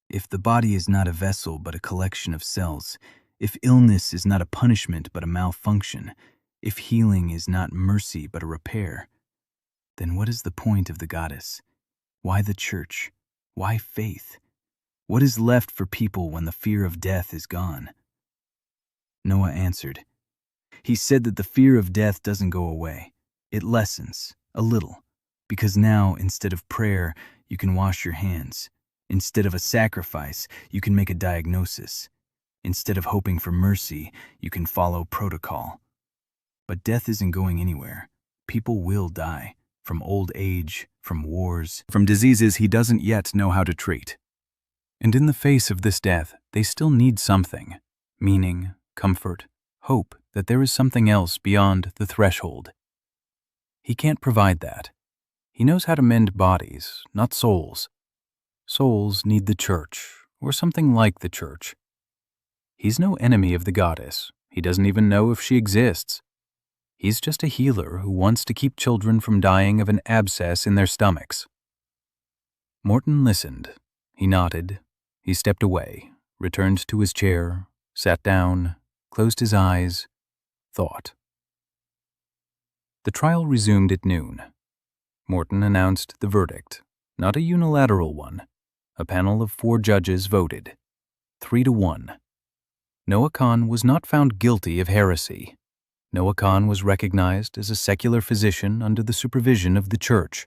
Speaker 1: If the body is not a vessel but a collection of cells, if illness is not a punishment but a malfunction, if healing is not mercy but a repair, then what is the point of the goddess? Why the church? Why faith? What is left for people when the fear of death is gone? Noah answered. He said that the fear of death doesn't go away. It lessens, a little, because now, instead of prayer, you can wash your hands. Instead of a sacrifice, you can make a diagnosis. Instead of hoping for mercy, you can follow protocol. But death isn't going anywhere. People will die, from old age, from wars, from diseases he doesn't yet know how to treat. And in the face of this death, they still need something, meaning, comfort, hope that there is something else beyond the threshold. He can't provide that. He knows how to mend bodies, not souls. Souls need the church, or something like the church. He's no enemy of the goddess. He doesn't even know if she exists. He's just a healer who wants to keep children from dying of an abscess in their stomachs. Morton listened. He nodded. He stepped away, returned to his chair, sat down, closed his eyes, thought. The trial resumed at noon. Morton announced the verdict, not a unilateral one. A panel of 4 judges voted, 3-1. Noah Khan was not found guilty of heresy. Noah Khan was recognized as a secular physician under the supervision of the church.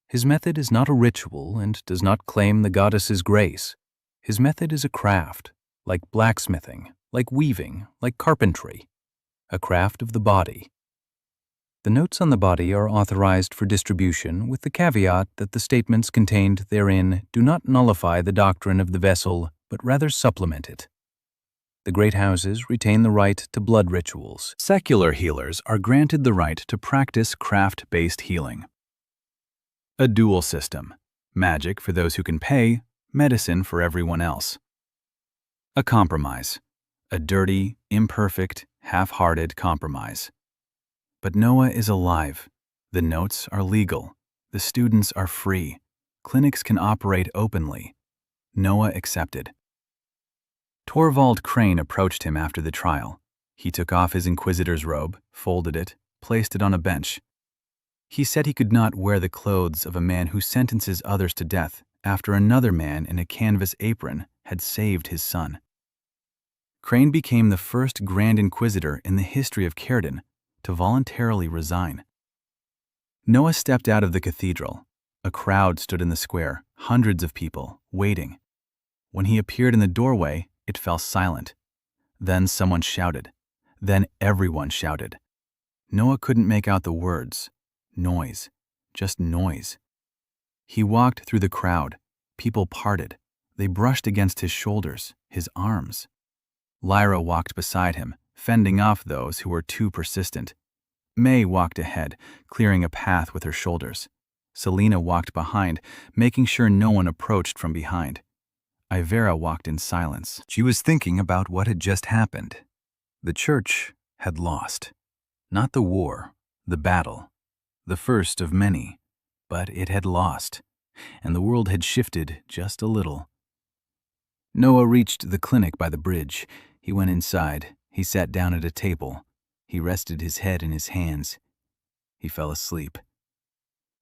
Speaker 1: His method is not a ritual and does not claim the goddess's grace. His method is a craft, like blacksmithing, like weaving, like carpentry, a craft of the body. The notes on the body are authorized for distribution with the caveat that the statements contained therein do not nullify the doctrine of the vessel, but rather supplement it. The great houses retain the right to blood rituals. Secular healers are granted the right to practice craft-based healing. A dual system: magic for those who can pay, medicine for everyone else. A compromise: a dirty, imperfect, half-hearted compromise. But Noah is alive. The notes are legal. The students are free. Clinics can operate openly. Noah accepted. Torvald Crane approached him after the trial. He took off his inquisitor's robe, folded it, placed it on a bench. He said he could not wear the clothes of a man who sentences others to death after another man in a canvas apron had saved his son. Crane became the first Grand Inquisitor in the history of Caerden to voluntarily resign. Noah stepped out of the cathedral. A crowd stood in the square, hundreds of people, waiting. When he appeared in the doorway, it fell silent. Then someone shouted. Then everyone shouted. Noah couldn't make out the words. Noise. Just noise. He walked through the crowd. People parted. They brushed against his shoulders, his arms. Lyra walked beside him, fending off those who were too persistent. May walked ahead, clearing a path with her shoulders. Selena walked behind, making sure no one approached from behind. Ivera walked in silence. She was thinking about what had just happened. The church had lost. Not the war, the battle, the first of many, but it had lost, and the world had shifted just a little. Noah reached the clinic by the bridge. He went inside. He sat down at a table. He rested his head in his hands. He fell asleep.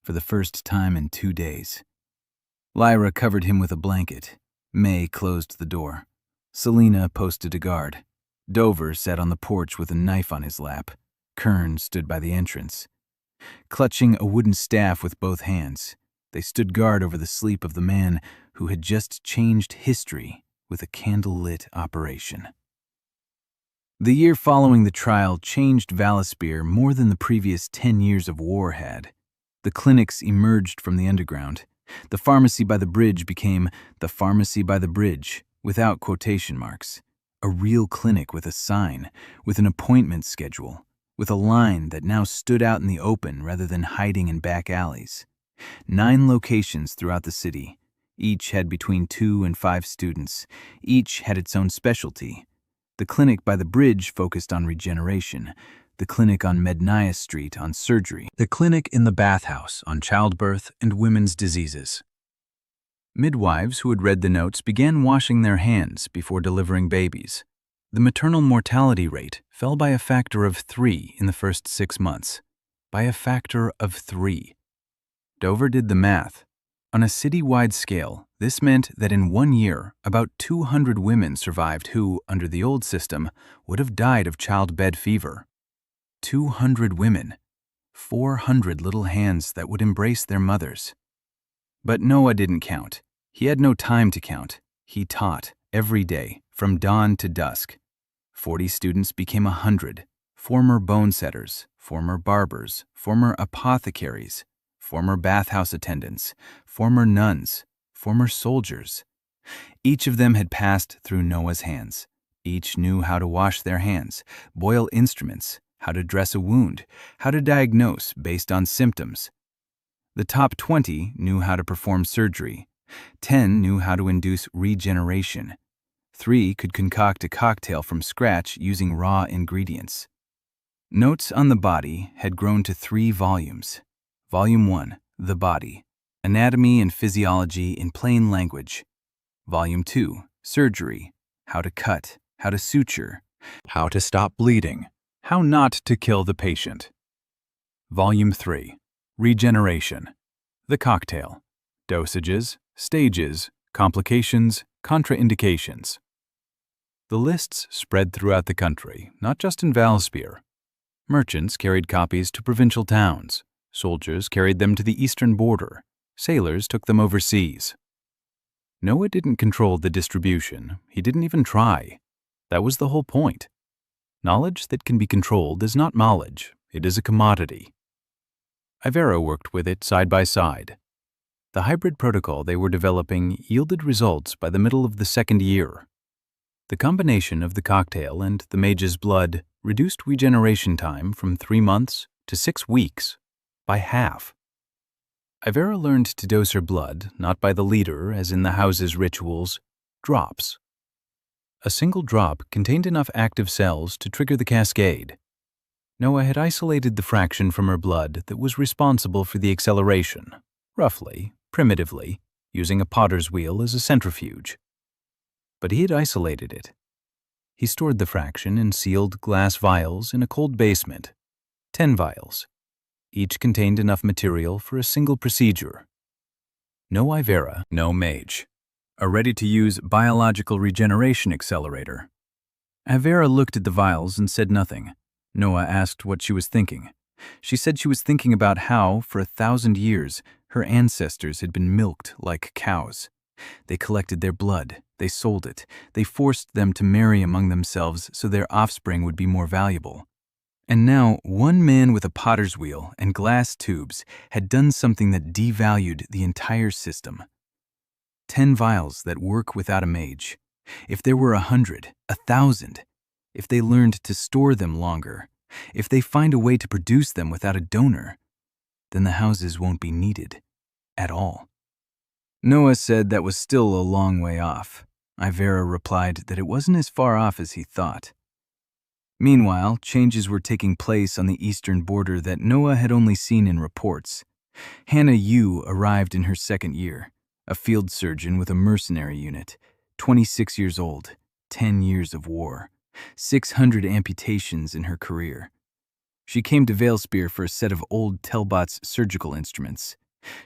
Speaker 1: For the first time in 2 days. Lyra covered him with a blanket. May closed the door. Selena posted a guard. Dover sat on the porch with a knife on his lap. Kern stood by the entrance. Clutching a wooden staff with both hands, they stood guard over the sleep of the man who had just changed history with a candle-lit operation. The year following the trial changed Valaspir more than the previous 10 years of war had. The clinics emerged from the underground. The pharmacy by the bridge became the pharmacy by the bridge, without quotation marks. A real clinic with a sign, with an appointment schedule, with a line that now stood out in the open rather than hiding in back alleys. 9 locations throughout the city. Each had between 2 and 5 students. Each had its own specialty. The clinic by the bridge focused on regeneration. The clinic on Mednaya Street on surgery. The clinic in the bathhouse on childbirth and women's diseases. Midwives who had read the notes began washing their hands before delivering babies. The maternal mortality rate fell by a factor of 3 in the first 6 months. By a factor of 3. Dover did the math. On a city-wide scale, this meant that in 1 year, about 200 women survived who, under the old system, would have died of childbed fever. 200 women. 400 little hands that would embrace their mothers. But Noah didn't count. He had no time to count. He taught, every day, from dawn to dusk. 40 students became 100. Former bone setters, former barbers, former apothecaries, former bathhouse attendants, former nuns, former soldiers. Each of them had passed through Noah's hands. Each knew how to wash their hands, boil instruments, how to dress a wound, how to diagnose based on symptoms. The top 20 knew how to perform surgery. 10 knew how to induce regeneration. 3 could concoct a cocktail from scratch using raw ingredients. Notes on the Body had grown to 3 volumes. Volume 1, The Body, Anatomy and Physiology in Plain Language. Volume 2, Surgery, How to Cut, How to Suture, How to Stop Bleeding, How Not to Kill the Patient. Volume 3, Regeneration, The Cocktail, Dosages, Stages, Complications, Contraindications. The lists spread throughout the country, not just in Valspear. Merchants carried copies to provincial towns. Soldiers carried them to the eastern border. Sailors took them overseas. Noah didn't control the distribution. He didn't even try. That was the whole point. Knowledge that can be controlled is not knowledge. It is a commodity. Ivera worked with it side by side. The hybrid protocol they were developing yielded results by the middle of the 2nd year. The combination of the cocktail and the mage's blood reduced regeneration time from 3 months to 6 weeks, by half. Ivera learned to dose her blood, not by the liter as in the house's rituals, drops. A single drop contained enough active cells to trigger the cascade. Noah had isolated the fraction from her blood that was responsible for the acceleration, roughly, primitively, using a potter's wheel as a centrifuge. But he had isolated it. He stored the fraction in sealed glass vials in a cold basement, 10 vials. Each contained enough material for a single procedure. No Ivera, no mage. A ready-to-use biological regeneration accelerator. Ivera looked at the vials and said nothing. Noah asked what she was thinking. She said she was thinking about how, for 1,000 years, her ancestors had been milked like cows. They collected their blood, they sold it, they forced them to marry among themselves so their offspring would be more valuable. And now, one man with a potter's wheel and glass tubes had done something that devalued the entire system. 10 vials that work without a mage. If there were 100, 1,000, if they learned to store them longer, if they find a way to produce them without a donor, then the houses won't be needed at all. Noah said that was still a long way off. Ivera replied that it wasn't as far off as he thought. Meanwhile, changes were taking place on the eastern border that Noah had only seen in reports. Hannah Yu arrived in her 2nd year, a field surgeon with a mercenary unit, 26 years old, 10 years of war, 600 amputations in her career. She came to Valespear for a set of old Telbot's surgical instruments.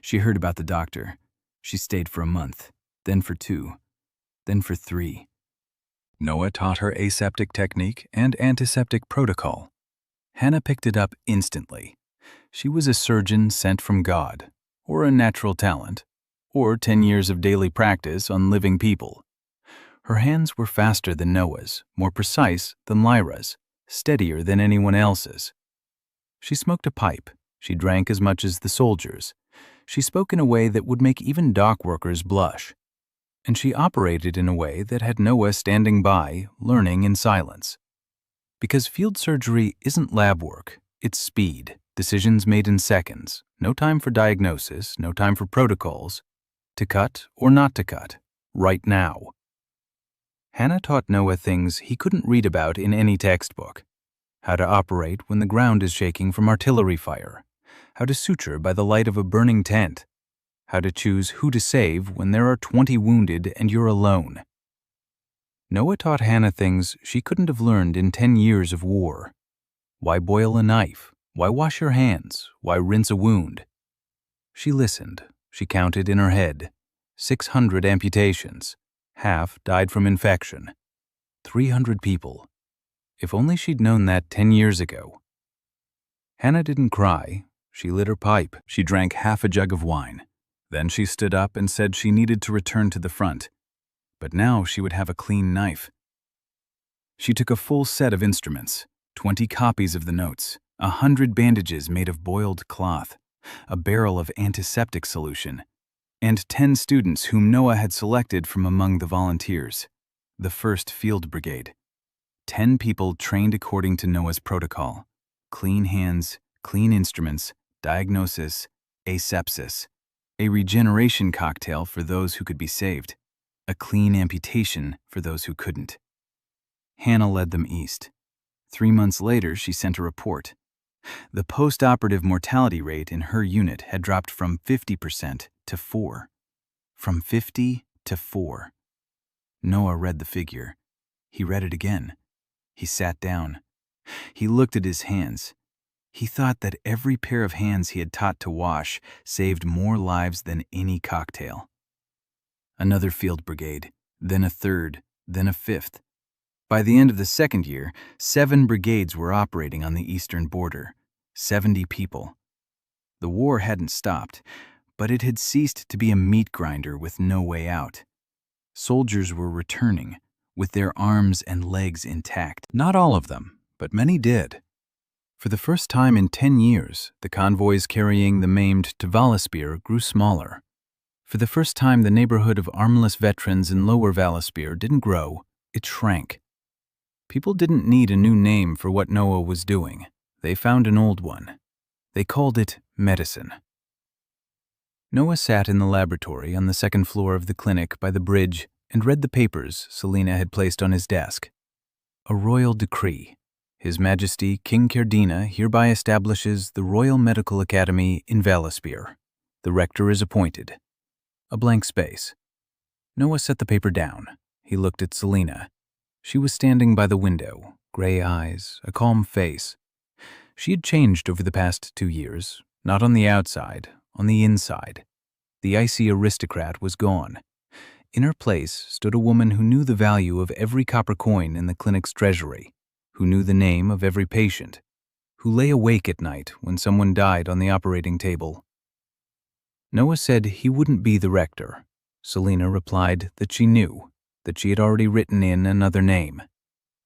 Speaker 1: She heard about the doctor. She stayed for a month, then for 2, then for 3. Noah taught her aseptic technique and antiseptic protocol. Hannah picked it up instantly. She was a surgeon sent from God, or a natural talent, or 10 years of daily practice on living people. Her hands were faster than Noah's, more precise than Lyra's, steadier than anyone else's. She smoked a pipe. She drank as much as the soldiers. She spoke in a way that would make even dock workers blush. And she operated in a way that had Noah standing by, learning in silence. Because field surgery isn't lab work, it's speed, decisions made in seconds, no time for diagnosis, no time for protocols, to cut or not to cut, right now. Hannah taught Noah things he couldn't read about in any textbook. How to operate when the ground is shaking from artillery fire. How to suture by the light of a burning tent. how to choose who to save when there are 20 wounded and you're alone. Noah taught Hannah things she couldn't have learned in 10 years of war. Why boil a knife? Why wash your hands? Why rinse a wound? She listened. She counted in her head. 600 amputations. Half died from infection. 300 people. If only she'd known that 10 years ago. Hannah didn't cry. She lit her pipe. She drank half a jug of wine. Then she stood up and said she needed to return to the front. But now she would have a clean knife. She took a full set of instruments, 20 copies of the notes, 100 bandages made of boiled cloth, a barrel of antiseptic solution, and 10 students whom Noah had selected from among the volunteers, the 1st Field Brigade. 10 people trained according to Noah's protocol: clean hands, clean instruments, diagnosis, asepsis, a regeneration cocktail for those who could be saved, a clean amputation for those who couldn't. Hannah led them east. 3 months later, she sent a report. The post-operative mortality rate in her unit had dropped from 50% to 4. From 50 to 4. Noah read the figure. He read it again. He sat down. He looked at his hands. He thought that every pair of hands he had taught to wash saved more lives than any cocktail. Another field brigade, then a 3rd, then a 5th. By the end of the 2nd year, 7 brigades were operating on the eastern border, 70 people. The war hadn't stopped, but it had ceased to be a meat grinder with no way out. Soldiers were returning, with their arms and legs intact. Not all of them, but many did. For the first time in 10 years, the convoys carrying the maimed to Valaspir grew smaller. For the first time, the neighborhood of armless veterans in Lower Valaspir didn't grow, it shrank. People didn't need a new name for what Noah was doing. They found an old one. They called it medicine. Noah sat in the laboratory on the 2nd floor of the clinic by the bridge and read the papers Selina had placed on his desk. A royal decree. His Majesty King Cerdina hereby establishes the Royal Medical Academy in Valaspir. The rector is appointed. A blank space. Noah set the paper down. He looked at Selina. She was standing by the window, gray eyes, a calm face. She had changed over the past 2 years, not on the outside, on the inside. The icy aristocrat was gone. In her place stood a woman who knew the value of every copper coin in the clinic's treasury, who knew the name of every patient, who lay awake at night when someone died on the operating table. Noah said he wouldn't be the rector. Selina replied that she knew, that she had already written in another name.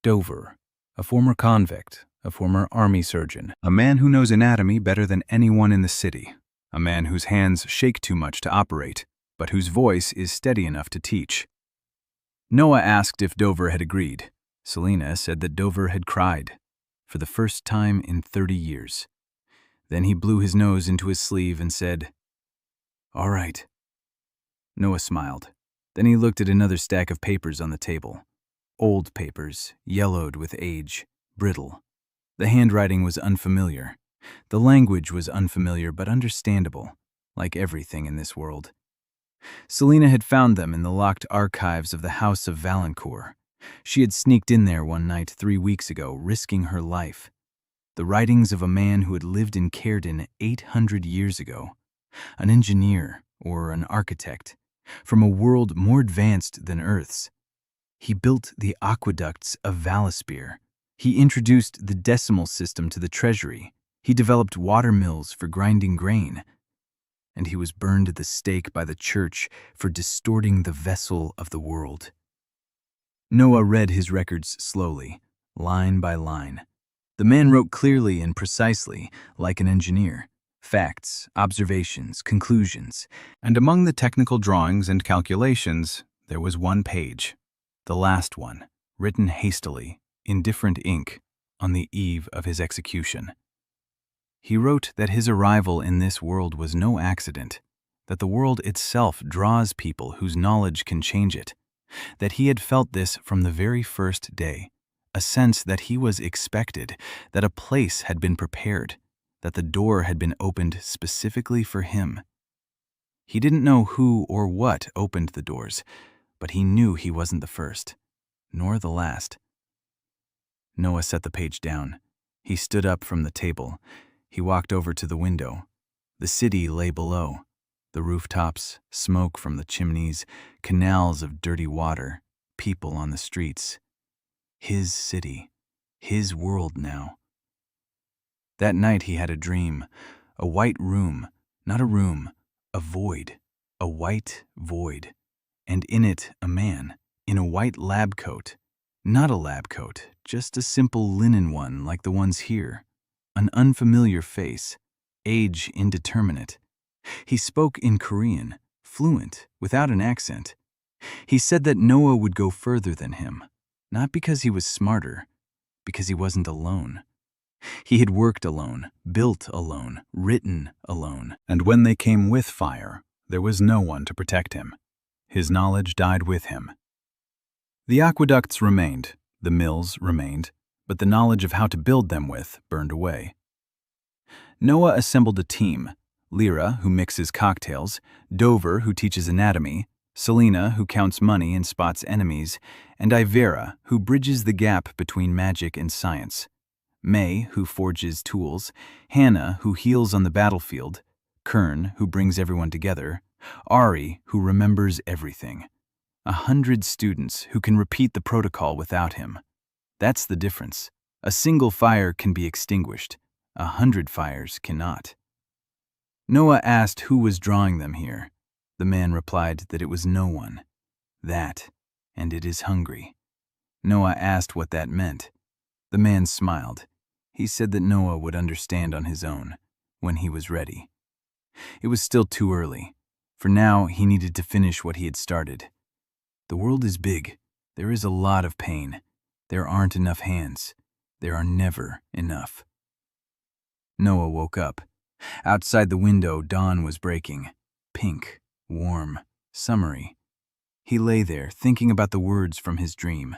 Speaker 1: Dover, a former convict, a former army surgeon, a man who knows anatomy better than anyone in the city, a man whose hands shake too much to operate, but whose voice is steady enough to teach. Noah asked if Dover had agreed. Selina said that Dover had cried, for the first time in 30 years. Then he blew his nose into his sleeve and said, "All right." Noah smiled. Then he looked at another stack of papers on the table. Old papers, yellowed with age, brittle. The handwriting was unfamiliar. The language was unfamiliar but understandable, like everything in this world. Selina had found them in the locked archives of the House of Valancourt. She had sneaked in there one night 3 weeks ago, risking her life. The writings of a man who had lived in Cerdin 800 years ago. An engineer or an architect from a world more advanced than Earth's. He built the aqueducts of Valaspir. He introduced the decimal system to the treasury. He developed water mills for grinding grain. And he was burned at the stake by the church for distorting the vessel of the world. Noah read his records slowly, line by line. The man wrote clearly and precisely, like an engineer. Facts, observations, conclusions, and among the technical drawings and calculations, there was one page, the last one, written hastily, in different ink, on the eve of his execution. He wrote that his arrival in this world was no accident, that the world itself draws people whose knowledge can change it, that he had felt this from the very first day, a sense that he was expected, that a place had been prepared, that the door had been opened specifically for him. He didn't know who or what opened the doors, but he knew he wasn't the first, nor the last. Noah set the page down. He stood up from the table. He walked over to the window. The city lay below. The rooftops, smoke from the chimneys, canals of dirty water, people on the streets. His city, his world now. That night he had a dream, a white room, not a room, a void, a white void, and in it a man, in a white lab coat. Not a lab coat, just a simple linen one like the ones here. An unfamiliar face, age indeterminate. He spoke in Korean, fluent, without an accent. He said that Noah would go further than him, not because he was smarter, because he wasn't alone. He had worked alone, built alone, written alone, and when they came with fire, there was no one to protect him. His knowledge died with him. The aqueducts remained, the mills remained, but the knowledge of how to build them with burned away. Noah assembled a team: Lyra, who mixes cocktails, Dover, who teaches anatomy, Selena, who counts money and spots enemies, and Ivera, who bridges the gap between magic and science. May, who forges tools, Hannah, who heals on the battlefield, Kern, who brings everyone together, Ari, who remembers everything. 100 students who can repeat the protocol without him. That's the difference. A single fire can be extinguished. 100 fires cannot. Noah asked who was drawing them here. The man replied that it was no one. That, and it is hungry. Noah asked what that meant. The man smiled. He said that Noah would understand on his own, when he was ready. It was still too early. For now, he needed to finish what he had started. The world is big. There is a lot of pain. There aren't enough hands. There are never enough. Noah woke up. Outside the window, dawn was breaking. Pink, warm, summery. He lay there, thinking about the words from his dream.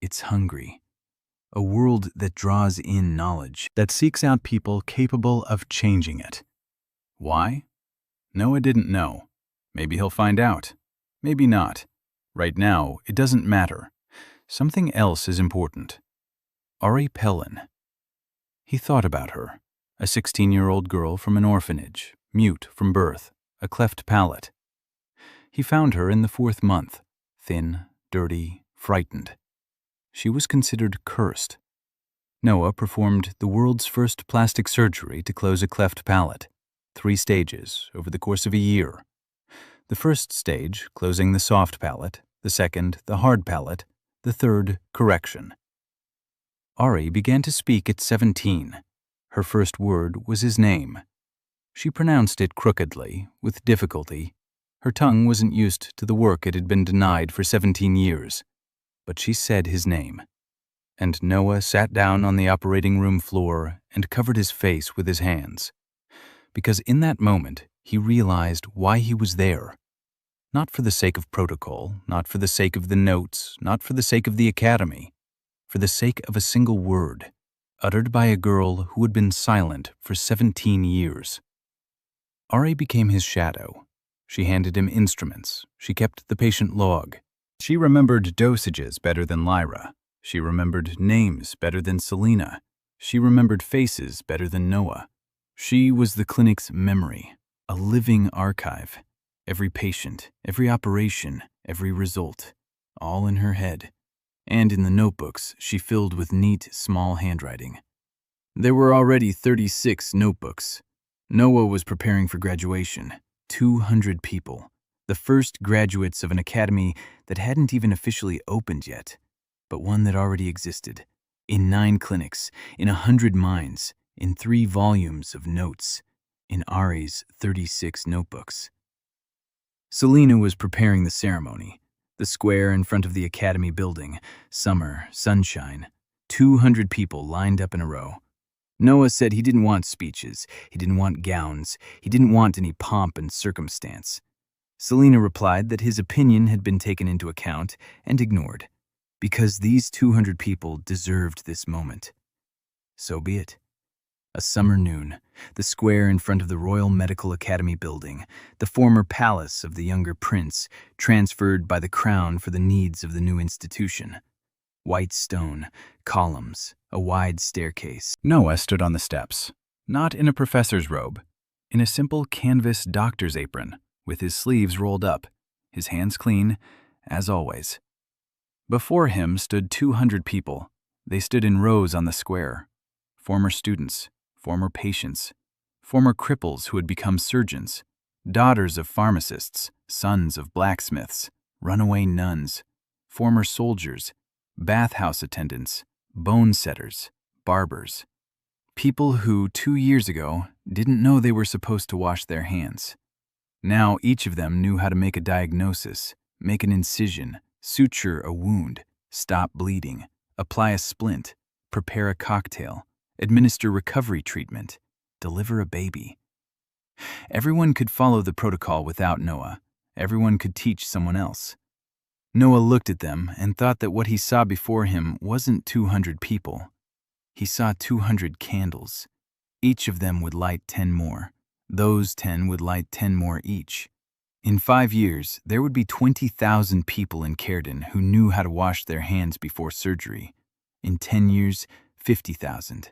Speaker 1: It's hungry. A world that draws in knowledge, that seeks out people capable of changing it. Why? Noah didn't know. Maybe he'll find out. Maybe not. Right now, it doesn't matter. Something else is important. Ari Pellin. He thought about her. A 16-year-old girl from an orphanage, mute from birth, a cleft palate. He found her in the 4th month, thin, dirty, frightened. She was considered cursed. Noah performed the world's first plastic surgery to close a cleft palate, 3 stages over the course of a year. The first stage, closing the soft palate, the second, the hard palate, the third, correction. Ari began to speak at 17. Her first word was his name. She pronounced it crookedly, with difficulty. Her tongue wasn't used to the work it had been denied for 17 years. But she said his name. And Noah sat down on the operating room floor and covered his face with his hands. Because in that moment, he realized why he was there. Not for the sake of protocol, not for the sake of the notes, not for the sake of the academy. For the sake of a single word, uttered by a girl who had been silent for 17 years. Ari became his shadow. She handed him instruments. She kept the patient log. She remembered dosages better than Lyra. She remembered names better than Selena. She remembered faces better than Noah. She was the clinic's memory, a living archive. Every patient, every operation, every result, all in her head. And in the notebooks she filled with neat, small handwriting. There were already 36 notebooks. Noah was preparing for graduation. 200 people. The first graduates of an academy that hadn't even officially opened yet, but one that already existed. In 9 clinics, in 100 minds, in 3 volumes of notes, in Ari's 36 notebooks. Selena was preparing the ceremony. The square in front of the academy building, summer, sunshine, 200 people lined up in a row. Noah said he didn't want speeches, he didn't want gowns, he didn't want any pomp and circumstance. Selena replied that his opinion had been taken into account and ignored, because these 200 people deserved this moment. So be it. A summer noon, the square in front of the Royal Medical Academy building, the former palace of the younger prince, transferred by the crown for the needs of the new institution. White stone, columns, a wide staircase. Noah stood on the steps, not in a professor's robe, in a simple canvas doctor's apron, with his sleeves rolled up, his hands clean, as always. Before him stood 200 people. They stood in rows on the square. Former students, former patients, former cripples who had become surgeons, daughters of pharmacists, sons of blacksmiths, runaway nuns, former soldiers, bathhouse attendants, bone setters, barbers. People who 2 years ago didn't know they were supposed to wash their hands. Now each of them knew how to make a diagnosis, make an incision, suture a wound, stop bleeding, apply a splint, prepare a cocktail, administer recovery treatment, deliver a baby. Everyone could follow the protocol without Noah. Everyone could teach someone else. Noah looked at them and thought that what he saw before him wasn't 200 people. He saw 200 candles. Each of them would light 10 more. Those 10 would light 10 more each. In 5 years, there would be 20,000 people in Cairden who knew how to wash their hands before surgery. In 10 years, 50,000.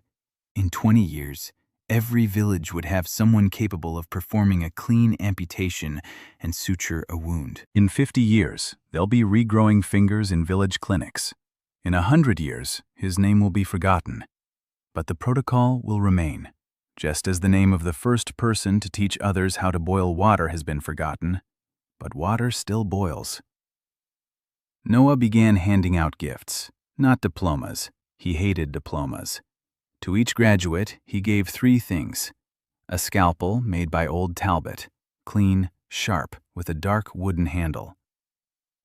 Speaker 1: In 20 years, every village would have someone capable of performing a clean amputation and suture a wound. In 50 years, there'll be regrowing fingers in village clinics. In 100 years, his name will be forgotten. But the protocol will remain. Just as the name of the first person to teach others how to boil water has been forgotten, but water still boils. Noah began handing out gifts, not diplomas. He hated diplomas. To each graduate, he gave 3 things: a scalpel made by old Talbot, clean, sharp, with a dark wooden handle;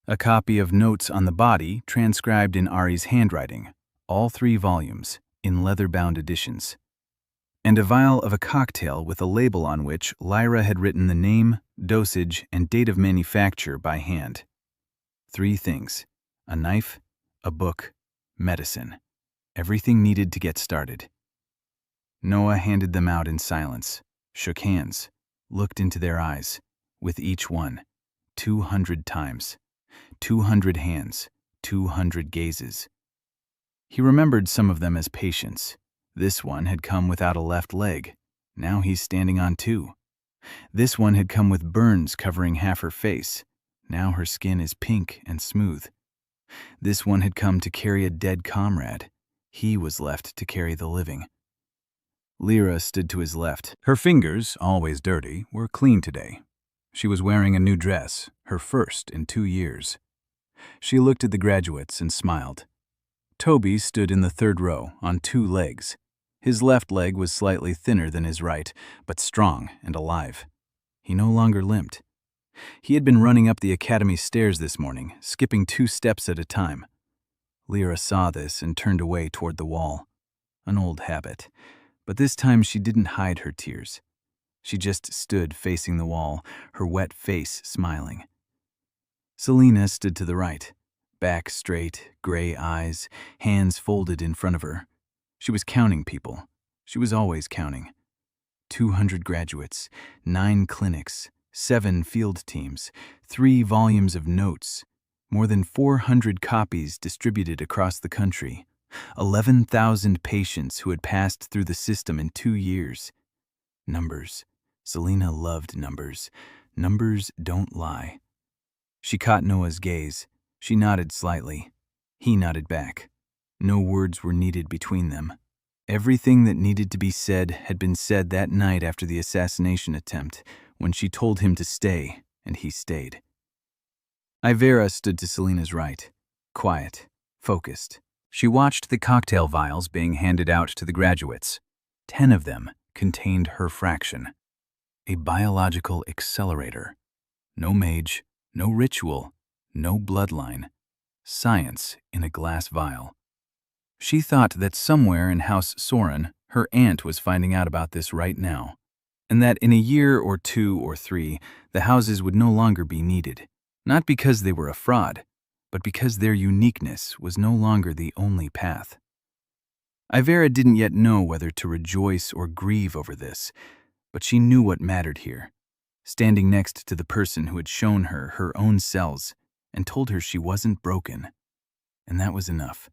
Speaker 1: a copy of Notes on the Body transcribed in Ari's handwriting, all 3 volumes, in leather-bound editions; and a vial of a cocktail with a label on which Lyra had written the name, dosage, and date of manufacture by hand. 3 things: a knife, a book, medicine. Everything needed to get started. Noah handed them out in silence, shook hands, looked into their eyes, with each one, 200 times. 200 hands, 200 gazes. He remembered some of them as patients. This one had come without a left leg. Now he's standing on 2. This one had come with burns covering half her face. Now her skin is pink and smooth. This one had come to carry a dead comrade. He was left to carry the living. Lyra stood to his left. Her fingers, always dirty, were clean today. She was wearing a new dress, her first in 2 years. She looked at the graduates and smiled. Toby stood in the 3rd row, on 2 legs. His left leg was slightly thinner than his right, but strong and alive. He no longer limped. He had been running up the academy stairs this morning, skipping 2 steps at a time. Lyra saw this and turned away toward the wall. An old habit. But this time she didn't hide her tears. She just stood facing the wall, her wet face smiling. Selena stood to the right, back straight, gray eyes, hands folded in front of her. She was counting people. She was always counting. 200 graduates, 9 clinics, 7 field teams, 3 volumes of notes, more than 400 copies distributed across the country, 11,000 patients who had passed through the system in 2 years. Numbers. Selena loved numbers. Numbers don't lie. She caught Noah's gaze. She nodded slightly. He nodded back. No words were needed between them. Everything that needed to be said had been said that night after the assassination attempt, when she told him to stay, and he stayed. Ivera stood to Selena's right, quiet, focused. She watched the cocktail vials being handed out to the graduates. 10 of them contained her fraction. A biological accelerator. No mage, no ritual, no bloodline. Science in a glass vial. She thought that somewhere in House Soren, her aunt was finding out about this right now, and that in a year or 2 or 3, the houses would no longer be needed, not because they were a fraud, but because their uniqueness was no longer the only path. Ivera didn't yet know whether to rejoice or grieve over this, but she knew what mattered here, standing next to the person who had shown her her own cells and told her she wasn't broken. And that was enough.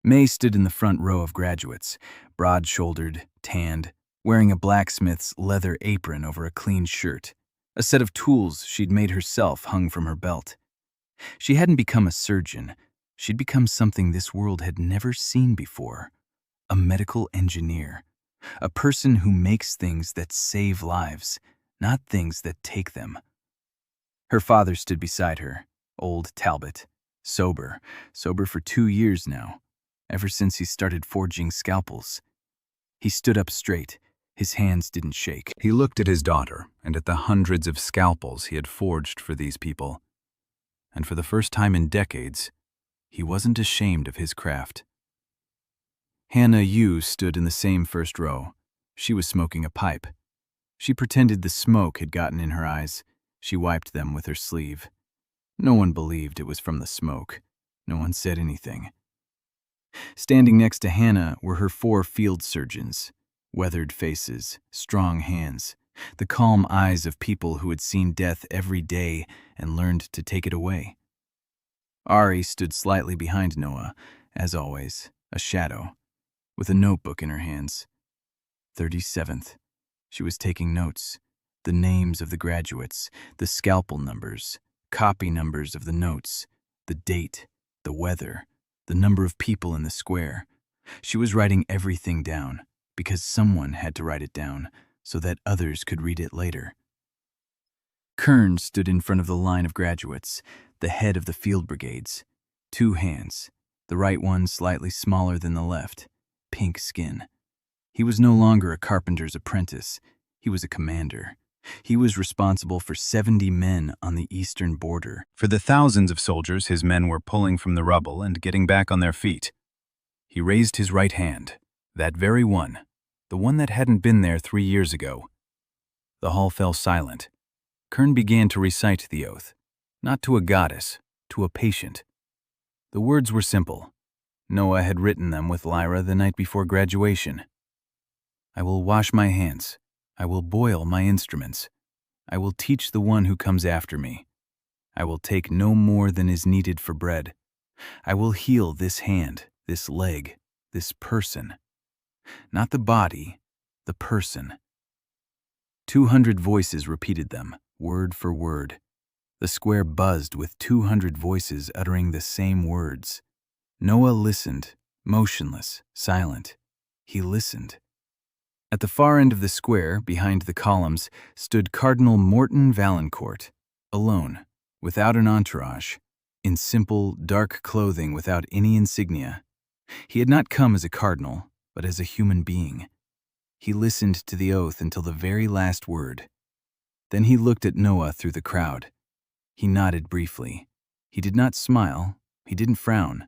Speaker 1: May stood in the front row of graduates, broad-shouldered, tanned, wearing a blacksmith's leather apron over a clean shirt. A set of tools she'd made herself hung from her belt. She hadn't become a surgeon. She'd become something this world had never seen before. A medical engineer. A person who makes things that save lives, not things that take them. Her father stood beside her, old Talbot, sober for 2 years now, ever since he started forging scalpels. He stood up straight. His hands didn't shake. He looked at his daughter and at the hundreds of scalpels he had forged for these people. And for the first time in decades, he wasn't ashamed of his craft. Hannah Yu stood in the same first row. She was smoking a pipe. She pretended the smoke had gotten in her eyes. She wiped them with her sleeve. No one believed it was from the smoke. No one said anything. Standing next to Hannah were her 4 field surgeons. Weathered faces, strong hands, the calm eyes of people who had seen death every day and learned to take it away. Ari stood slightly behind Noah, as always, a shadow, with a notebook in her hands. 37th. She was taking notes, the names of the graduates, the scalpel numbers, copy numbers of the notes, the date, the weather, the number of people in the square. She was writing everything down, because someone had to write it down so that others could read it later. Kern stood in front of the line of graduates, the head of the field brigades. 2 hands, the right one slightly smaller than the left, pink skin. He was no longer a carpenter's apprentice. He was a commander. He was responsible for 70 men on the eastern border. For the thousands of soldiers his men were pulling from the rubble and getting back on their feet. He raised his right hand, that very one, the one that hadn't been there 3 years ago. The hall fell silent. Kern began to recite the oath, not to a goddess, to a patient. The words were simple. Noah had written them with Lyra the night before graduation. I will wash my hands. I will boil my instruments. I will teach the one who comes after me. I will take no more than is needed for bread. I will heal this hand, this leg, this person. Not the body, the person. 200 voices repeated them, word for word. The square buzzed with 200 voices uttering the same words. Noah listened, motionless, silent. He listened. At the far end of the square, behind the columns, stood Cardinal Morton Valancourt, alone, without an entourage, in simple, dark clothing without any insignia. He had not come as a cardinal, but as a human being. He listened to the oath until the very last word. Then he looked at Noah through the crowd. He nodded briefly. He did not smile. He didn't frown.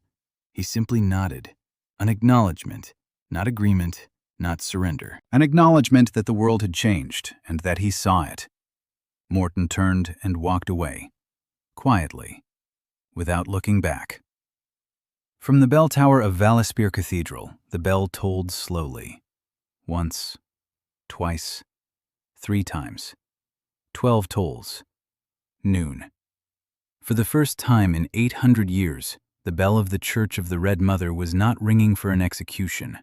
Speaker 1: He simply nodded. An acknowledgement, not agreement, not surrender. An acknowledgement that the world had changed and that he saw it. Morton turned and walked away, quietly, without looking back. From the bell tower of Valaspire Cathedral, the bell tolled slowly. Once, twice, 3 times. 12 tolls. Noon. For the first time in 800 years, the bell of the Church of the Red Mother was not ringing for an execution,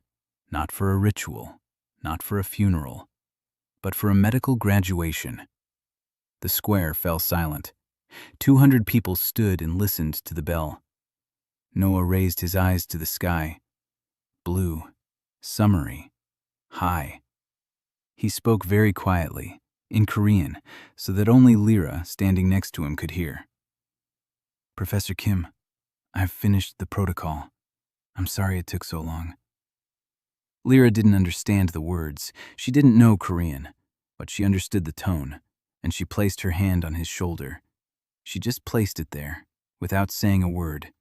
Speaker 1: not for a ritual, not for a funeral, but for a medical graduation. The square fell silent. 200 people stood and listened to the bell. Noah raised his eyes to the sky. Blue, summery, high. He spoke very quietly, in Korean, so that only Lyra, standing next to him, could hear. Professor Kim, I've finished the protocol. I'm sorry it took so long. Lyra didn't understand the words. She didn't know Korean, but she understood the tone, and she placed her hand on his shoulder. She just placed it there, without saying a word.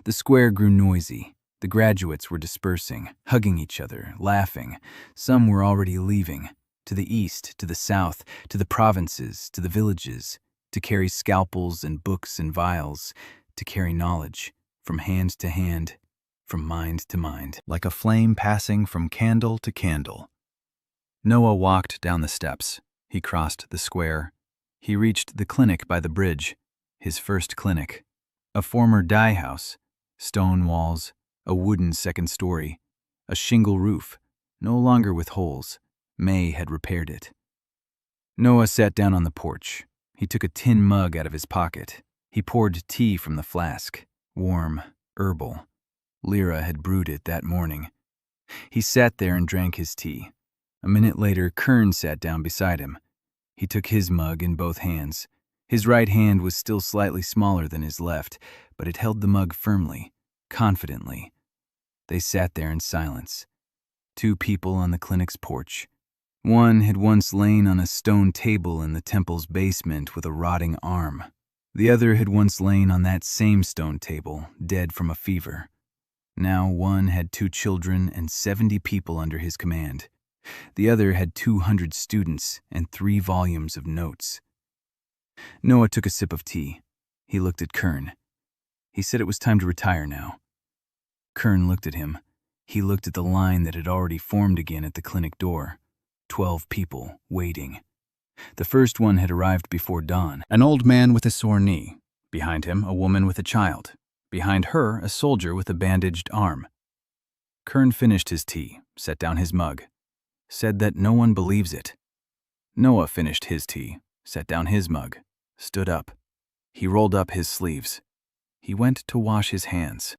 Speaker 1: The square grew noisy. The graduates were dispersing, hugging each other, laughing. Some were already leaving, to the east, to the south, to the provinces, to the villages, to carry scalpels and books and vials, to carry knowledge, from hand to hand, from mind to mind, like a flame passing from candle to candle. Noah walked down the steps. He crossed the square. He reached the clinic by the bridge, his first clinic. A former dye house, stone walls, a wooden second story, a shingle roof, no longer with holes. May had repaired it. Noah sat down on the porch. He took a tin mug out of his pocket. He poured tea from the flask, warm, herbal. Lyra had brewed it that morning. He sat there and drank his tea. A minute later, Kern sat down beside him. He took his mug in both hands. His right hand was still slightly smaller than his left, but it held the mug firmly, confidently. They sat there in silence. Two people on the clinic's porch. One had once lain on a stone table in the temple's basement with a rotting arm. The other had once lain on that same stone table, dead from a fever. Now one had 2 children and 70 people under his command. The other had 200 students and 3 volumes of notes. Noah took a sip of tea. He looked at Kern. He said it was time to retire now. Kern looked at him. He looked at the line that had already formed again at the clinic door. 12 people, waiting. The first one had arrived before dawn. An old man with a sore knee. Behind him, a woman with a child. Behind her, a soldier with a bandaged arm. Kern finished his tea, set down his mug. Said that no one believes it. Noah finished his tea, set down his mug, stood up. He rolled up his sleeves. He went to wash his hands.